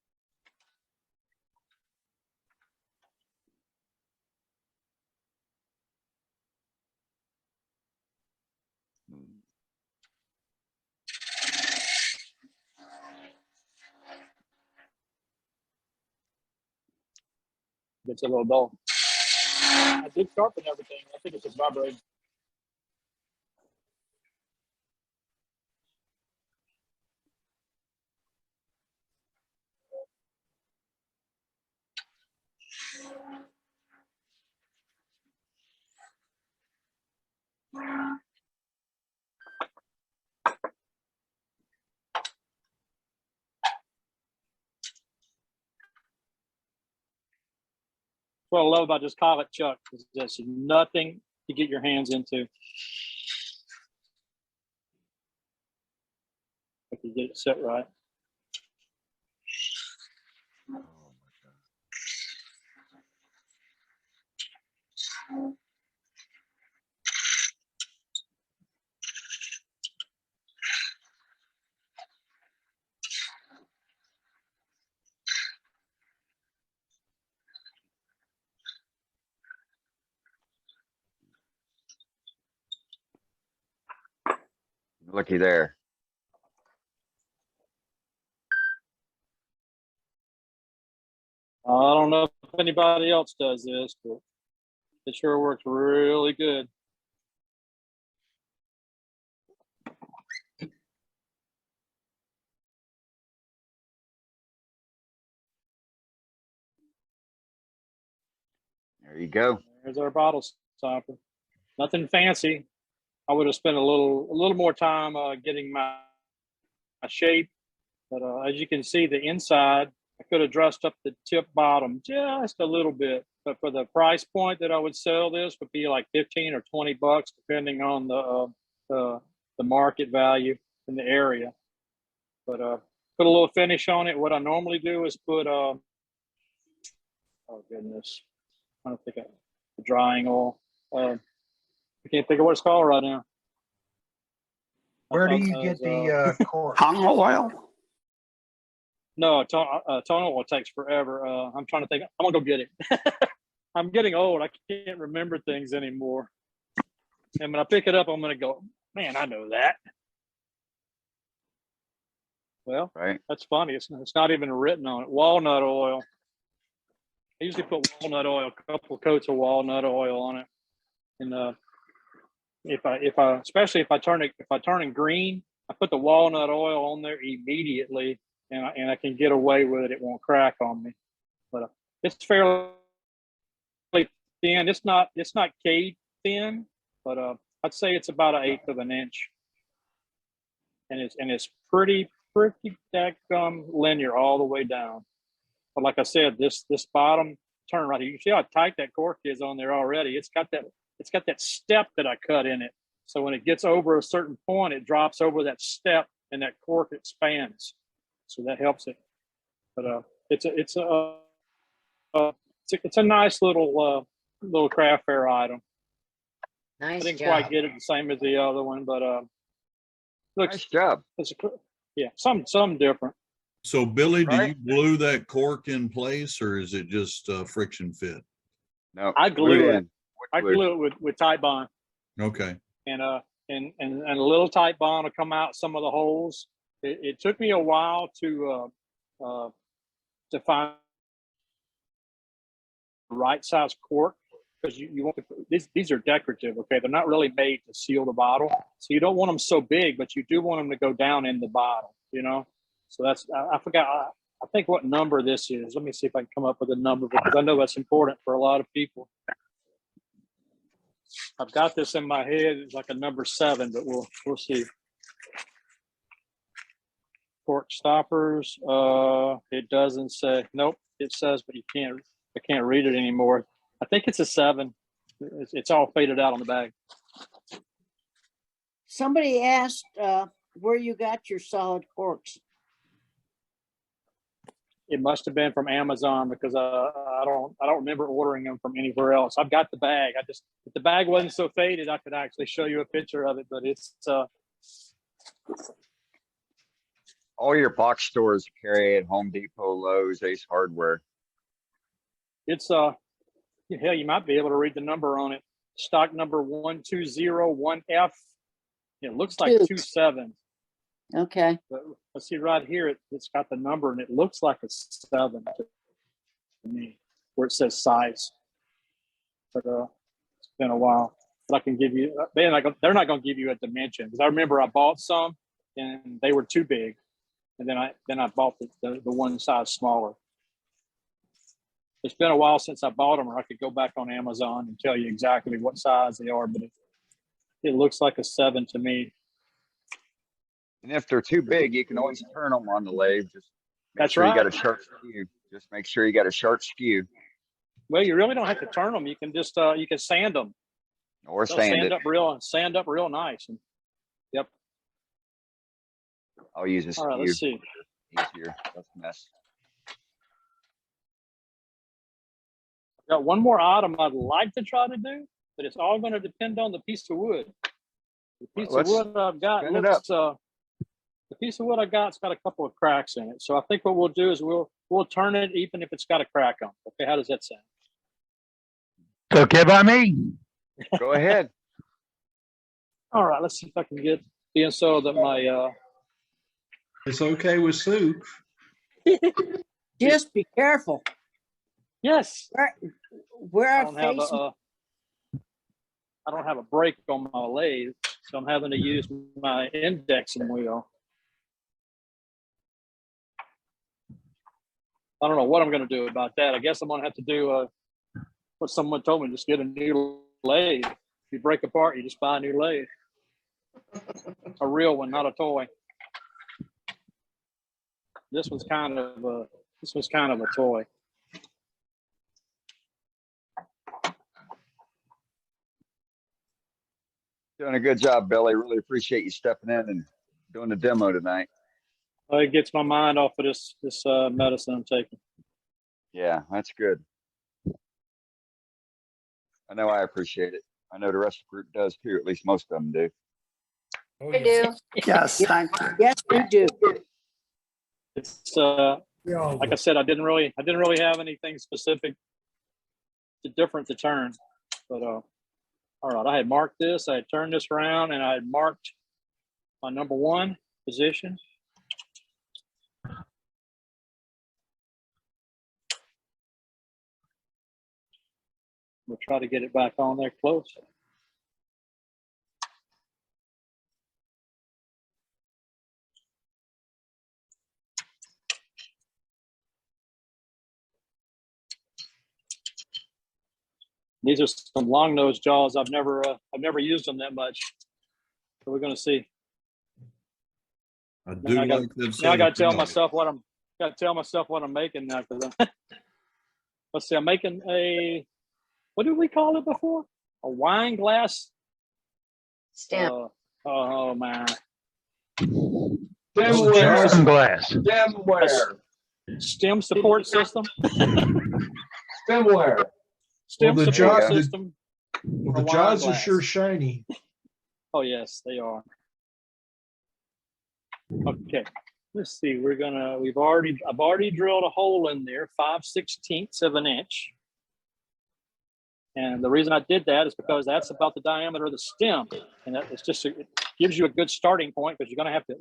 H: It's a little dull. I did sharpen everything. I think it's just vibrating. What I love about this collet chuck is there's nothing to get your hands into. If you get it set right.
I: Looky there.
H: I don't know if anybody else does this, but it sure works really good.
I: There you go.
H: There's our bottle stopper. Nothing fancy. I would have spent a little more time getting my shape, but as you can see, the inside, I could have dressed up the tip bottom just a little bit. But for the price point that I would sell this would be like 15 or 20 bucks, depending on the market value in the area. But put a little finish on it. What I normally do is put oh goodness, I don't think the drying oil. I can't think of what it's called right now.
C: Where do you get the cork? Tongue oil?
H: No, tonal oil takes forever. I'm trying to think. I'm gonna go get it. I'm getting old. I can't remember things anymore. And when I pick it up, I'm gonna go, man, I know that. Well,
I: right.
H: That's funny. It's not even written on it. Walnut oil. I usually put walnut oil, a couple coats of walnut oil on it. And especially if I turn it green, I put the walnut oil on there immediately, and I can get away with it. It won't crack on me. But it's fairly thin. It's not Cade thin, but I'd say it's about 1/8 of an inch, and it's pretty daggum linear all the way down. But like I said, this bottom turn right here, you see how tight that cork is on there already. It's got that step that I cut in it. So when it gets over a certain point, it drops over that step and that cork expands. So that helps it. But it's a nice little craft fair item.
D: Nice
H: I didn't
D: job.
H: quite get it the same as the other one, but looks,
I: nice job.
H: Yeah, something different.
E: So Billy, do
I: Right.
E: you glue that cork in place or is it just friction fit?
I: No,
H: I glue it.
I: What glue?
H: glue it with Titebond,
E: Okay.
H: and a little Titebond will come out some of the holes. It took me a while to find the right size cork, because you want to, these are decorative. Okay, they're not really made to seal the bottle, so you don't want them so big, but you do want them to go down in the bottle. You know, so that's I forgot. I think what number this is. Let me see if I can come up with a number, because I know that's important for a lot of people. I've got this in my head. It's like a number 7, but we'll see. Cork stoppers. It doesn't say. Nope. It says, but I can't read it anymore. I think it's a 7. It's all faded out on the bag.
B: Somebody asked where you got your solid corks.
H: It must have been from Amazon, because I don't remember ordering them from anywhere else. I've got the bag. If the bag wasn't so faded, I could actually show you a picture of it, but it's
I: All your box stores carry it: Home Depot, Lowe's, Ace Hardware.
H: hell, you might be able to read the number on it. Stock number 1201F. It looks like 27.
B: Okay.
H: But let's see right here. It's got the number, and it looks like a 7 to me, where it says size. But it's been a while. But I can give you. They're not going to give you a dimension, because I remember I bought some and they were too big, and then I bought the one size smaller. It's been a while since I bought them, or I could go back on Amazon and tell you exactly what size they are. But it looks like a 7 to me.
I: And if they're too big, you can always turn them on the lathe. Just make
H: That's
I: sure
H: right.
I: you got a sharp skew. Just make sure you got a sharp skew.
H: Well, you really don't have to turn them. You can just you can sand them.
I: Or
H: They'll
I: sand it.
H: sand up real nice. And, yep.
I: I'll use a skew.
H: All right, let's see.
I: Easier. That's a mess.
H: Got one more item I'd like to try to do, but it's all going to depend on the piece of wood. The piece of wood I've got looks. The piece of wood I got's got a couple of cracks in it. So I think what we'll do is we'll turn it even if it's got a crack on it. Okay, how does that sound?
A: It's okay by me.
I: Go ahead.
H: All right, let's see if I can get the so that my
V: It's okay with Sue.
B: Just be careful.
H: Yes.
B: Where
H: I
B: our
H: don't have
B: face.
H: I don't have a brake on my lathe, so I'm having to use my indexing wheel. I don't know what I'm going to do about that. I guess I'm going to have to do what someone told me: just get a new lathe. If you break apart, you just buy a new lathe, a real one, not a toy. This was kind of a toy.
I: Doing a good job, Billy. Really appreciate you stepping in and doing the demo tonight.
H: It gets my mind off of this medicine I'm taking.
I: Yeah, that's good. I know I appreciate it. I know the rest of the group does too. At least most of them do.
D: I do.
C: Yes, thank you.
B: Yes, we do.
H: It's like I said, I didn't really have anything specific different to turn, but all right, I had marked this, I had turned this around, and I had marked my number 1 position. We'll try to get it back on there close. These are some long nose jaws. I've never used them that much, so we're going to see.
E: I do
H: Now
E: like that.
H: I got to tell myself what I'm making now. Because let's see, I'm making what did we call it before? A wine glass
D: stem.
H: Oh man.
A: Stem glass.
M: Stemware.
H: Stem support system.
M: Stemware.
H: Stem
G: Well, the
H: support
G: jaw- the-
H: system.
G: Well,
H: for
G: the
H: wine
G: jaws are
H: glass.
G: sure shiny.
H: Oh yes, they are. Okay, let's see. I've already drilled a hole in there, 5/16 of an inch, And the reason I did that is because that's about the diameter of the stem, and that it's just it gives you a good starting point, because you're gonna have to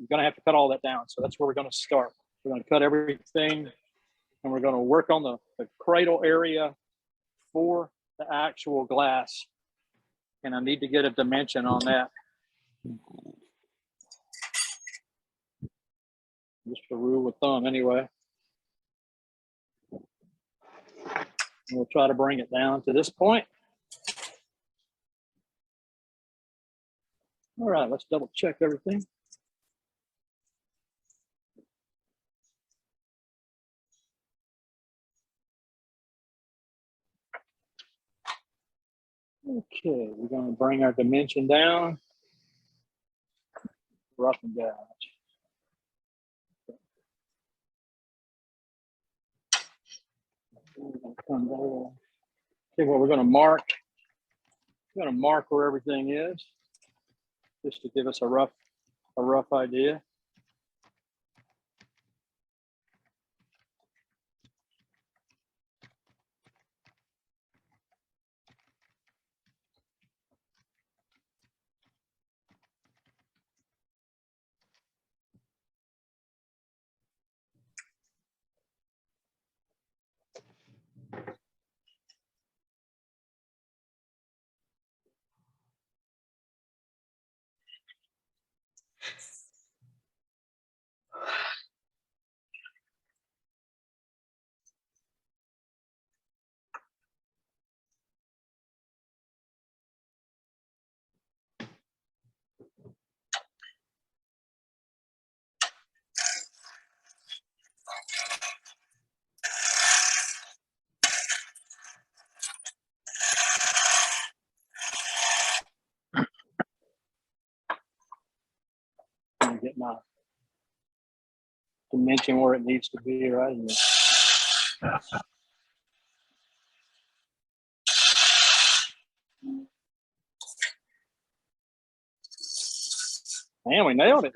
H: cut all that down. So that's where we're gonna start. We're gonna cut everything, and we're gonna work on the cradle area for the actual glass. And I need to get a dimension on that. Just a rule of thumb, anyway. We'll try to bring it down to this point. All right, let's double check everything. Okay, we're going to bring our dimension down. Rough and gouge. Okay, well, we're going to mark. We're going to mark where everything is, just to give us a rough idea. Get my dimension where it needs to be right here. Man, we nailed it.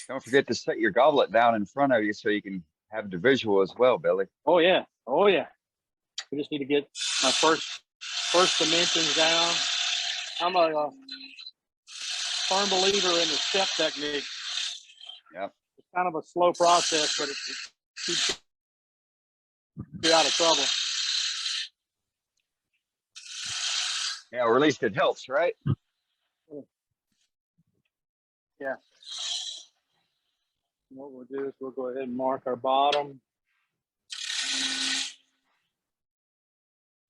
I: Don't forget to set your goblet down in front of you so you can have the visual as well, Billy.
H: Oh yeah, oh yeah. We just need to get my first dimensions down. I'm a firm believer in the step technique.
I: Yep.
H: It's kind of a slow process, but it keeps you out of trouble.
I: Yeah, or at least it helps, right?
H: Yeah. What we'll do is we'll go ahead and mark our bottom.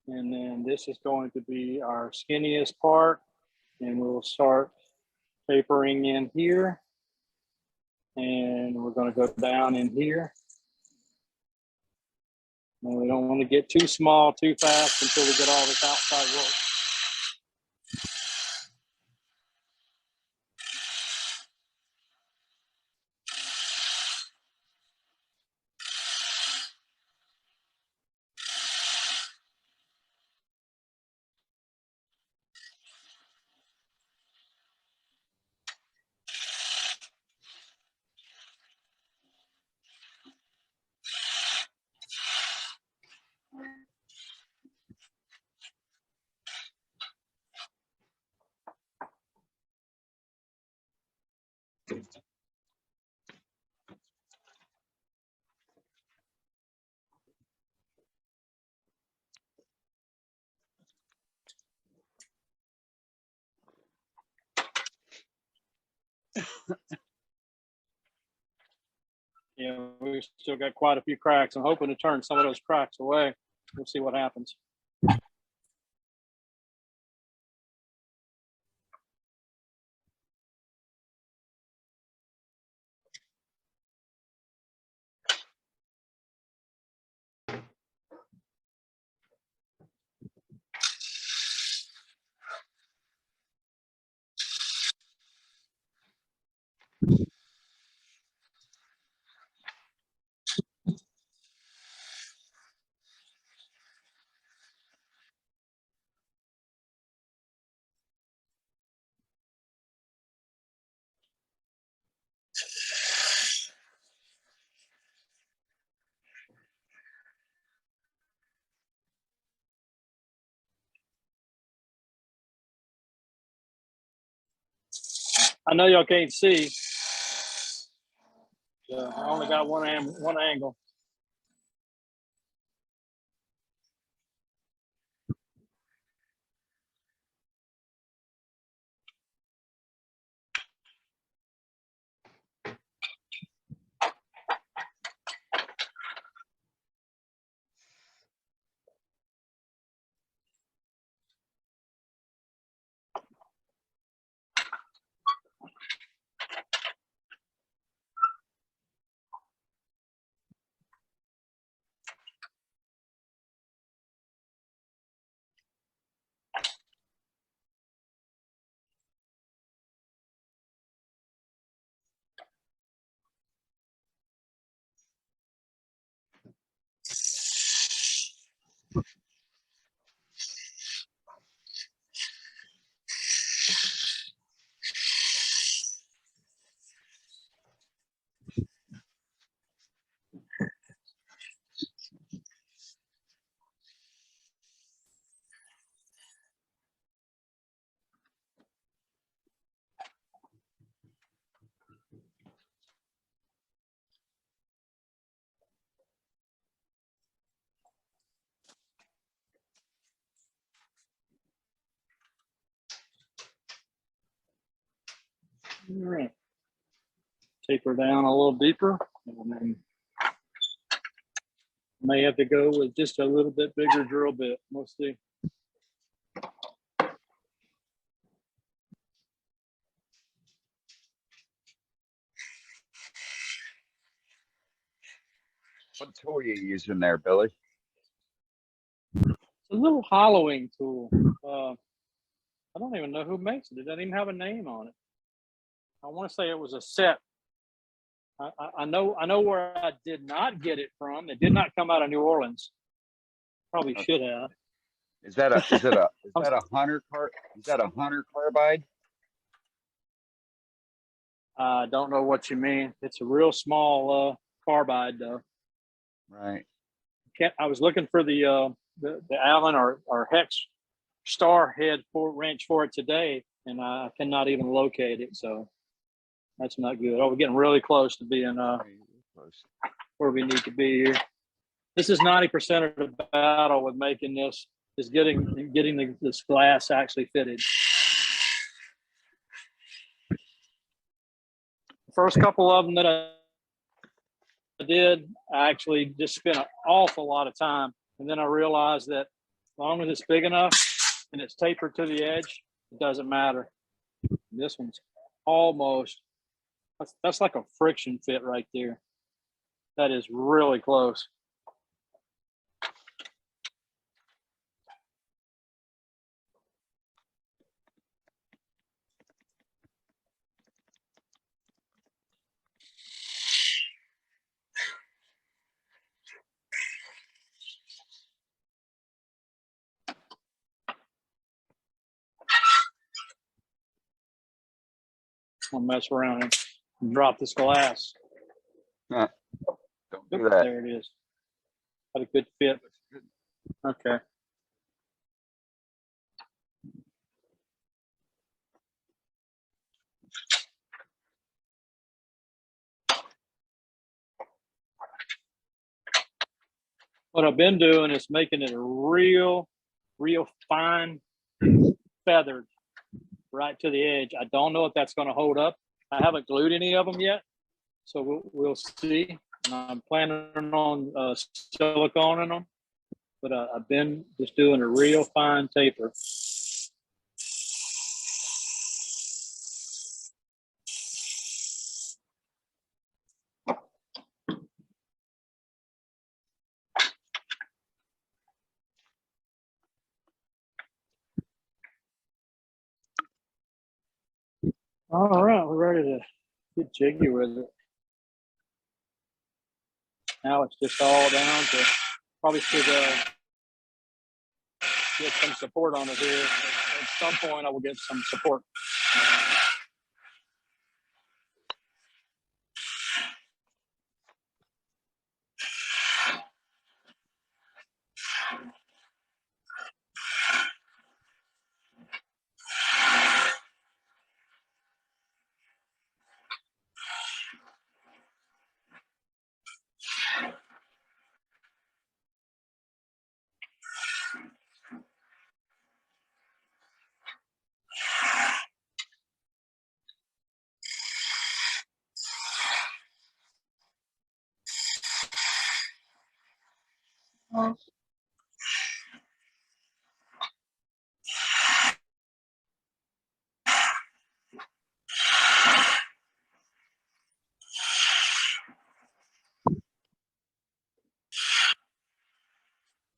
H: And then this is going to be our skinniest part. And we'll start tapering in here. And we're going to go down in here. And we don't want to get too small too fast until we get all this outside work. Yeah, we've still got quite a few cracks. I'm hoping to turn some of those cracks away. We'll see what happens. I know y'all can't see. I only got one angle. All right. Taper down a little deeper, and then may have to go with just a little bit bigger drill bit. We'll see.
I: What tool are you using there, Billy?
H: It's a little hollowing tool. I don't even know who makes it. It doesn't even have a name on it. I want to say it was a set. I know where I did not get it from. It did not come out of New Orleans. Probably should have.
I: Is that a hunter carbide?
H: I don't know what you mean. It's a real small carbide though.
I: Right.
H: I was looking for the Allen or Hex star head wrench for it today, and I cannot even locate it. So that's not good. Oh, we're getting really close to being where we need to be here. This is 90% of the battle with making this, is getting this glass actually fitted. The first couple of them that I did, I actually just spent an awful lot of time, and then I realized that as long as it's big enough and it's tapered to the edge, it doesn't matter. This one's almost, that's like a friction fit right there. That is really close. I'll mess around and drop this glass.
I: Don't do that.
H: There it is. Got a good fit. Okay. What I've been doing is making it a real fine feathered right to the edge. I don't know if that's going to hold up. I haven't glued any of them yet, so we'll see. And I'm planning on siliconing them, but I've been just doing a real fine taper. All right, we're ready to get jiggy with it. Now it's just all down to, probably should get some support on it here. At some point I will get some support.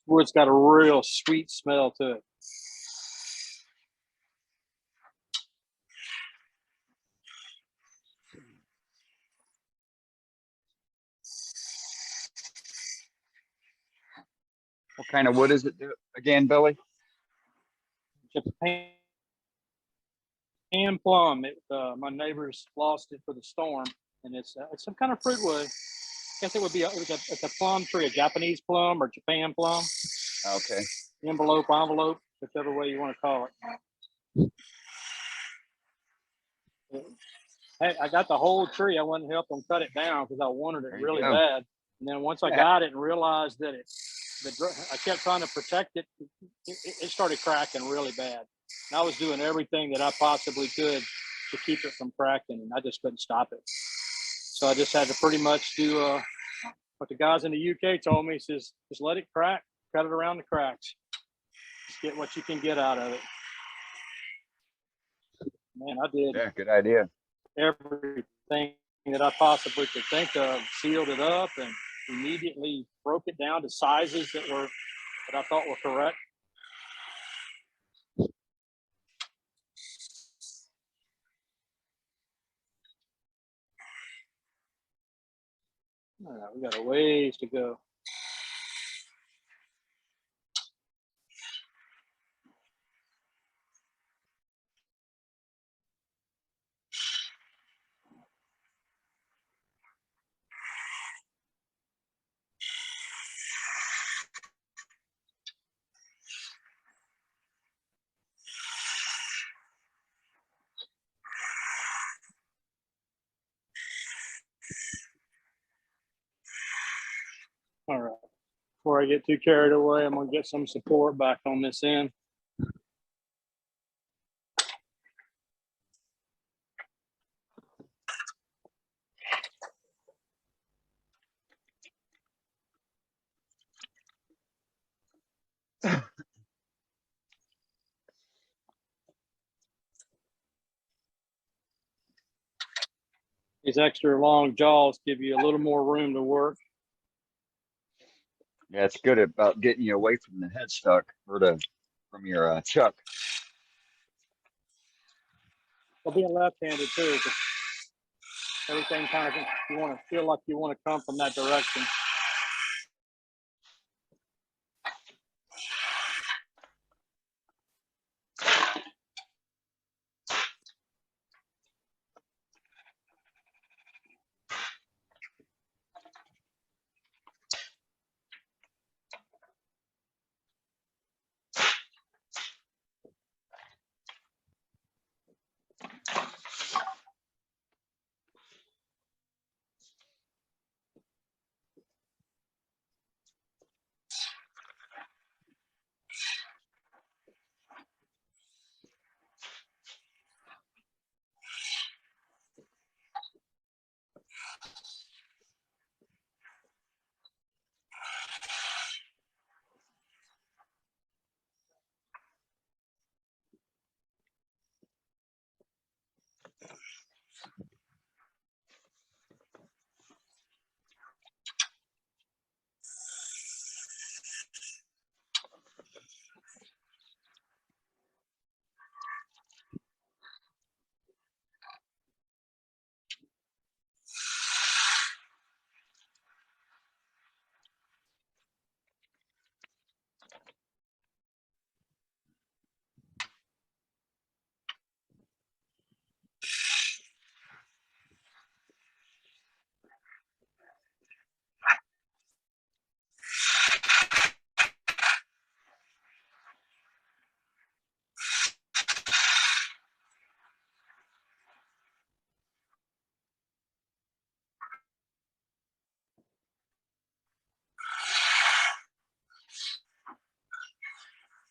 H: Wood's got a real sweet smell to it.
I: What kind of wood is it again, Billy?
H: Japan plum. My neighbors lost it for the storm, and it's some kind of fruit wood. I guess it would be it's a plum tree, a Japanese plum or Japan plum.
I: Okay.
H: Envelope, whichever way you want to call it. Hey, I got the whole tree. I went and helped them cut it down because I wanted it really bad. And then once I got it and realized that I kept trying to protect it, it started cracking really bad. And I was doing everything that I possibly could to keep it from cracking, and I just couldn't stop it. So I just had to pretty much do what the guys in the UK told me. Says just let it crack, cut it around the cracks, just get what you can get out of it. Man, I did.
I: Yeah, good idea.
H: Everything that I possibly could think of, sealed it up, and immediately broke it down to sizes that I thought were correct. All right, we got a ways to go. All right. Before I get too carried away, I'm gonna get some support back on this end. These extra long jaws give you a little more room to work.
I: Yeah, it's good about getting you away from the headstock or from your chuck.
H: Well, being left-handed too, because everything kind of you want to feel like you want to come from that direction.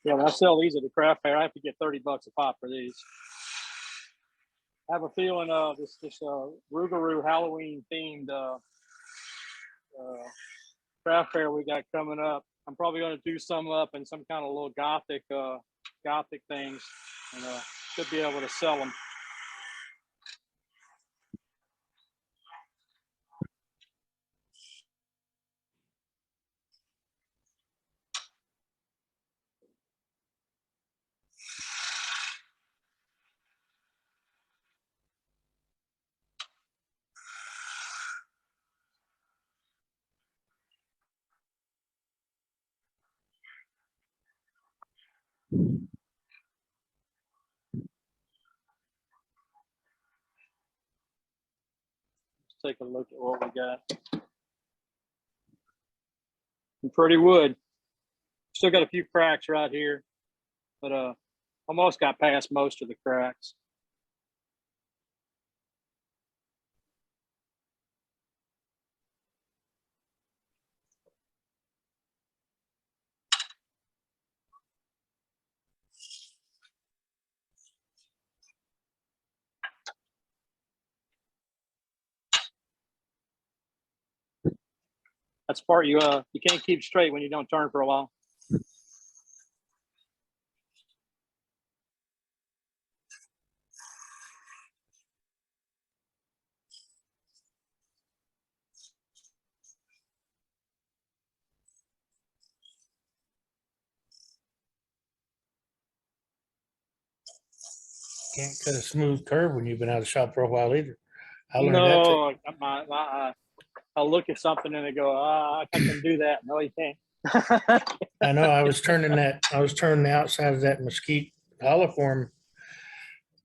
H: Yeah, when I sell these at the craft fair, I have to get $30 a pop for these. I have a feeling this Rougarou Halloween themed craft fair we got coming up. I'm probably going to do some up in some kind of little gothic things, and should be able to sell them. Let's take a look at what we got. Some pretty wood. Still got a few cracks right here, but almost got past most of the cracks. That's part you can't keep straight when you don't turn for a while.
J: Can't cut a smooth curve when you've been out of the shop for a while either. I learned that.
H: No, I'll look at something and I go, I can do that. No, you can't.
J: I know. I was turning the outside of that mesquite hollow form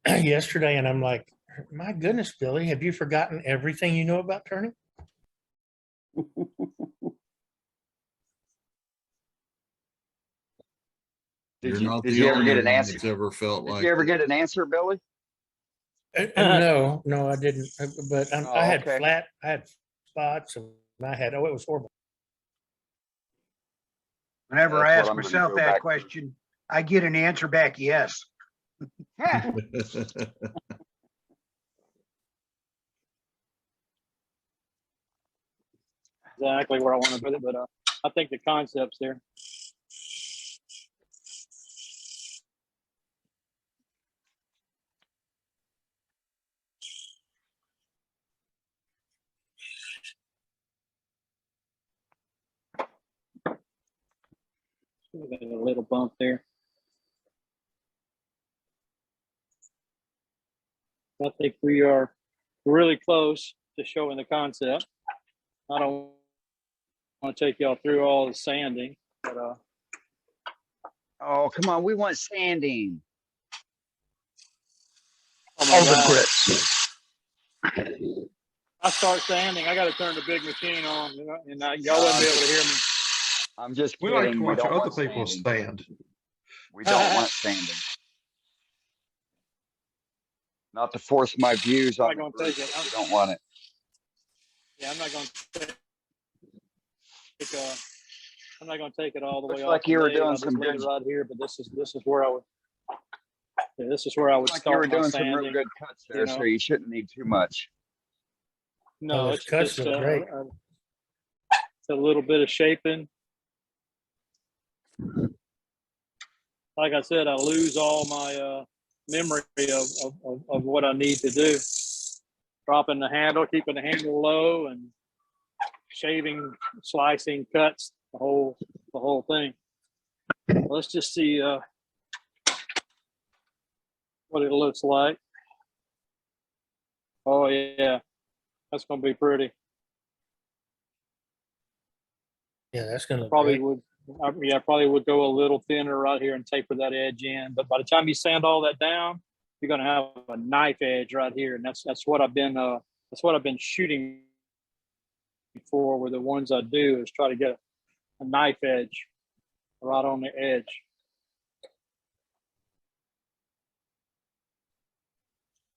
J: yesterday, and I'm like, my goodness, Billy, have you forgotten everything you know about turning?
I: Did
E: You're not
I: you
E: the
I: ever
E: only
I: get an
E: one
I: answer?
E: that's ever felt
I: Did
E: like
I: you ever
E: that.
I: get an answer, Billy?
J: No, I didn't. But I had
I: okay.
J: I had spots, and it was horrible.
C: Whenever
I: That's
C: I
I: what
C: ask
I: I'm gonna
C: myself
I: go
C: that
I: back to.
C: question, I get an answer back, yes.
H: Exactly where I want to put it, but I think the concept's there. Got a little bump there. I think we are really close to showing the concept. I don't want to take y'all through all the sanding, but
I: Oh, come on. We want sanding.
H: oh my God. I start sanding, I got to turn the big machine on, and y'all wouldn't be able to hear me.
I: I'm just
V: We
I: kidding.
V: like to watch
I: don't
V: other
I: want
V: people
I: sanding.
V: stand.
I: We don't want sanding. Not to force my views
H: I'm
I: on
H: not
I: the
H: gonna
I: group.
H: take it.
I: We don't want it.
H: Yeah, I'm not going to take it all the
I: Looks
H: way
I: like
H: off.
I: you were
H: the blade.
I: doing
H: I'll
I: some
H: just leave
I: good.
H: it right here, but this is where I would. Yeah, this is where I would
I: Looks like you were
H: start my
I: doing some real
H: sanding.
I: good cuts there, so you shouldn't need too much.
H: No,
J: those
H: it's
J: cuts
H: just
J: look great.
H: it's a little bit of shaping. Like I said, I lose all my memory of what I need to do. Dropping the handle, keeping the handle low, and shaving, slicing, cuts, the whole thing. Let's just see what it looks like. Oh yeah, that's gonna be pretty.
J: Yeah, that's gonna look
H: Probably
J: great.
H: probably would go a little thinner right here and taper that edge in. But by the time you sand all that down, you're gonna have a knife edge right here, and that's what I've been shooting for. With the ones I do is try to get a knife edge right on the edge.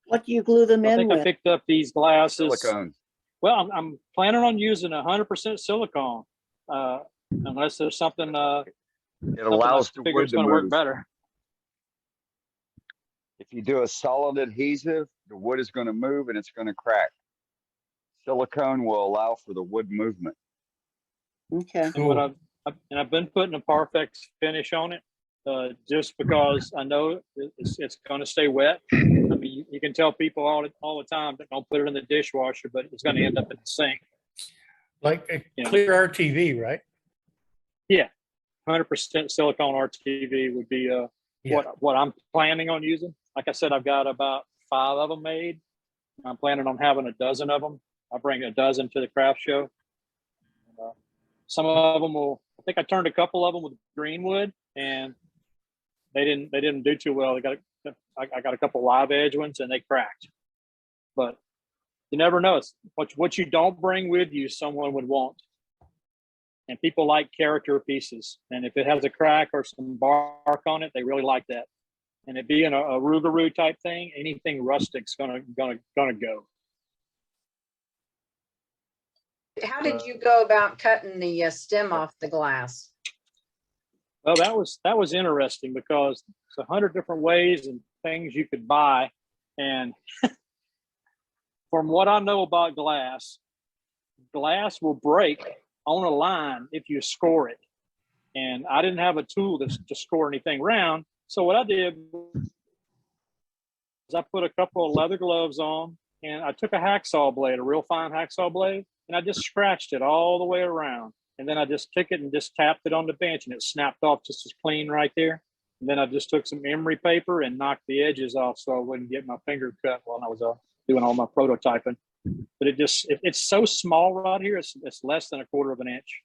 B: What do you glue them
H: I
B: in
H: think I
B: with?
H: picked up these glasses.
I: Silicone.
H: Well, I'm planning on using 100% silicone, unless there's something.
I: It allows the wood
H: it's
I: to
H: going to work
I: move.
H: better.
I: If you do a solid adhesive, the wood is going to move and it's going to crack. Silicone will allow for the wood movement.
B: Okay.
H: And what I've been putting a Parfex finish on it just because I know it's going to stay wet. I mean, you can tell people all the time that don't put it in the dishwasher, but it's going to end up in the sink.
J: Like a clear RTV, right?
H: Yeah, 100% silicone RTV would be what I'm planning on using. Like I said, I've got about 5 of them made. I'm planning on having a dozen of them. I'll bring a dozen to the craft show. Some of them will. I think I turned a couple of them with greenwood, and they didn't do too well. I got a couple live edge ones, and they cracked. But you never know. It's what you don't bring with you, someone would want. And people like character pieces, and if it has a crack or some bark on it, they really like that. And it being a Rougarou type thing, anything rustic's gonna go.
D: How did you go about cutting the stem off the glass?
H: Well, that was interesting because it's 100 different ways and things you could buy. And from what I know about glass will break on a line if you score it. And I didn't have a tool to score anything round. So what I did was I put a couple of leather gloves on, and I took a hacksaw blade, a real fine hacksaw blade, and I just scratched it all the way around. And then I just took it and just tapped it on the bench, and it snapped off just as clean right there. And then I just took some emery paper and knocked the edges off so I wouldn't get my finger cut while I was doing all my prototyping. But it's so small right here. It's less than 1/4 of an inch.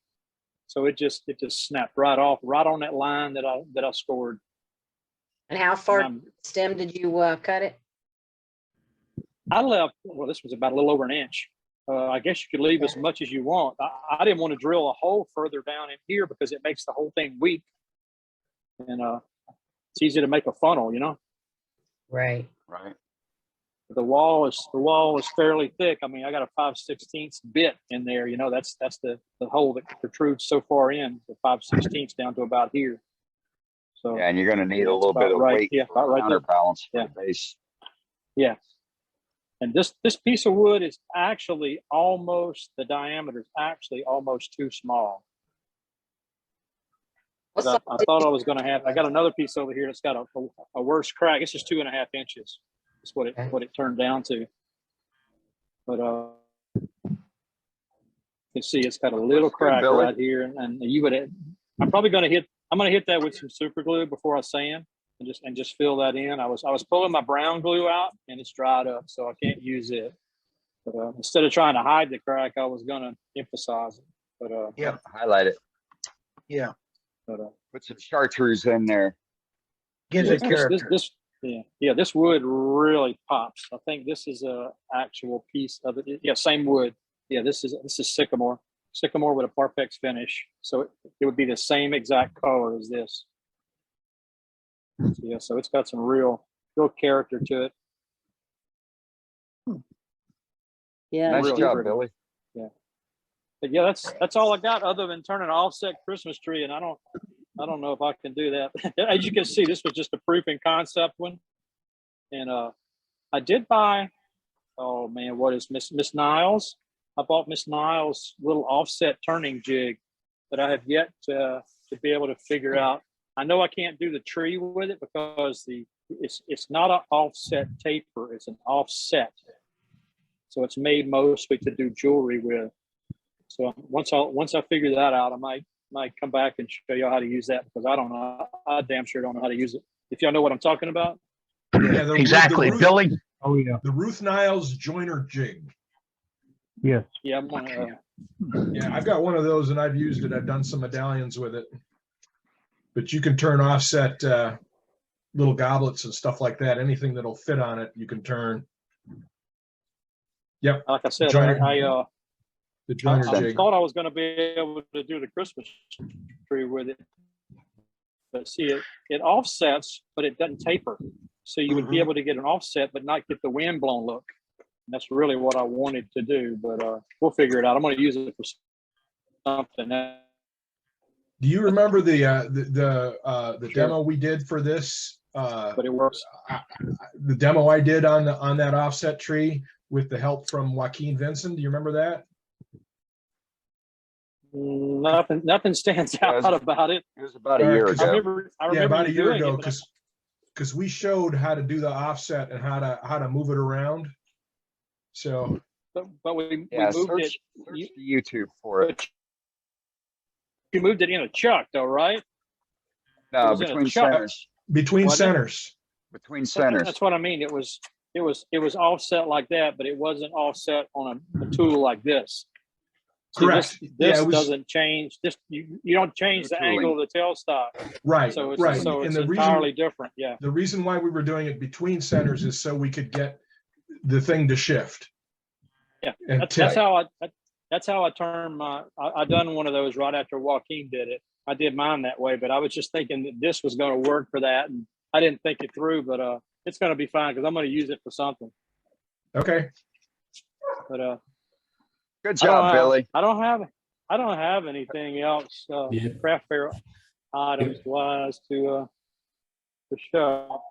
H: So it just snapped right off, right on that line that I scored.
D: And how far stem did you cut it?
H: I left, well, this was about a little over an inch. I guess you could leave as much as you want. I didn't want to drill a hole further down in here because it makes the whole thing weak. And it's easy to make a funnel, you know?
D: Right.
I: Right.
H: The wall is fairly thick. I mean, I got a 5/16 bit in there, you know, that's the hole that protrudes so far in, the 5/16 down to about here. So
I: yeah, and you're going to need a little bit of weight
H: about right
I: counterbalance
H: there.
I: for the base.
H: Yeah. And this piece of wood is actually the diameter is actually almost too small. I thought I was going to have, I got another piece over here that's got a worse crack. It's just 2.5 inches. That's what it turned down to. But you can see it's got a little crack right here. And I'm probably going to hit that with some super glue before I sand and just fill that in. I was pulling my brown glue out and it's dried up, so I can't use it. But instead of trying to hide the crack, I was going to emphasize it. But
I: yeah, highlight it.
C: Yeah.
H: But
I: put some chartreuse in there.
C: Gives it character.
H: This wood really pops. I think this is a actual piece of it. Yeah, same wood. Yeah, this is sycamore with a Parfex finish. So it would be the same exact color as this. Yeah, so it's got some real character to it.
B: Yeah,
I: nice
H: really
I: job,
H: pretty.
I: Billy.
H: Yeah, but yeah, that's all I got other than turning an offset Christmas tree, and I don't know if I can do that. As you can see, this was just a proof in concept one, and I did buy. Oh man, what is Miss Niles? I bought Miss Niles' little offset turning jig that I have yet to be able to figure out. I know I can't do the tree with it because it's not an offset taper; it's an offset. So it's made mostly to do jewelry with. So once I figure that out, I might come back and show you how to use that because I don't know. I damn sure don't know how to use it. If y'all know what I'm talking about.
G: Yeah,
A: Exactly, Billy.
R: Oh yeah.
G: The Ruth Niles joiner jig.
R: Yes.
H: Yeah, I'm gonna.
G: Yeah, I've got one of those and I've used it. I've done some medallions with it. But you can turn offset little goblets and stuff like that. Anything that'll fit on it, you can turn. Yep.
H: Like I said,
G: the joiner
H: I
G: jig.
H: thought I was going to be able to do the Christmas tree with it, but see, it offsets, but it doesn't taper. So you would be able to get an offset, but not get the wind blown look. And that's really what I wanted to do, but we'll figure it out. I'm going to use it for something.
G: Do you remember the demo we did for this?
H: But it works.
G: The demo I did on that offset tree with the help from Joaquin Vincent. Do you remember that?
H: Nothing stands out about it.
I: It was about a year ago.
H: I remember
G: About a
H: you
G: year
H: doing
G: ago,
H: it, but
G: because we showed how to do the offset and how to move it around. So,
H: but we
I: Yeah,
H: moved
I: search
H: it.
I: YouTube for it.
H: You moved it in a chuck, though, right? It
I: No,
H: was in a
I: between
H: chuck.
I: centers.
G: between
H: Wasn't it?
G: centers.
I: Between centers.
H: That's what I mean. It was offset like that, but it wasn't offset on a tool like this. See,
G: Correct.
H: This
G: it was
H: doesn't change. This you don't change the
I: tooling.
H: angle of the tailstock.
G: right.
H: So it's
G: right.
H: so
G: and
H: it's
G: the
H: entirely
G: reason
H: different. Yeah.
G: the reason why we were doing it between centers is so we could get the thing to shift.
H: Yeah.
G: And
H: That's how I turned my. I done one of those right after Joaquin did it. I did mine that way, but I was just thinking that this was going to work for that, and I didn't think it through. But it's going to be fine because I'm going to use it for something.
G: Okay.
H: But
I: Good job, Billy.
H: I don't have anything else craft fair items wise to show.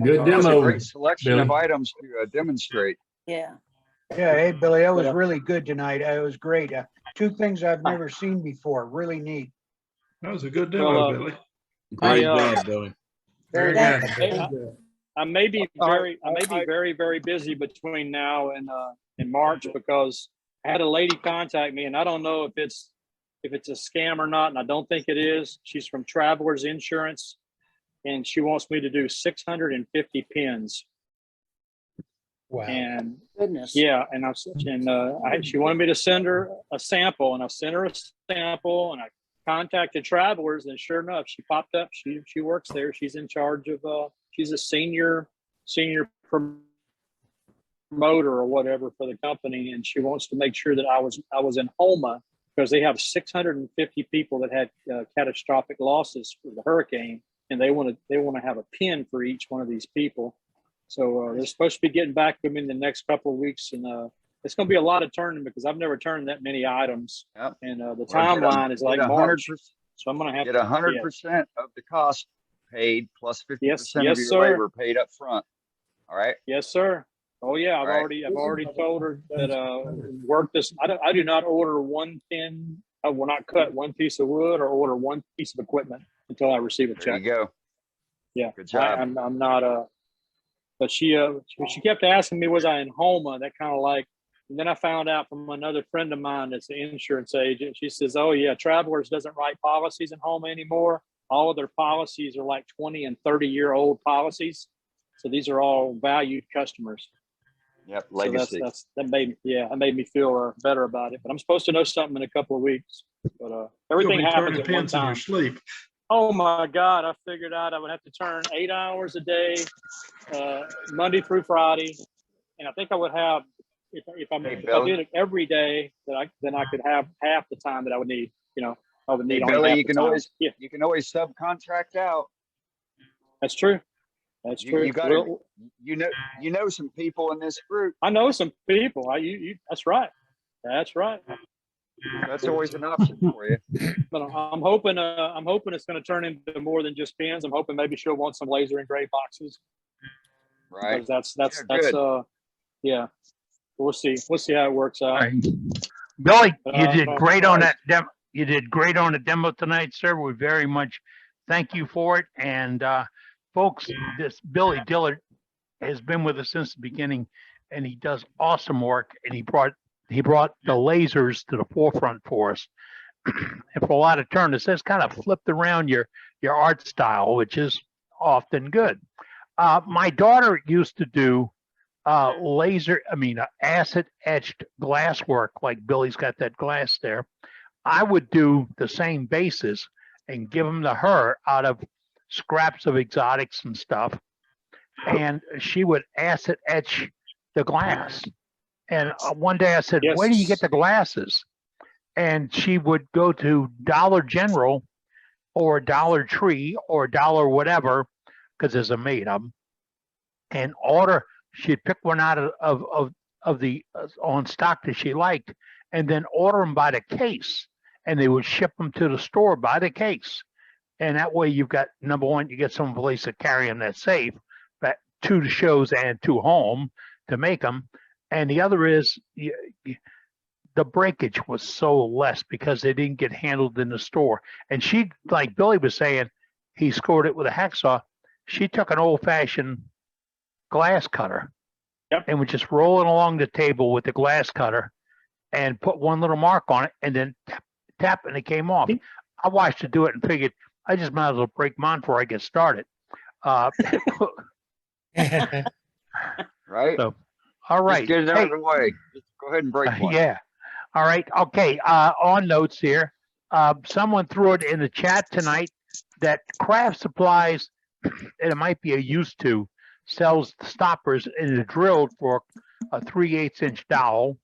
N: Good
I: That was a
N: demo,
I: great selection of
N: Billy.
I: items to demonstrate.
B: Yeah.
C: Yeah, hey, Billy, that was really good tonight. It was great. Two things I've never seen before. Really neat.
V: That was a good demo, Billy.
H: Great job,
N: Billy.
V: Very good.
H: I may be very, very busy between now and March because I had a lady contact me, and I don't know if it's a scam or not, and I don't think it is. She's from Travelers Insurance, and she wants me to do 650 pins.
J: Wow.
H: And
B: Goodness.
H: yeah, and she wanted me to send her a sample, and I sent her a sample, and I contacted Travelers, and sure enough, she popped up. She works there. She's in charge of she's a senior promoter or whatever for the company, and she wants to make sure that I was in Homa because they have 650 people that had catastrophic losses for the hurricane, and they want to have a pin for each one of these people. So they're supposed to be getting back to me in the next couple of weeks, and it's going to be a lot of turning because I've never turned that many items, and the timeline is like March. So I'm going to have
I: get
H: to
I: 100% of the cost paid plus 50%
H: Yes,
I: of your
H: sir.
I: labor paid up front. All right.
H: Yes, sir. Oh yeah, I've already told her that work this. I do not order one pin. I will not cut one piece of wood or order one piece of equipment until I receive a check.
I: There you go.
H: Yeah,
I: good job.
H: I'm not but she kept asking me was I in Homa, that kind of like, and then I found out from another friend of mine that's an insurance agent. She says, oh yeah, Travelers doesn't write policies in Homa anymore. All of their policies are like 20 and 30-year-old policies. So these are all valued customers.
I: Yep, legacy.
H: So that made me feel better about it. But I'm supposed to know something in a couple of weeks. But everything happens at one
V: pins in your
H: time.
V: sleep.
H: Oh my God! I figured out I would have to turn 8 hours a day, Monday through Friday, and I think I would have if I did it every day, then I could have half the time that I would need. I would need.
I: Hey,
H: only
I: Billy,
H: half
I: you
H: the
I: can
H: time.
I: always you can always subcontract out.
H: That's true. That's true.
I: You got you know some people in this group.
H: I know some people. That's right. That's right.
I: That's always an option for you.
H: But I'm hoping it's going to turn into more than just pins. I'm hoping maybe she'll want some laser engraved boxes.
I: Right.
H: Because that's
I: good.
H: yeah. We'll see how it works out.
A: Billy, you did great on that demo. You did great on the demo tonight, sir. We very much thank you for it. And folks, this Billy Dillard has been with us since the beginning, and he does awesome work. And he brought the lasers to the forefront for us. And for a lot of turn, it says kind of flipped around your art style, which is often good. My daughter used to do acid etched glass work, like Billy's got that glass there. I would do the same bases and give them to her out of scraps of exotics and stuff. And she would acid etch the glass. And one day I said, where do you get the glasses? And she would go to Dollar General or Dollar Tree or Dollar whatever, because there's a made of them, and order. She'd pick one out of the on stock that she liked, and then order them by the case, and they would ship them to the store by the case. And that way you've got, number one, you get some place to carry them that's safe, but to the shows and to home to make them. And the other is the breakage was so less because they didn't get handled in the store. And she, like Billy was saying, he scored it with a hacksaw. She took an old fashioned glass cutter and was just rolling along the table with the glass cutter and put one little mark on it and then tap and it came off. I watched her do it and figured I just might as well break mine before I get started.
I: Right?
A: So, all right.
I: Just get it out of the way. Just go ahead and break one.
A: Yeah. All right. Okay. On notes here, someone threw it in the chat tonight that Craft Supplies, and it might be a used to, sells stoppers and is drilled for a 3/8 inch dowel.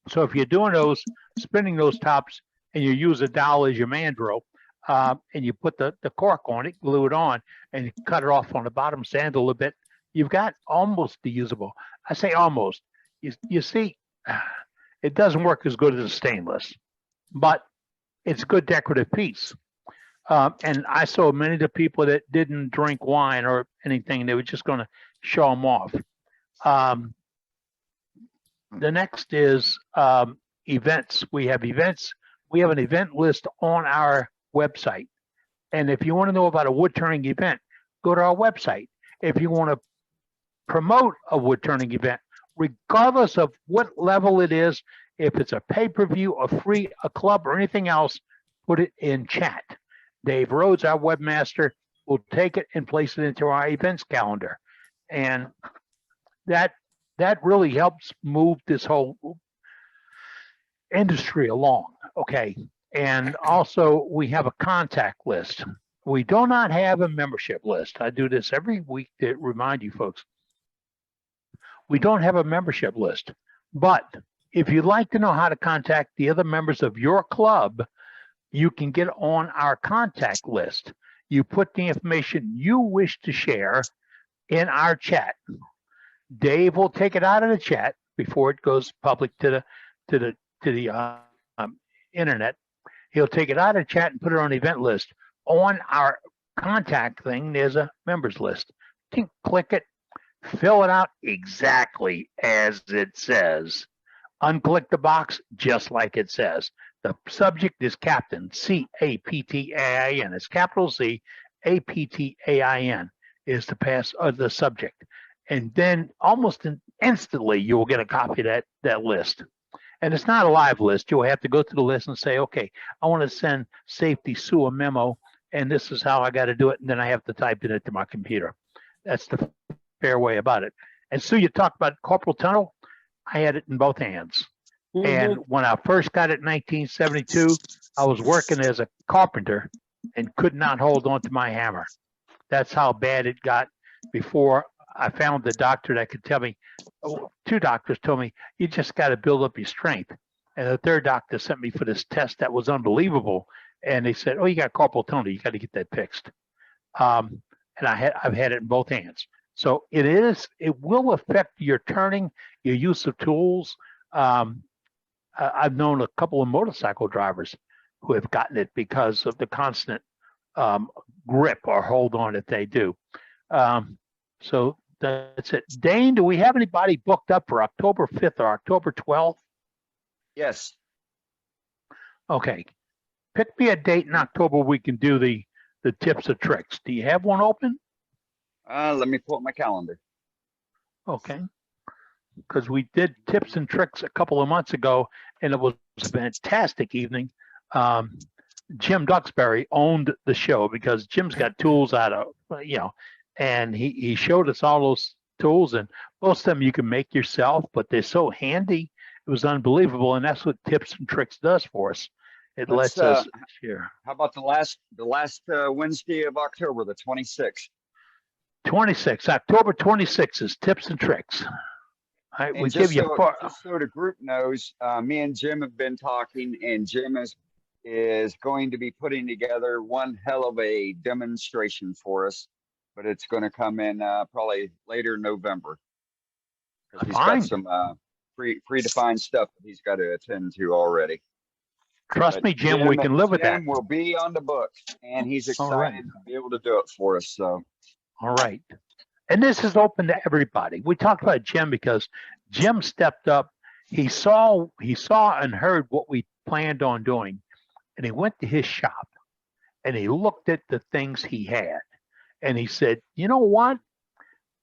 A: So if you're doing those, spinning those tops, and you use a dowel as your mandrel, and you put the cork on it, glue it on, and you cut it off on the bottom, sand a little bit, you've got almost the usable. I say almost. You see, it doesn't work as good as a stainless, but it's a good decorative piece. And I saw many of the people that didn't drink wine or anything, they were just going to show them off. The next is events. We have events. We have an event list on our website. And if you want to know about a wood turning event, go to our website. If you want to promote a wood turning event, regardless of what level it is, if it's a pay-per-view, a free, a club, or anything else, put it in chat. Dave Rhodes, our webmaster, will take it and place it into our events calendar. And that really helps move this whole industry along. Okay. And also we have a contact list. We do not have a membership list. I do this every week to remind you folks. We don't have a membership list, but if you'd like to know how to contact the other members of your club, you can get on our contact list. You put the information you wish to share in our chat. Dave will take it out of the chat before it goes public to the internet. He'll take it out of the chat and put it on the event list. On our contact thing, there's a members list. You can click it, fill it out exactly as it says. Unclick the box just like it says. The subject is Captain, C-A-P-T-A-I-N. It's capital C, A-P-T-A-I-N is the subject. And then almost instantly you will get a copy of that list. And it's not a live list. You'll have to go to the list and say, okay, I want to send Safety Sue a memo, and this is how I got to do it. And then I have to type it into my computer. That's the fair way about it. And Sue, you talked about carpal tunnel. I had it in both hands. Mm-hmm. And when I first got it in 1972, I was working as a carpenter and could not hold on to my hammer. That's how bad it got before I found the doctor that could tell me. Two doctors told me, you just got to build up your strength. And the third doctor sent me for this test that was unbelievable. And they said, oh, you got carpal tunnel. You got to get that fixed. And I've had it in both hands. So it will affect your turning, your use of tools. I've known a couple of motorcycle drivers who have gotten it because of the constant grip or hold on that they do. So that's it. Dane, do we have anybody booked up for October 5th or October 12th?
I: Yes.
A: Okay. Pick me a date in October we can do the tips and tricks. Do you have one open?
I: Let me pull up my calendar.
A: Okay. Because we did tips and tricks a couple of months ago, and it was a fantastic evening. Jim Duxbury owned the show because Jim's got tools out of, and he showed us all those tools, and most of them you can make yourself, but they're so handy. It was unbelievable, and that's what tips and tricks does for us. It lets us share.
I: How about the last Wednesday of October, the 26th?
A: 26, October 26th is tips and tricks. All right, we give you
I: just so the group knows, me and Jim have been talking, and Jim is going to be putting together one hell of a demonstration for us, but it's going to come in probably later November. Because he's got some predefined stuff that he's got to attend to already.
A: Trust me, Jim, we can live with that.
I: Jim will be on the books, and he's excited to be able to do it for us. So,
A: all right. And this is open to everybody. We talked about Jim because Jim stepped up. he saw and heard what we planned on doing, and he went to his shop and he looked at the things he had, and he said, you know what?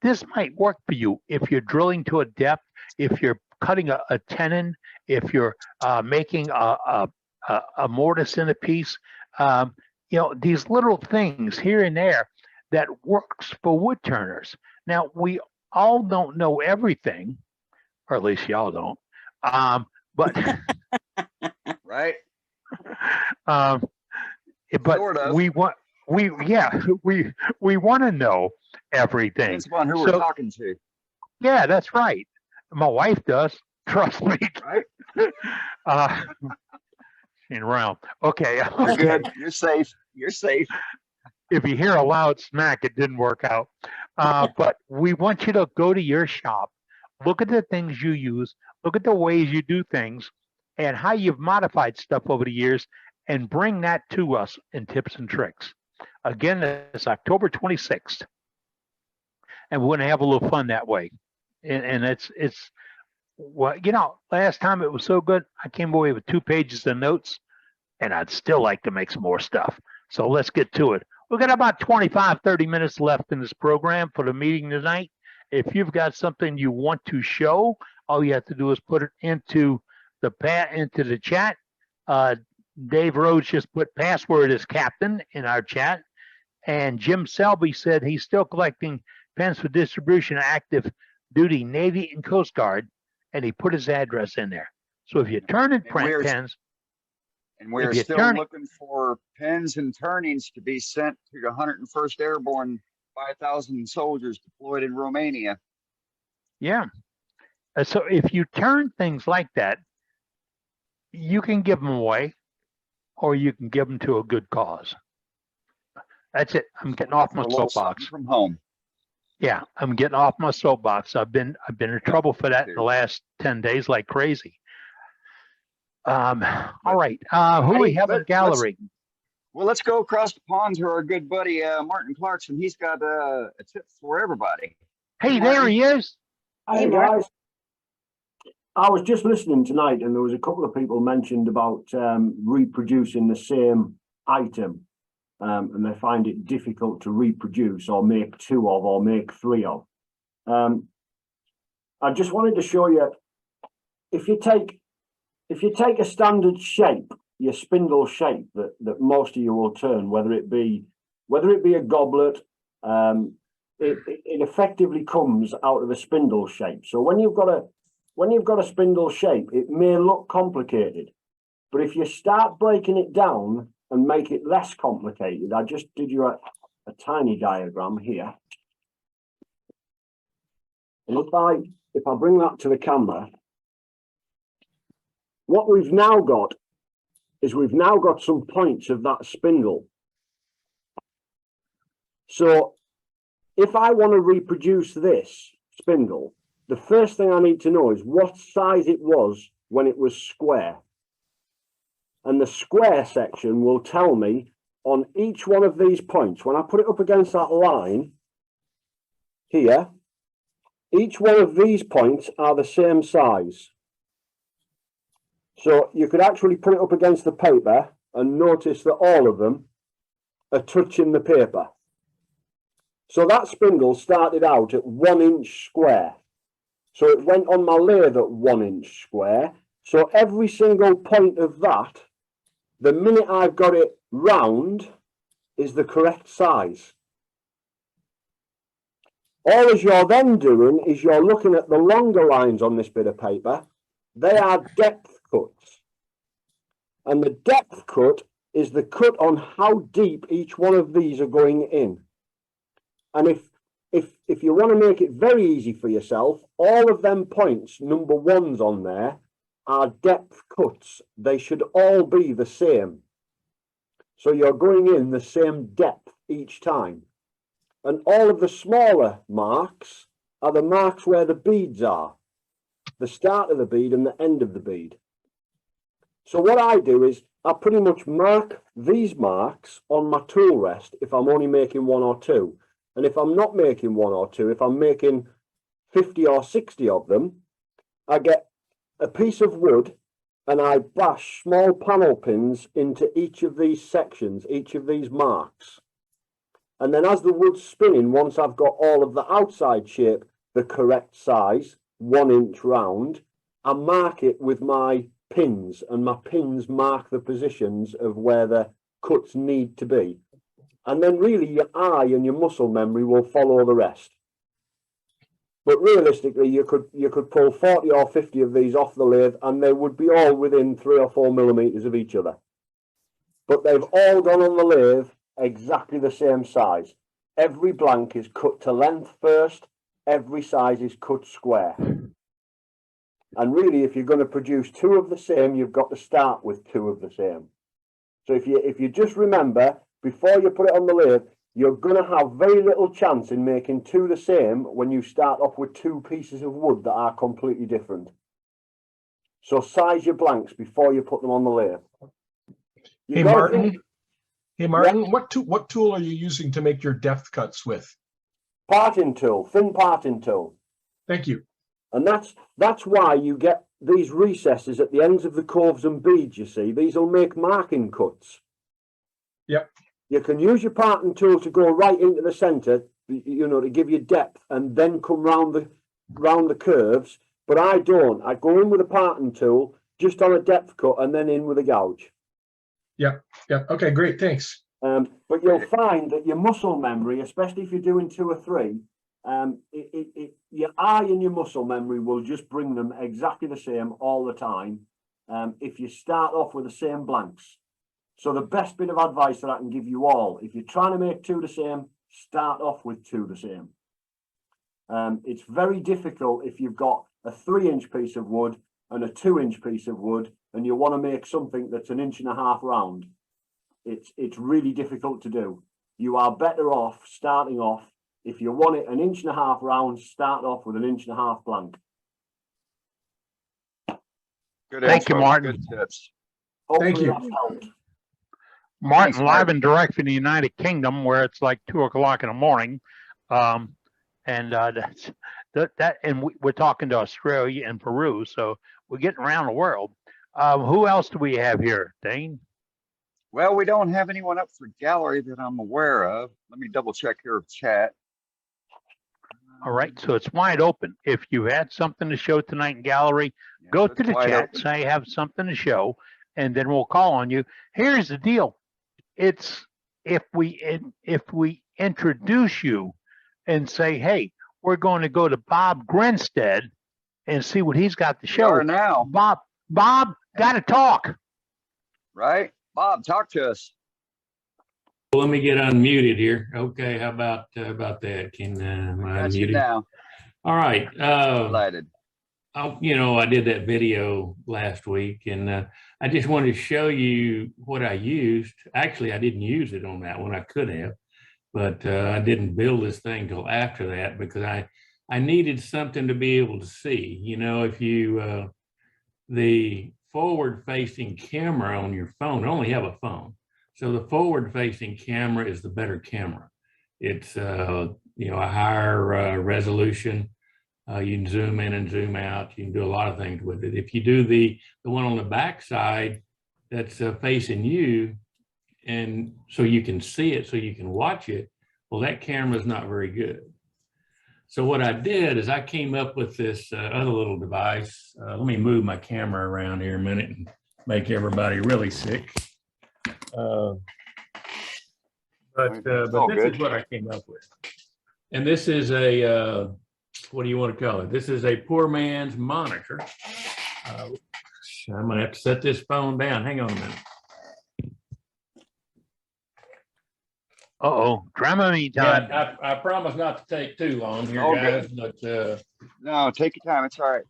A: This might work for you if you're drilling to a depth, if you're cutting a tenon, if you're making a mortise in a piece. These little things here and there that works for wood turners. Now, we all don't know everything, or at least y'all don't. But
I: right.
A: But
I: Sort of.
A: we want to know everything.
I: Depends upon who we're talking to.
A: Yeah, that's right. My wife does. Trust me.
I: Right.
A: In round. Okay.
I: You're good. You're safe. You're safe.
A: If you hear a loud smack, it didn't work out. But we want you to go to your shop, look at the things you use, look at the ways you do things, and how you've modified stuff over the years, and bring that to us in tips and tricks. Again, it's October 26th, and we're going to have a little fun that way. And it's well, last time it was so good, I came away with 2 pages of notes, and I'd still like to make some more stuff. So let's get to it. We've got about 25, 30 minutes left in this program for the meeting tonight. If you've got something you want to show, all you have to do is put it into the chat. Dave Rhodes just put password as captain in our chat. And Jim Selby said he's still collecting pens for distribution, active duty Navy and Coast Guard, and he put his address in there. So if you turn and print pens,
I: and we're still looking for pens and turnings to be sent to the 101st Airborne 5,000 soldiers deployed in Romania.
A: Yeah. So if you turn things like that, you can give them away, or you can give them to a good cause. That's it. I'm getting off my soapbox.
I: From home.
A: Yeah, I'm getting off my soapbox. I've been in trouble for that in the last 10 days like crazy. All right. Who we have in gallery?
I: Let's go across the pond to our good buddy Martin Clarkson. He's got a tip for everybody.
A: Hey, there he is.
S: Hey guys. I was just listening tonight, and there was a couple of people mentioned about reproducing the same item, and they find it difficult to reproduce or make 2 of or make 3 of. I just wanted to show you, if you take a standard shape, your spindle shape that most of you will turn, whether it be a goblet, it effectively comes out of a spindle shape. So when you've got a spindle shape, it may look complicated, but if you start breaking it down and make it less complicated, I just did you a tiny diagram here. And if I bring that to the camera, what we've now got is some points of that spindle. So if I want to reproduce this spindle, the first thing I need to know is what size it was when it was square. And the square section will tell me on each one of these points, when I put it up against that line here, each one of these points are the same size. So you could actually put it up against the paper and notice that all of them are touching the paper. So that spindle started out at 1 inch square. So it went on my lathe at 1 inch square. So every single point of that, the minute I've got it round, is the correct size. All as you're then doing is you're looking at the longer lines on this bit of paper. They are depth cuts. And the depth cut is the cut on how deep each one of these are going in. And if you want to make it very easy for yourself, all of them points, number 1s on there, are depth cuts. They should all be the same. So you're going in the same depth each time. And all of the smaller marks are the marks where the beads are. The start of the bead and the end of the bead. So what I do is I pretty much mark these marks on my tool rest if I'm only making 1 or 2. And if I'm not making 1 or 2, if I'm making 50 or 60 of them, I get a piece of wood and I bash small panel pins into each of these sections, each of these marks. And then as the wood's spinning, once I've got all of the outside shape the correct size, 1 inch round, I mark it with my pins, and my pins mark the positions of where the cuts need to be. And then really your eye and your muscle memory will follow the rest. But realistically, you could pull 40 or 50 of these off the lathe and they would be all within 3 or 4 millimeters of each other. But they've all gone on the lathe exactly the same size. Every blank is cut to length first, every size is cut square. And really, if you're going to produce 2 of the same, you've got to start with 2 of the same. So if you just remember, before you put it on the lathe, you're going to have very little chance in making 2 the same when you start off with 2 pieces of wood that are completely different. So size your blanks before you put them on the lathe.
G: Hey, Martin. Hey, Martin, yeah. What tool are you using to make your depth cuts with?
S: Parting tool, thin parting tool.
G: Thank you.
S: And that's why you get these recesses at the ends of the coves and beads, you see. These will make marking cuts.
G: Yep.
S: You can use your parting tool to go right into the center, you know, to give you depth and then come round the curves. But I don't. I go in with a parting tool, just on a depth cut, and then in with a gouge.
G: Yep. Yep. Okay, great. Thanks.
S: But you'll find that your muscle memory, especially if you're doing 2 or 3, your eye and your muscle memory will just bring them exactly the same all the time if you start off with the same blanks. So the best bit of advice that I can give you all, if you're trying to make 2 the same, start off with 2 the same. It's very difficult if you've got a 3-inch piece of wood and a 2-inch piece of wood and you want to make something that's 1.5 inches round. It's really difficult to do. You are better off starting off, if you want it 1.5 inches round, start off with 1.5 inches blank.
I: Good
A: Thank you, Martin.
I: Good tips.
S: Hopefully
G: Thank you.
S: that's helped.
A: Martin,
I: Thanks,
A: live
I: Martin.
A: and direct from the United Kingdom, where it's like 2 o'clock in the morning. And we're talking to Australia and Peru, so we're getting around the world. Who else do we have here, Dane?
I: Well, we don't have anyone up for gallery that I'm aware of. Let me double check your chat.
A: All right, so it's wide open. If you had something to show tonight in gallery, go to the chat, say I have something to show, and then we'll call on you. Here's the deal. It's if we introduce you and say, hey, we're going to go to Bob Grinstead and see what he's got to show.
I: Now.
A: Bob, got to talk.
I: Right? Bob, talk to us.
N: Well, let me get unmuted here. Okay, how about that? Can I
I: Got you
N: unmute?
I: now.
N: All right.
I: Delighted.
N: I did that video last week, and I just wanted to show you what I used. Actually, I didn't use it on that one. I could have, but I didn't build this thing till after that because I needed something to be able to see. You know, if you the forward-facing camera on your phone, I only have a phone. So the forward-facing camera is the better camera. It's a higher resolution. You can zoom in and zoom out. You can do a lot of things with it. If you do the one on the back side that's facing you, and so you can see it, so you can watch it, well, that camera is not very good. So what I did is I came up with this other little device. Let me move my camera around here a minute and make everybody really sick. But this is what I came up with. And this is a, what do you want to call it? This is a poor man's monitor. I'm gonna have to set this phone down. Hang on a minute.
A: Uh-oh, Dramamine time.
N: Yeah, I promise not to take too long here,
I: Okay.
N: guys, but
I: No, take your time. It's all right.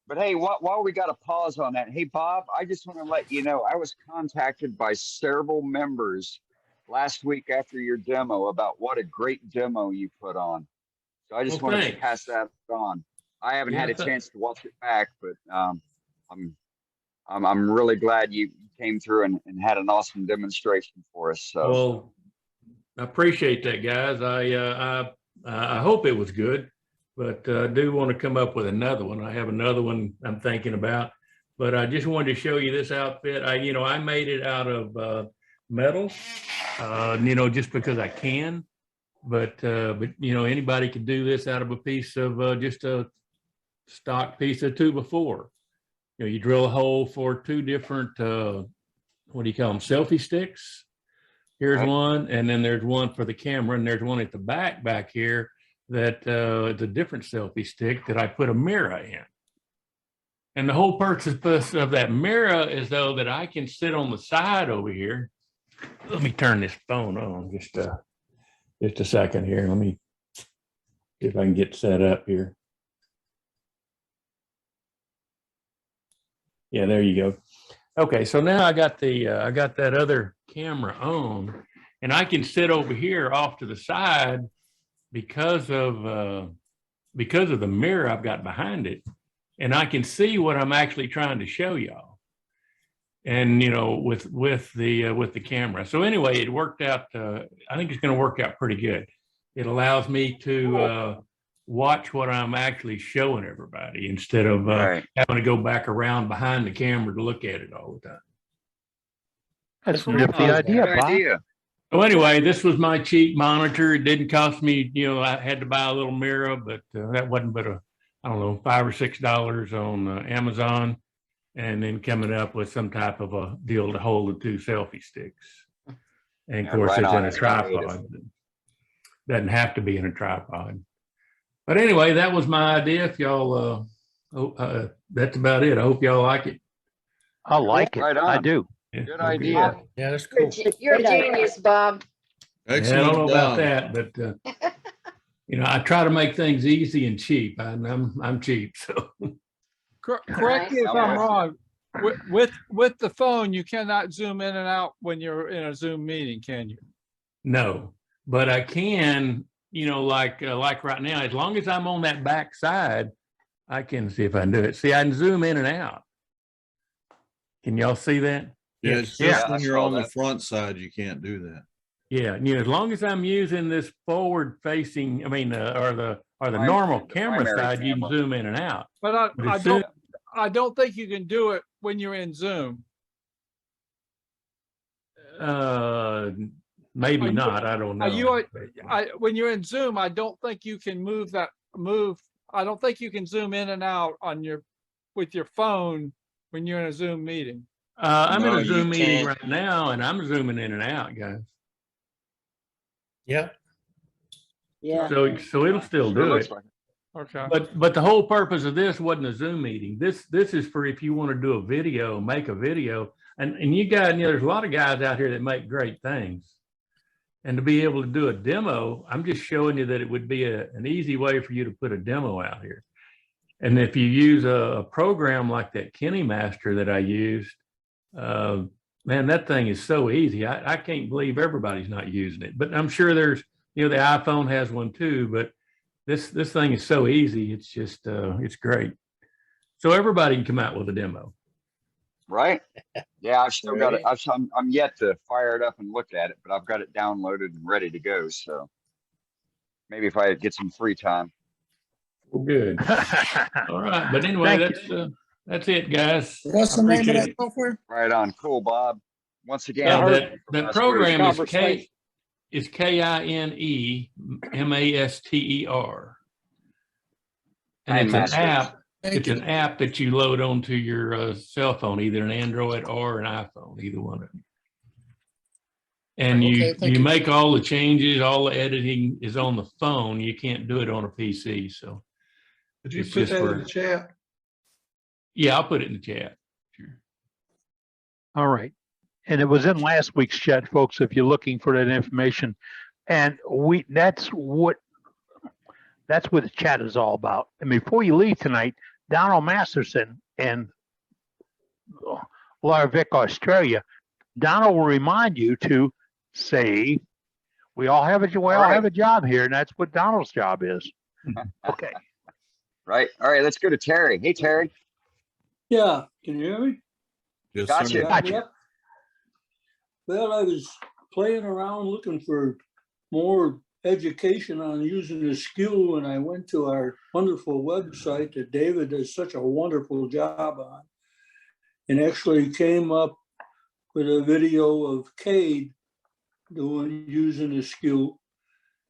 I: But hey, while we got a pause on that, hey, Bob, I just want to let you know, I was contacted by several members last week after your demo about what a great demo you put on. So I just wanted to pass that on. I haven't had a chance to watch it back, but I'm really glad you came through and had an awesome demonstration for us. So.
N: well, I appreciate that, guys. I hope it was good, but I do want to come up with another one. I have another one I'm thinking about, but I just wanted to show you this outfit. I made it out of metal, just because I can, but anybody could do this out of a piece of just a stock piece of 2x4. You drill a hole for two different, what do you call them? Selfie sticks. Here's one, and then there's one for the camera, and there's one at the back here that it's a different selfie stick that I put a mirror in. And the whole purpose of that mirror is though that I can sit on the side over here. Let me turn this phone on just a second here. Let me see if I can get set up here. Yeah, there you go. Okay, so now I got that other camera on, and I can sit over here off to the side because of the mirror I've got behind it, and I can see what I'm actually trying to show y'all. And with the camera. So anyway, it worked out. I think it's going to work out pretty good. It allows me to watch what I'm actually showing everybody instead of having to go back around behind the camera to look at it all the time.
A: That's a nifty idea, Bob.
N: So anyway, this was my cheap monitor. It didn't cost me, I had to buy a little mirror, but that wasn't but I don't know, $5 or $6 on Amazon, and then coming up with some type of a deal to hold the two selfie sticks. And of course, it's in a tripod. Doesn't have to be in a tripod. But anyway, that was my idea. If y'all, that's about it. I hope y'all like it.
A: I like it.
I: Right on.
A: I do.
I: Good idea.
J: Yeah, that's cool.
D: You're a genius, Bob.
N: I
E: Excellent
N: don't know about
E: job.
N: that, but I try to make things easy and cheap. I'm cheap, so.
L: Correct me if I'm wrong. With the phone, you cannot zoom in and out when you're in a Zoom meeting, can you?
N: No, but I can, like right now, as long as I'm on that back side, I can see if I can do it. See, I can zoom in and out. Can y'all see that?
E: Yeah, it's just when you're on the front side, you can't do that.
N: Yeah, as long as I'm using this forward facing, or the normal camera side, you can zoom in and out.
L: But I don't think you can do it when you're in Zoom.
N: Maybe not. I don't know.
L: When you're in Zoom, I don't think you can move. I don't think you can zoom in and out with your phone when you're in a Zoom meeting.
N: I'm in a Zoom meeting right now, and I'm zooming in and out, guys.
J: Yeah.
B: Yeah.
N: So it'll still do it.
L: Okay.
N: But the whole purpose of this wasn't a Zoom meeting. This is for if you want to do a video, make a video, and you guys, there's a lot of guys out here that make great things. And to be able to do a demo, I'm just showing you that it would be an easy way for you to put a demo out here. And if you use a program like that Kenny Master that I used, man, that thing is so easy. I can't believe everybody's not using it. But I'm sure there's, the iPhone has one too. But this thing is so easy. It's just it's great. So everybody can come out with a demo.
I: Right? Yeah, I've still got it. I'm yet to fire it up and look at it, but I've got it downloaded and ready to go. So maybe if I get some free time.
N: Well, good. All right. But anyway, that's it, guys.
F: What's the name of that software?
I: Right on. Cool, Bob. Once again,
N: that program is KINEMASTER. And it's an app. It's an app that you load onto your cell phone, either an Android or an iPhone, either one of them. And you make all the changes, all the editing is on the phone. You can't do it on a PC. So
V: did you put that in the chat?
N: Yeah, I'll put it in the chat. Sure.
A: All right. And it was in last week's chat, folks, if you're looking for that information. And that's what the chat is all about. And before you leave tonight, Donald Masterson in Larvik, Australia, Donald will remind you to say, we all have a job here, and that's what Donald's job is. Okay.
I: Right. All right. Let's go to Terry. Hey, Terry.
U: Yeah. Can you hear me?
E: Yes,
I: Gotcha.
A: Gotcha.
U: Well, I was playing around looking for more education on using the skew, and I went to our wonderful website that David does such a wonderful job on, and actually came up with a video of Cade using the skew,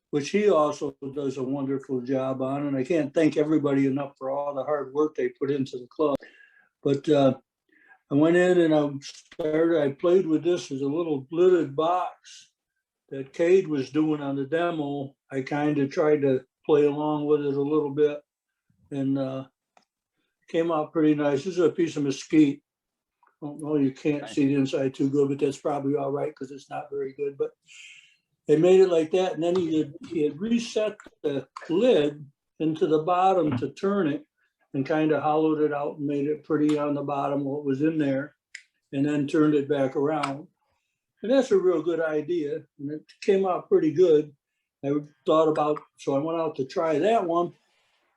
U: which he also does a wonderful job on. And I can't thank everybody enough for all the hard work they put into the club. But I went in and I played with this as a little lidded box that Cade was doing on the demo. I kind of tried to play along with it a little bit, and came out pretty nice. This is a piece of mesquite. Oh, you can't see the inside too good, but that's probably all right because it's not very good. But they made it like that, and then he had reset the lid into the bottom to turn it, and kind of hollowed it out and made it pretty on the bottom what was in there, and then turned it back around. And that's a real good idea, and it came out pretty good. I thought about, so I went out to try that one,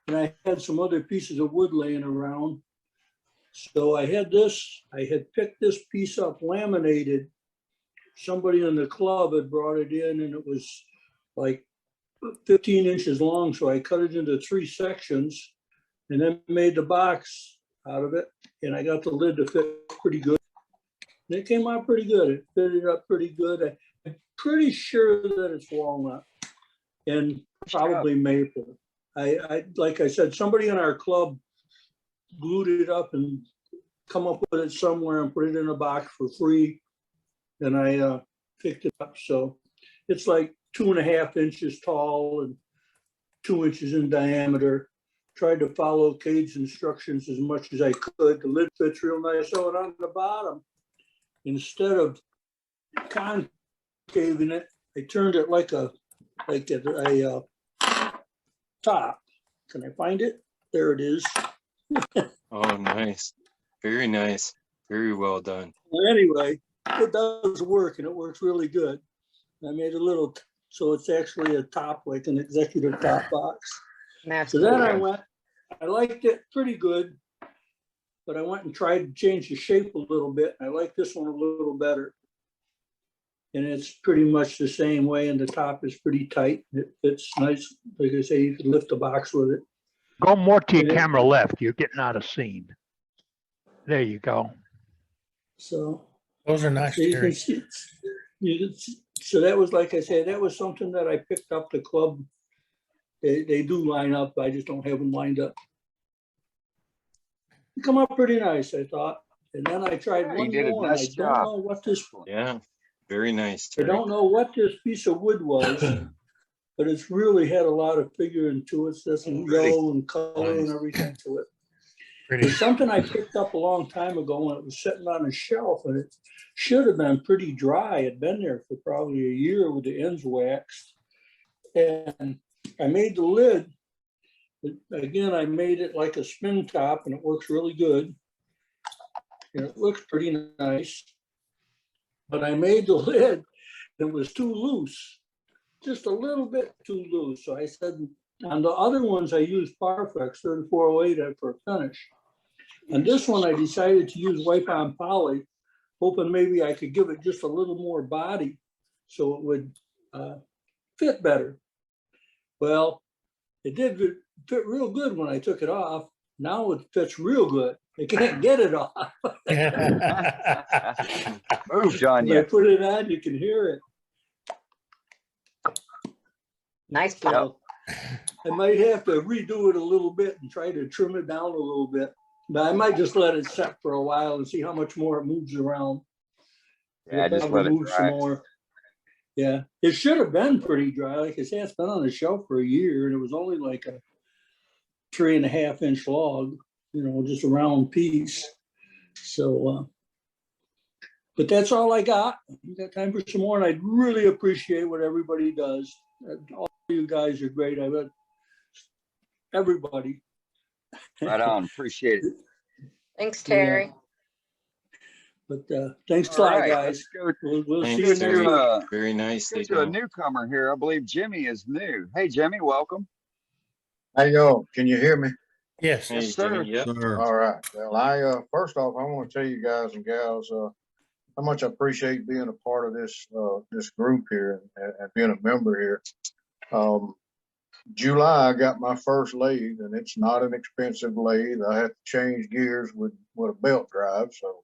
U: and I had some other pieces of wood laying around. So I had picked this piece up laminated. Somebody in the club had brought it in, and it was like 15 inches long. So I cut it into 3 sections and then made the box out of it. And I got the lid to fit pretty good. And it came out pretty good. It fitted up pretty good. I'm pretty sure that it's walnut and probably maple. Like I said, somebody in our club glued it up and come up with it somewhere and put it in a box for free. And I picked it up. So it's like 2.5 inches tall and 2 inches in diameter. Tried to follow Cade's instructions as much as I could. The lid fits real nice. So on the bottom, instead of concaving it, I turned it like a top. Can I find it? There it is.
K: Oh, nice. Very nice. Very well done.
U: Well, anyway, it does work, and it works really good. I made a little, so it's actually a top, like an executive top box. So then I liked it pretty good, but I went and tried to change the shape a little bit. I like this one a little better. And it's pretty much the same way, and the top is pretty tight. It fits nice. Like I say, you can lift the box with it.
A: Go more to your camera left. You're getting out of scene. There you go.
U: So
J: those are nice.
U: So, so that was, like I said, that was something that I picked up the club. They do line up. I just don't have them lined up. They come up pretty nice, I thought. And then I tried one more. I don't know what this.
K: Yeah, very nice.
U: I don't know what this piece of wood was, but it's really had a lot of figuring to it. There's some yellow and color and everything to it. It's something I picked up a long time ago when it was sitting on a shelf, and it should have been pretty dry. It had been there for probably a year with the ends waxed. And I made the lid. Again, I made it like a spin top, and it works really good. And it looks pretty nice. But I made the lid, and it was too loose, just a little bit too loose. So I said, on the other ones, I used Parfex 3408 for a finish. And this one, I decided to use wipe-on poly, hoping maybe I could give it just a little more body so it would fit better. Well, it did fit real good when I took it off. Now it fits real good. I can't get it off.
I: Move, John.
U: When I put it on, you can hear it.
D: Nice.
U: So I might have to redo it a little bit and try to trim it down a little bit. But I might just let it set for a while and see how much more it moves around.
I: Yeah, just let it
U: move
I: dry.
U: some more. Yeah, it should have been pretty dry. Like I said, it's been on the shelf for a year, and it was only like a 3.5 inch log, you know, just a round piece. So, but that's all I got. You got time for some more, and I'd really appreciate what everybody does. All you guys are great. I bet everybody.
I: Right on. Appreciate it.
D: Thanks, Terry.
U: But thanks a lot, guys. We'll see you next week.
K: Very nice.
I: Let's go to a newcomer here. I believe Jimmy is new. Hey, Jimmy, welcome.
P: How y'all? Can you hear me?
J: Yes.
I: Yes, sir.
K: Yep.
P: All right. Well, first off, I want to tell you guys and gals how much I appreciate being a part of this this group here and being a member here. July, I got my first lathe, and it's not an expensive lathe. I had to change gears with a belt drive, so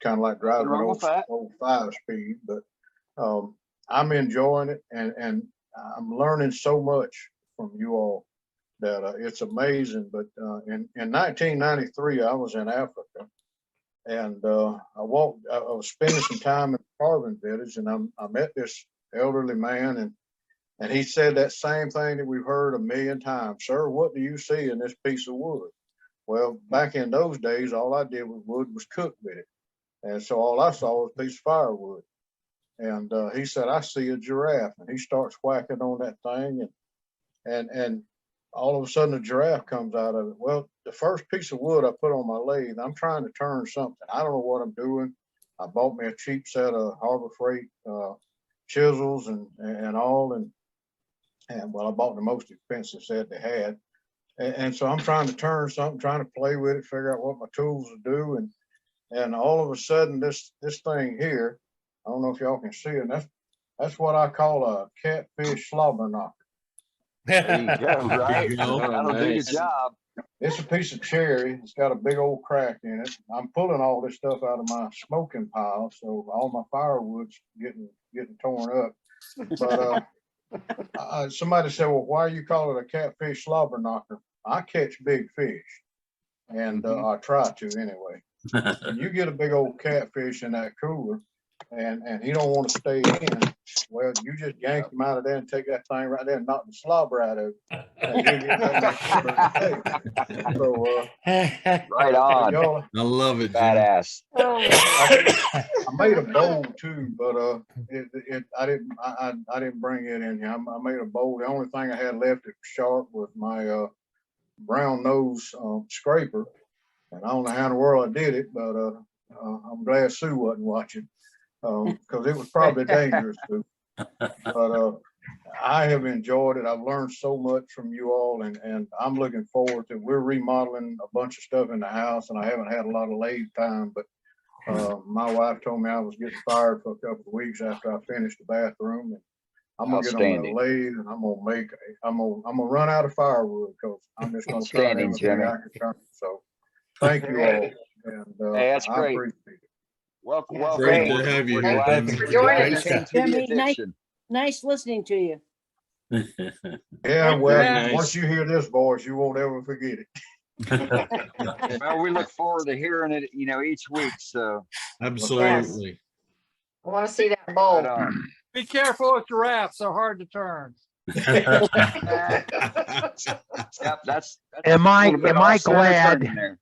P: kind of like driving an old 5-speed. But I'm enjoying it, and I'm learning so much from you all that it's amazing. But in 1993, I was in Africa, and I was spending some time in the carving village, and I met this elderly man, and he said that same thing that we've heard a million times. Sir, what do you see in this piece of wood? Well, back in those days, all I did with wood was cook with it. And so all I saw was a piece of firewood. And he said, I see a giraffe. And he starts whacking on that thing. And all of a sudden, a giraffe comes out of it. Well, the first piece of wood I put on my lathe, I'm trying to turn something. I don't know what I'm doing. I bought me a cheap set of Harbor Freight chisels and all. And well, I bought the most expensive set they had. And so I'm trying to turn something, trying to play with it, figure out what my tools will do. And all of a sudden, this thing here, I don't know if y'all can see it. That's what I call a catfish slobber knocker.
S: There you go, right? That'll do your job.
P: It's a piece of cherry. It's got a big old crack in it. I'm pulling all this stuff out of my smoking pile, so all my firewood's getting torn up. But somebody said, well, why you call it a catfish slobber knocker? I catch big fish, and I try to anyway. When you get a big old catfish in that cooler, and he don't want to stay in, well, you just yank him out of there and take that thing right there and knock the slobber out of it. And you get that so,
S: right on.
E: I love it.
S: Badass.
P: I made a bowl too, but I didn't bring it in here. I made a bowl. The only thing I had left that was sharp was my brown nose scraper, and I don't know how in the world I did it, but I'm glad Sue wasn't watching because it was probably dangerous too. But I have enjoyed it. I've learned so much from you all, and I'm looking forward to. We're remodeling a bunch of stuff in the house, and I haven't had a lot of lathe time, but my wife told me I was getting fired for a couple of weeks after I finished the bathroom, and I'm gonna get on the lathe, and I'm gonna run out of firewood because I'm just gonna try everything I can turn. So thank you all, and
S: hey, that's
P: I
S: great.
P: appreciate it.
S: Welcome.
E: Great to have you here.
D: Thanks for joining us.
B: Jimmy, nice listening to you.
P: Yeah, well,
K: nice.
P: once you hear this voice, you won't ever forget it.
I: Well, we look forward to hearing it, each week. So
E: Absolutely.
D: I want to see that bowl.
L: Be careful with giraffes, they're hard to turn.
I: Yep, that's
A: Am I
I: little bit
A: am I
I: off center
A: glad?
I: turning there.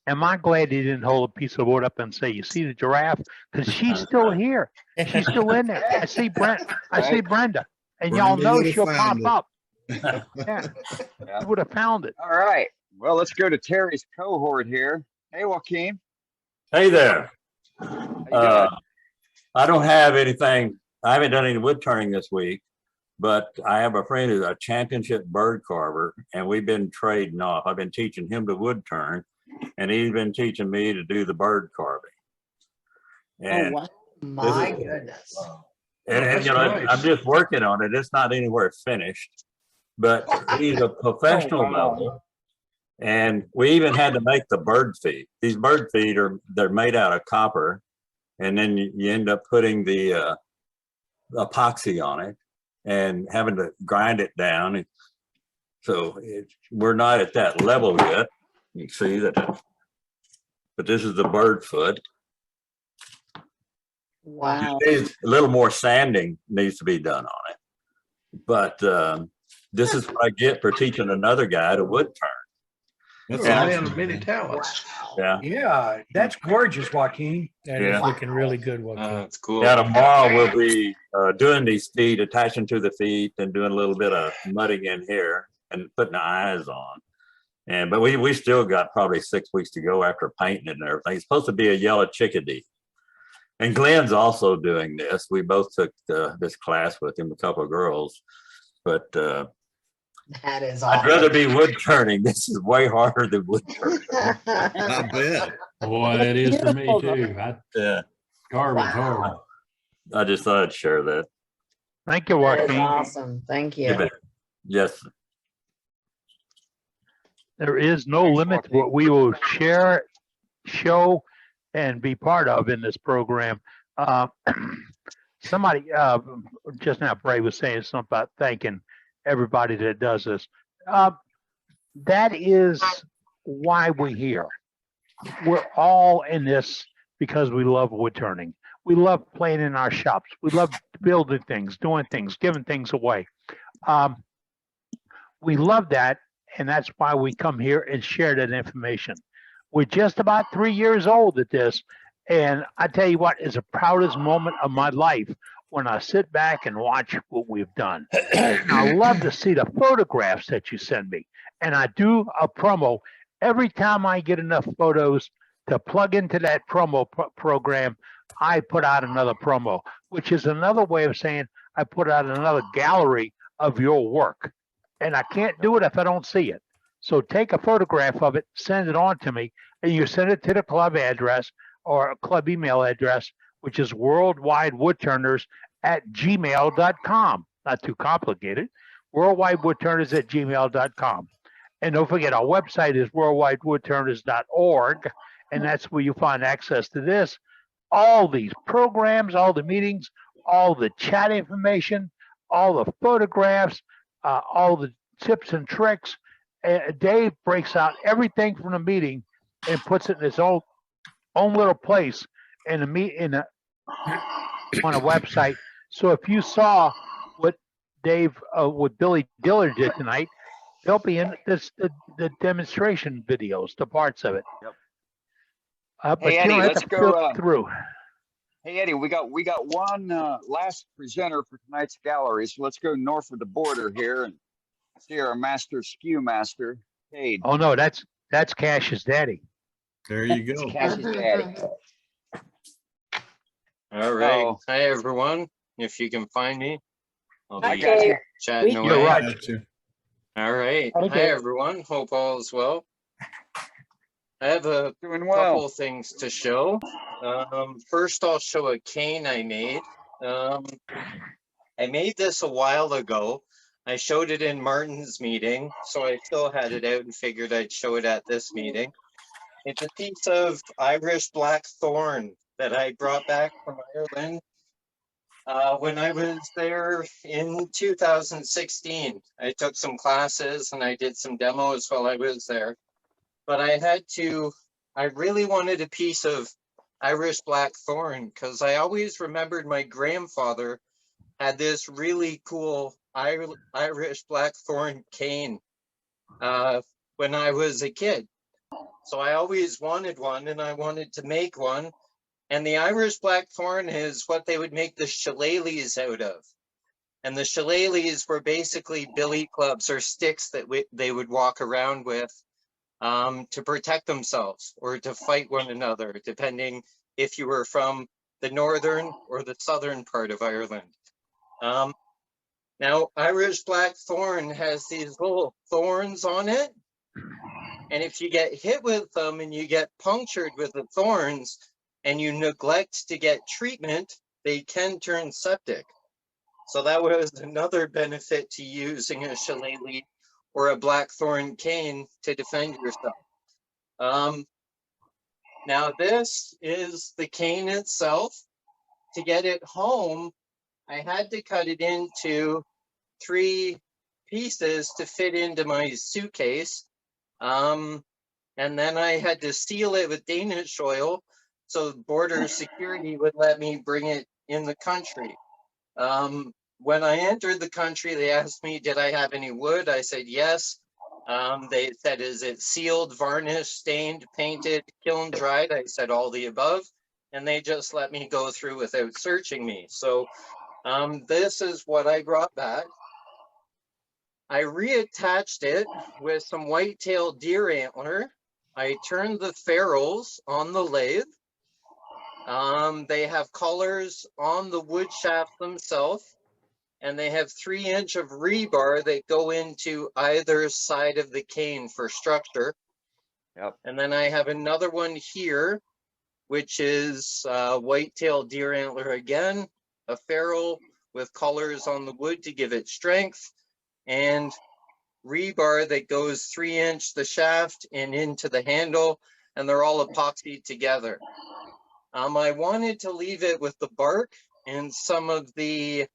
A: Am I glad he didn't hold a piece of wood up and say, "You see the giraffe?" Because she's still here. She's still in there. I see Brent. I see Brenda, and y'all
E: Brenda
A: know
E: would've
A: she'll pop
E: found it.
A: up. Yeah, you would have found it.
I: All right. Well, let's go to Terry's cohort here. Hey, Joaquin.
O: Hey there.
I: How you doing?
O: I don't have anything. I haven't done any wood turning this week, but I have a friend who's a championship bird carver, and we've been trading off. I've been teaching him to wood turn, and he's been teaching me to do the bird carving. And
B: wow.
D: My goodness.
O: and I'm just working on it. It's not anywhere finished, but he's a professional level. And we even had to make the bird feet. These bird feet they're made out of copper, and then you end up putting the epoxy on it and having to grind it down. So we're not at that level yet. You see that, but this is the bird foot.
B: Wow.
O: A little more sanding needs to be done on it, but this is what I get for teaching another guy to wood turn.
V: That's a man of many talents.
O: Yeah.
C: Yeah, that's gorgeous, Joaquin.
J: That is looking really good.
K: That's cool.
O: Yeah, tomorrow we'll be doing these feet, attaching to the feet, and doing a little bit of mudding in here and putting the eyes on. But we still got probably 6 weeks to go after painting it and everything. It's supposed to be a yellow chickadee. And Glenn's also doing this. We both took this class with him, a couple of girls. But
D: That is
O: I'd
D: awesome.
O: rather be wood turning. This is way harder than wood turning.
E: I bet.
N: Boy, it is for me too.
O: Yeah.
N: Carving's hard.
O: I just thought I'd share that.
A: Thank you,
D: That is
A: Joaquin.
D: awesome. Thank
O: You
D: you.
O: bet. Yes.
A: There is no limit to what we will share, show, and be part of in this program. Somebody just now, Bray was saying something about thanking everybody that does this. That is why we're here. We're all in this because we love wood turning. We love playing in our shops. We love building things, doing things, giving things away. We love that, and that's why we come here and share that information. We're just about 3 years old at this, and I tell you what is the proudest moment of my life when I sit back and watch what we've done. And I love to see the photographs that you send me, and I do a promo every time I get enough photos to plug into that promo program. I put out another promo, which is another way of saying I put out another gallery of your work. And I can't do it if I don't see it. So take a photograph of it, send it on to me, and you send it to the club address or a club email address, which is worldwidewoodturners@gmail.com. Not too complicated. worldwidewoodturners@gmail.com. And don't forget, our website is worldwidewoodturners.org, and that's where you find access to this, all these programs, all the meetings, all the chat information, all the photographs, all the tips and tricks. Dave breaks out everything from the meeting and puts it in his own little place in on a website. So if you saw what Dave, what Billy Dillard did tonight, they'll be in the demonstration videos, the parts of it.
I: Yep.
A: But
I: Hey,
A: you
I: Eddie,
A: don't have
I: let's
A: to
I: go,
A: flip through.
I: Hey, Eddie, we got one last presenter for tonight's gallery. So let's go north of the border here and see our master skew master, Cade.
A: Oh no, that's Cash's daddy.
E: There you go.
I: Cash's daddy.
K: All right.
I: Oh.
K: Hi, everyone. If you can find me, I'll
D: Hi,
K: be
D: Cade.
K: chatting
A: You're
K: away.
A: right.
K: All right.
B: Hi,
K: Hi,
B: Cade.
K: everyone. Hope all is well. I have a
I: Doing well.
K: couple things to show. First, I'll show a cane I made. I made this a while ago. I showed it in Martin's meeting, so I still had it out and figured I'd show it at this meeting. It's a piece of Irish blackthorn that I brought back from Ireland when I was there in 2016. I took some classes and I did some demos while I was there. But I really wanted a piece of Irish blackthorn because I always remembered my grandfather had this really cool Irish blackthorn cane when I was a kid. So I always wanted one and I wanted to make one. And the Irish blackthorn is what they would make the shillelaghs out of. And the shillelaghs were basically billy clubs or sticks that they would walk around with to protect themselves or to fight one another, depending if you were from the northern or the southern part of Ireland. Now, Irish blackthorn has these little thorns on it. And if you get hit with them and you get punctured with the thorns and you neglect to get treatment, they can turn septic. So that was another benefit to using a shillelagh or a blackthorn cane to defend yourself. Now this is the cane itself. To get it home, I had to cut it into 3 pieces to fit into my suitcase. And then I had to seal it with Danish oil so border security would let me bring it in the country. When I entered the country, they asked me, did I have any wood? I said, yes. They said, is it sealed, varnished, stained, painted, kiln dried? I said, all the above. And they just let me go through without searching me. So this is what I brought back. I reattached it with some white-tailed deer antler. I turned the ferrules on the lathe. They have collars on the wood shaft themselves, and they have 3-inch of rebar that go into either side of the cane for structure.
I: Yep.
K: And then I have another one here, which is white-tailed deer antler again, a ferrule with colors on the wood to give it strength, and rebar that goes 3-inch the shaft and into the handle, and they're all epoxied together. I wanted to leave it with the bark and some of the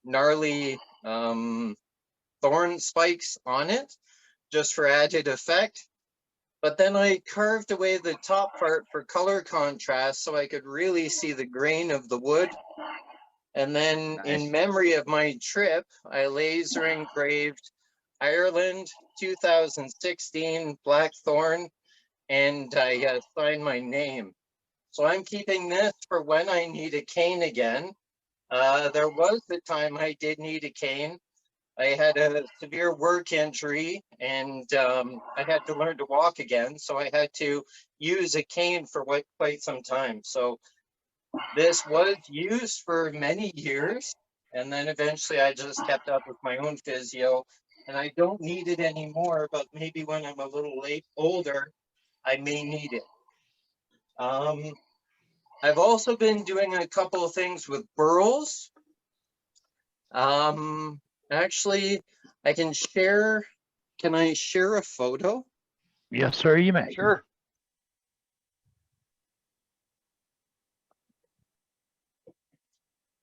K: gnarly thorn spikes on it, just for added effect. But then I carved away the top part for color contrast so I could really see the grain of the wood. And then in memory of my trip, I laser engraved Ireland 2016 Blackthorn, and I signed my name. So I'm keeping this for when I need a cane again. There was the time I did need a cane. I had a severe work injury, and I had to learn to walk again. So I had to use a cane for quite some time. So this was used for many years. And then eventually I just kept up with my own physio, and I don't need it anymore, but maybe when I'm a little older, I may need it. I've also been doing a couple of things with burls. Actually, I can share. Can I share a photo?
A: Yes, sir, you may.
I: Sure.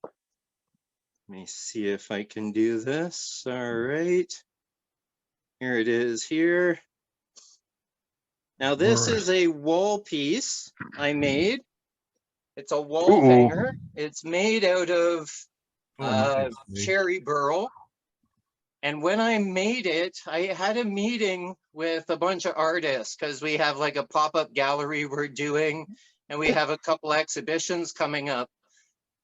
K: Let me see if I can do this. All right. Here it is here. Now this is a wall piece I made. It's a wall hanger. It's made out of cherry burl. And when I made it, I had a meeting with a bunch of artists because we have like a pop-up gallery we're doing, and we have a couple exhibitions coming up.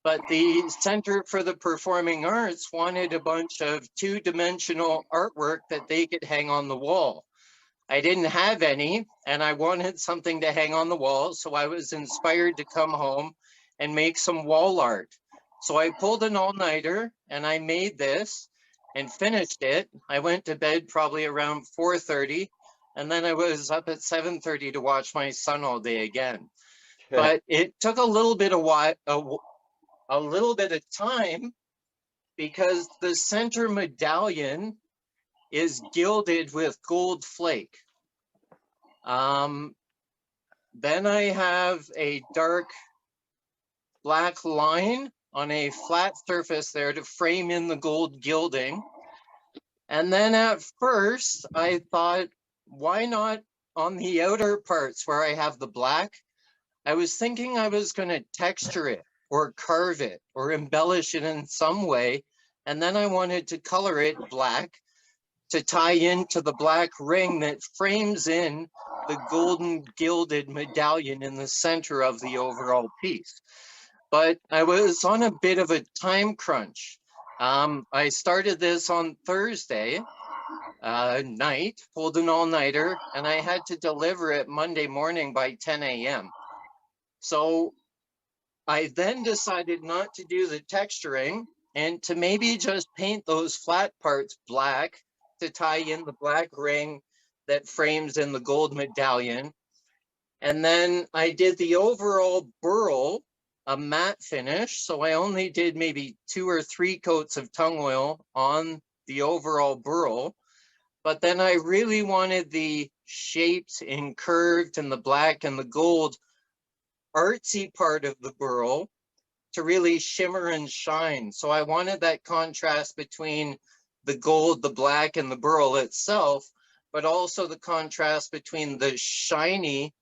K: But the Center for the Performing Arts wanted a bunch of 2-dimensional artwork that they could hang on the wall. I didn't have any, and I wanted something to hang on the wall, so I was inspired to come home and make some wall art. So I pulled an all-nighter, and I made this and finished it. I went to bed probably around 4:30, and then I was up at 7:30 to watch my son all day again. But it took a little bit of time because the center medallion is gilded with gold flake. Then I have a dark black line on a flat surface there to frame in the gold gilding. And then at first I thought, why not on the outer parts where I have the black? I was thinking I was going to texture it or carve it or embellish it in some way. And then I wanted to color it black to tie into the black ring that frames in the golden gilded medallion in the center of the overall piece. But I was on a bit of a time crunch. I started this on Thursday night, pulled an all-nighter, and I had to deliver it Monday morning by 10 a.m. So I then decided not to do the texturing and to maybe just paint those flat parts black to tie in the black ring that frames in the gold medallion. And then I did the overall burl, a matte finish. So I only did maybe 2 or 3 coats of tung oil on the overall burl. But then I really wanted the shaped and curved and the black and the gold artsy part of the burl to really shimmer and shine. So I wanted that contrast between the gold, the black, and the burl itself, but also the contrast between the shiny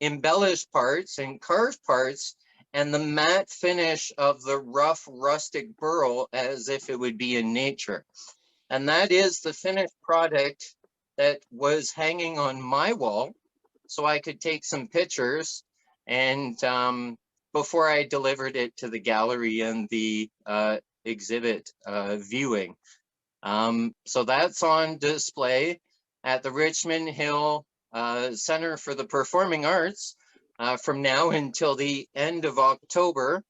K: embellished parts and carved parts and the matte finish of the rough rustic burl as if it would be in nature. And that is the finished product that was hanging on my wall so I could take some pictures and before I delivered it to the gallery and the exhibit viewing. So that's on display at the Richmond Hill Center for the Performing Arts from now until the end of October.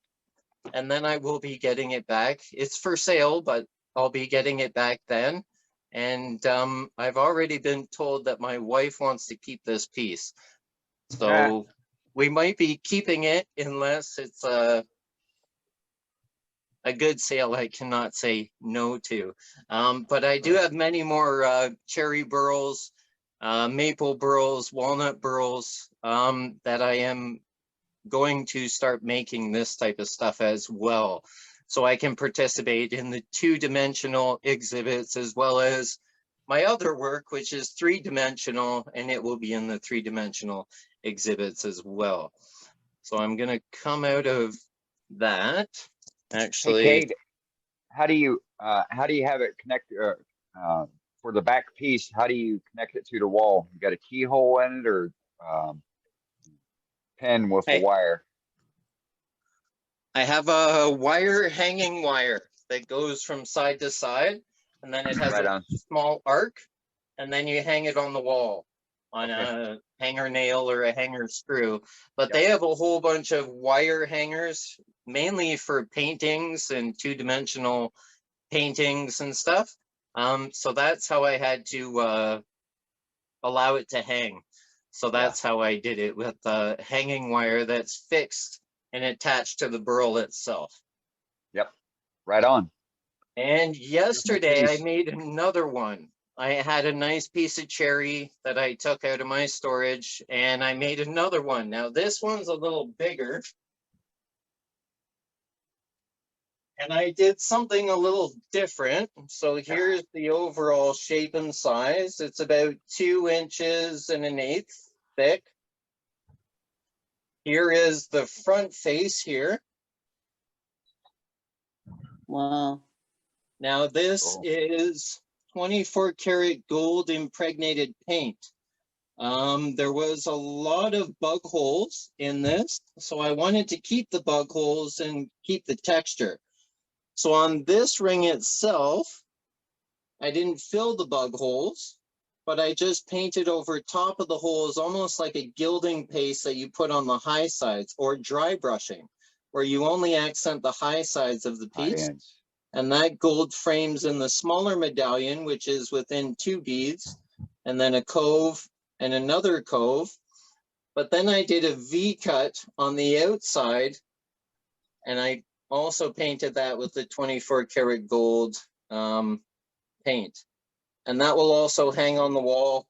K: And then I will be getting it back. It's for sale, but I'll be getting it back then. And I've already been told that my wife wants to keep this piece. So we might be keeping it unless it's a good sale I cannot say no to. But I do have many more cherry burls, maple burls, walnut burls that I am going to start making this type of stuff as well. So I can participate in the 2-dimensional exhibits as well as my other work, which is 3-dimensional, and it will be in the 3-dimensional exhibits as well. So I'm gonna come out of that. Actually,
I: Hey, Kate, how do you have it connect for the back piece? How do you connect it to the wall? You got a keyhole in it, or pin with a wire?
K: I have a wire, hanging wire that goes from side to side, and then it has a small arc, and then you hang it on the wall on a hanger nail or a hanger screw. But they have a whole bunch of wire hangers, mainly for paintings and 2-dimensional paintings and stuff. So that's how I had to allow it to hang. So that's how I did it, with the hanging wire that's fixed and attached to the burl itself.
I: Yep, right on.
K: And yesterday I made another one. I had a nice piece of cherry that I took out of my storage, and I made another one. Now this one's a little bigger. And I did something a little different. So here's the overall shape and size. It's about 2 inches and 1/8 thick. Here is the front face here.
B: Wow.
K: Now this is 24 karat gold impregnated paint. There was a lot of bug holes in this, so I wanted to keep the bug holes and keep the texture. So on this ring itself, I didn't fill the bug holes, but I just painted over top of the holes, almost like a gilding paste that you put on the high sides, or dry brushing, where you only accent the high sides of the piece. And that gold frames in the smaller medallion, which is within 2 beads, and then a cove and another cove. But then I did a V cut on the outside, and I also painted that with the 24 karat gold paint. And that will also hang on the wall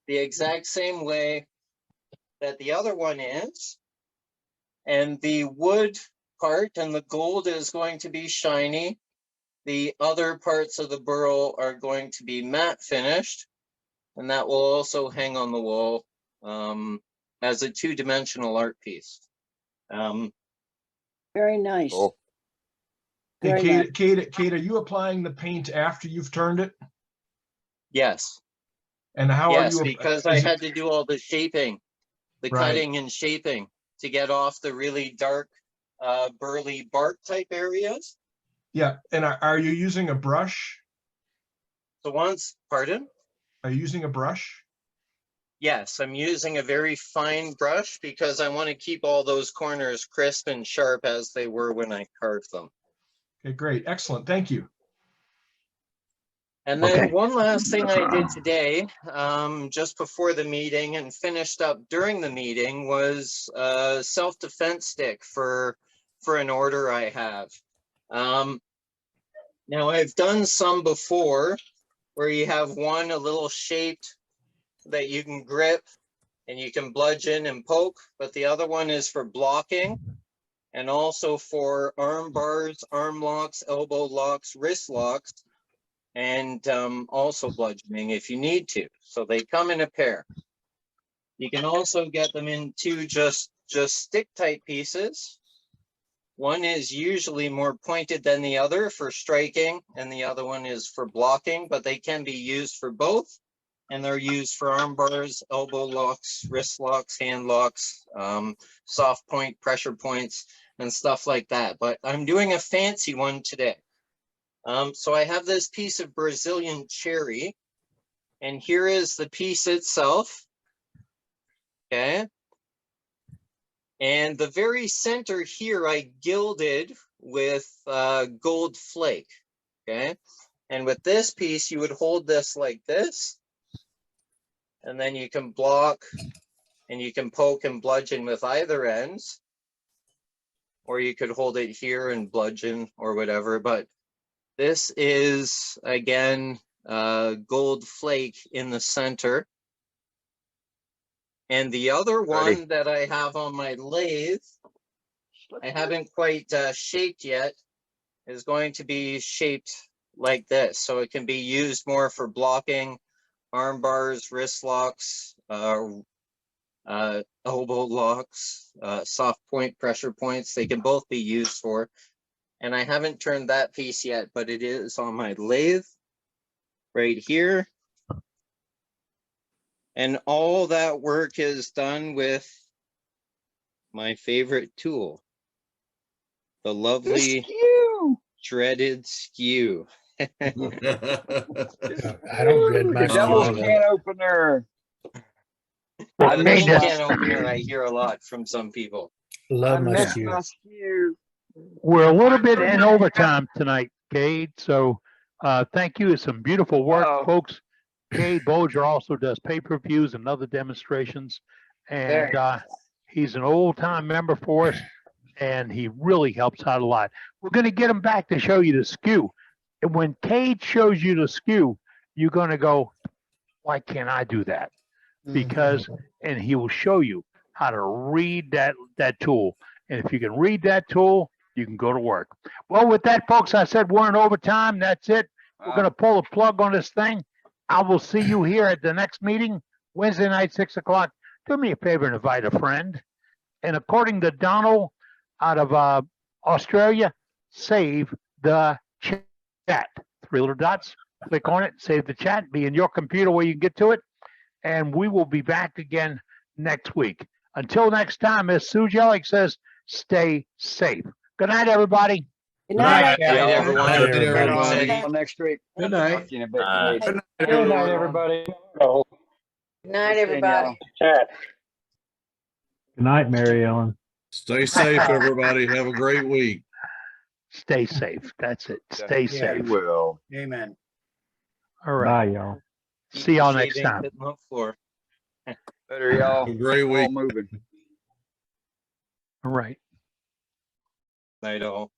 K: the exact same way that the other one is. And the wood part and the gold is going to be shiny. The other parts of the burl are going to be matte finished. And that will also hang on the wall as a 2-dimensional art piece.
B: Very nice.
I: Cool.
G: Hey, Kate, are you applying the paint after you've turned it?
K: Yes.
G: And how are you?
K: Because I had to do all the shaping, the cutting and shaping to get off the really dark, burly bark type areas.
G: Yeah, and are you using a brush?
K: So pardon?
G: Are you using a brush?
K: Yes, I'm using a very fine brush because I want to keep all those corners crisp and sharp as they were when I carved them.
G: Okay, great. Excellent. Thank you.
K: And then one last thing I did today, just before the meeting and finished up during the meeting, was a self-defense stick for an order I have. Now I've done some before where you have one a little shaped that you can grip and you can bludgeon and poke, but the other one is for blocking and also for arm bars, arm locks, elbow locks, wrist locks, and also bludgeoning if you need to. So they come in a pair. You can also get them in 2 just stick type pieces. One is usually more pointed than the other for striking, and the other one is for blocking, but they can be used for both. And they're used for arm bars, elbow locks, wrist locks, hand locks, soft point, pressure points, and stuff like that. But I'm doing a fancy one today. So I have this piece of Brazilian cherry, and here is the piece itself. Okay. And the very center here, I gilded with gold flake. Okay. And with this piece, you would hold this like this. And then you can block and you can poke and bludgeon with either ends. or you could hold it here and bludgeon or whatever, but this is again, gold flake in the center. And the other one that I have on my lathe, I haven't quite shaped yet, is going to be shaped like this. So it can be used more for blocking arm bars, wrist locks, elbow locks, soft point pressure points. They can both be used for. And I haven't turned that piece yet, but it is on my lathe right here. And all that work is done with my favorite tool, the lovely shredded skew.
J: I don't dread my
I: Devil's
J: skew.
I: can opener.
K: I
A: made this.
K: can opener I hear a lot from some people.
J: Love my
I: missed
J: skew.
I: my skew.
A: We're a little bit in overtime tonight, Cade. So thank you. It's some beautiful work, folks. Cade Bolger also does pay-per-views and other demonstrations. And he's an old-time member for us, and he really helps out a lot. We're going to get him back to show you the skew. And when Cade shows you the skew, you're going to go, why can't I do that? Because, and he will show you how to read that tool. And if you can read that tool, you can go to work. Well, with that, folks, I said we're in overtime. That's it. We're going to pull a plug on this thing. I will see you here at the next meeting, Wednesday night, 6 o'clock. Do me a favor and invite a friend. And according to Donald out of Australia, save the chat. 3 little dots. Click on it, save the chat, be in your computer where you can get to it. And we will be back again next week. Until next time, as Sue Jilek says, stay safe. Good night, everybody.
B: Good night.
K: Good night, everyone.
L: Good night, everybody.
I: Until next week.
V: Good night.
I: Talk to you in a bit.
V: Good night,
R: Good night, everybody.
D: Good night, everybody.
R: Good night, Mary Ellen.
E: Stay safe, everybody. Have a great week.
A: Stay safe. That's it. Stay safe.
I: Will.
C: Amen.
A: All right.
R: Bye, y'all.
A: See y'all next time.
I: Better y'all.
E: Have a great week.
I: All moving.
A: All right.
K: Night all.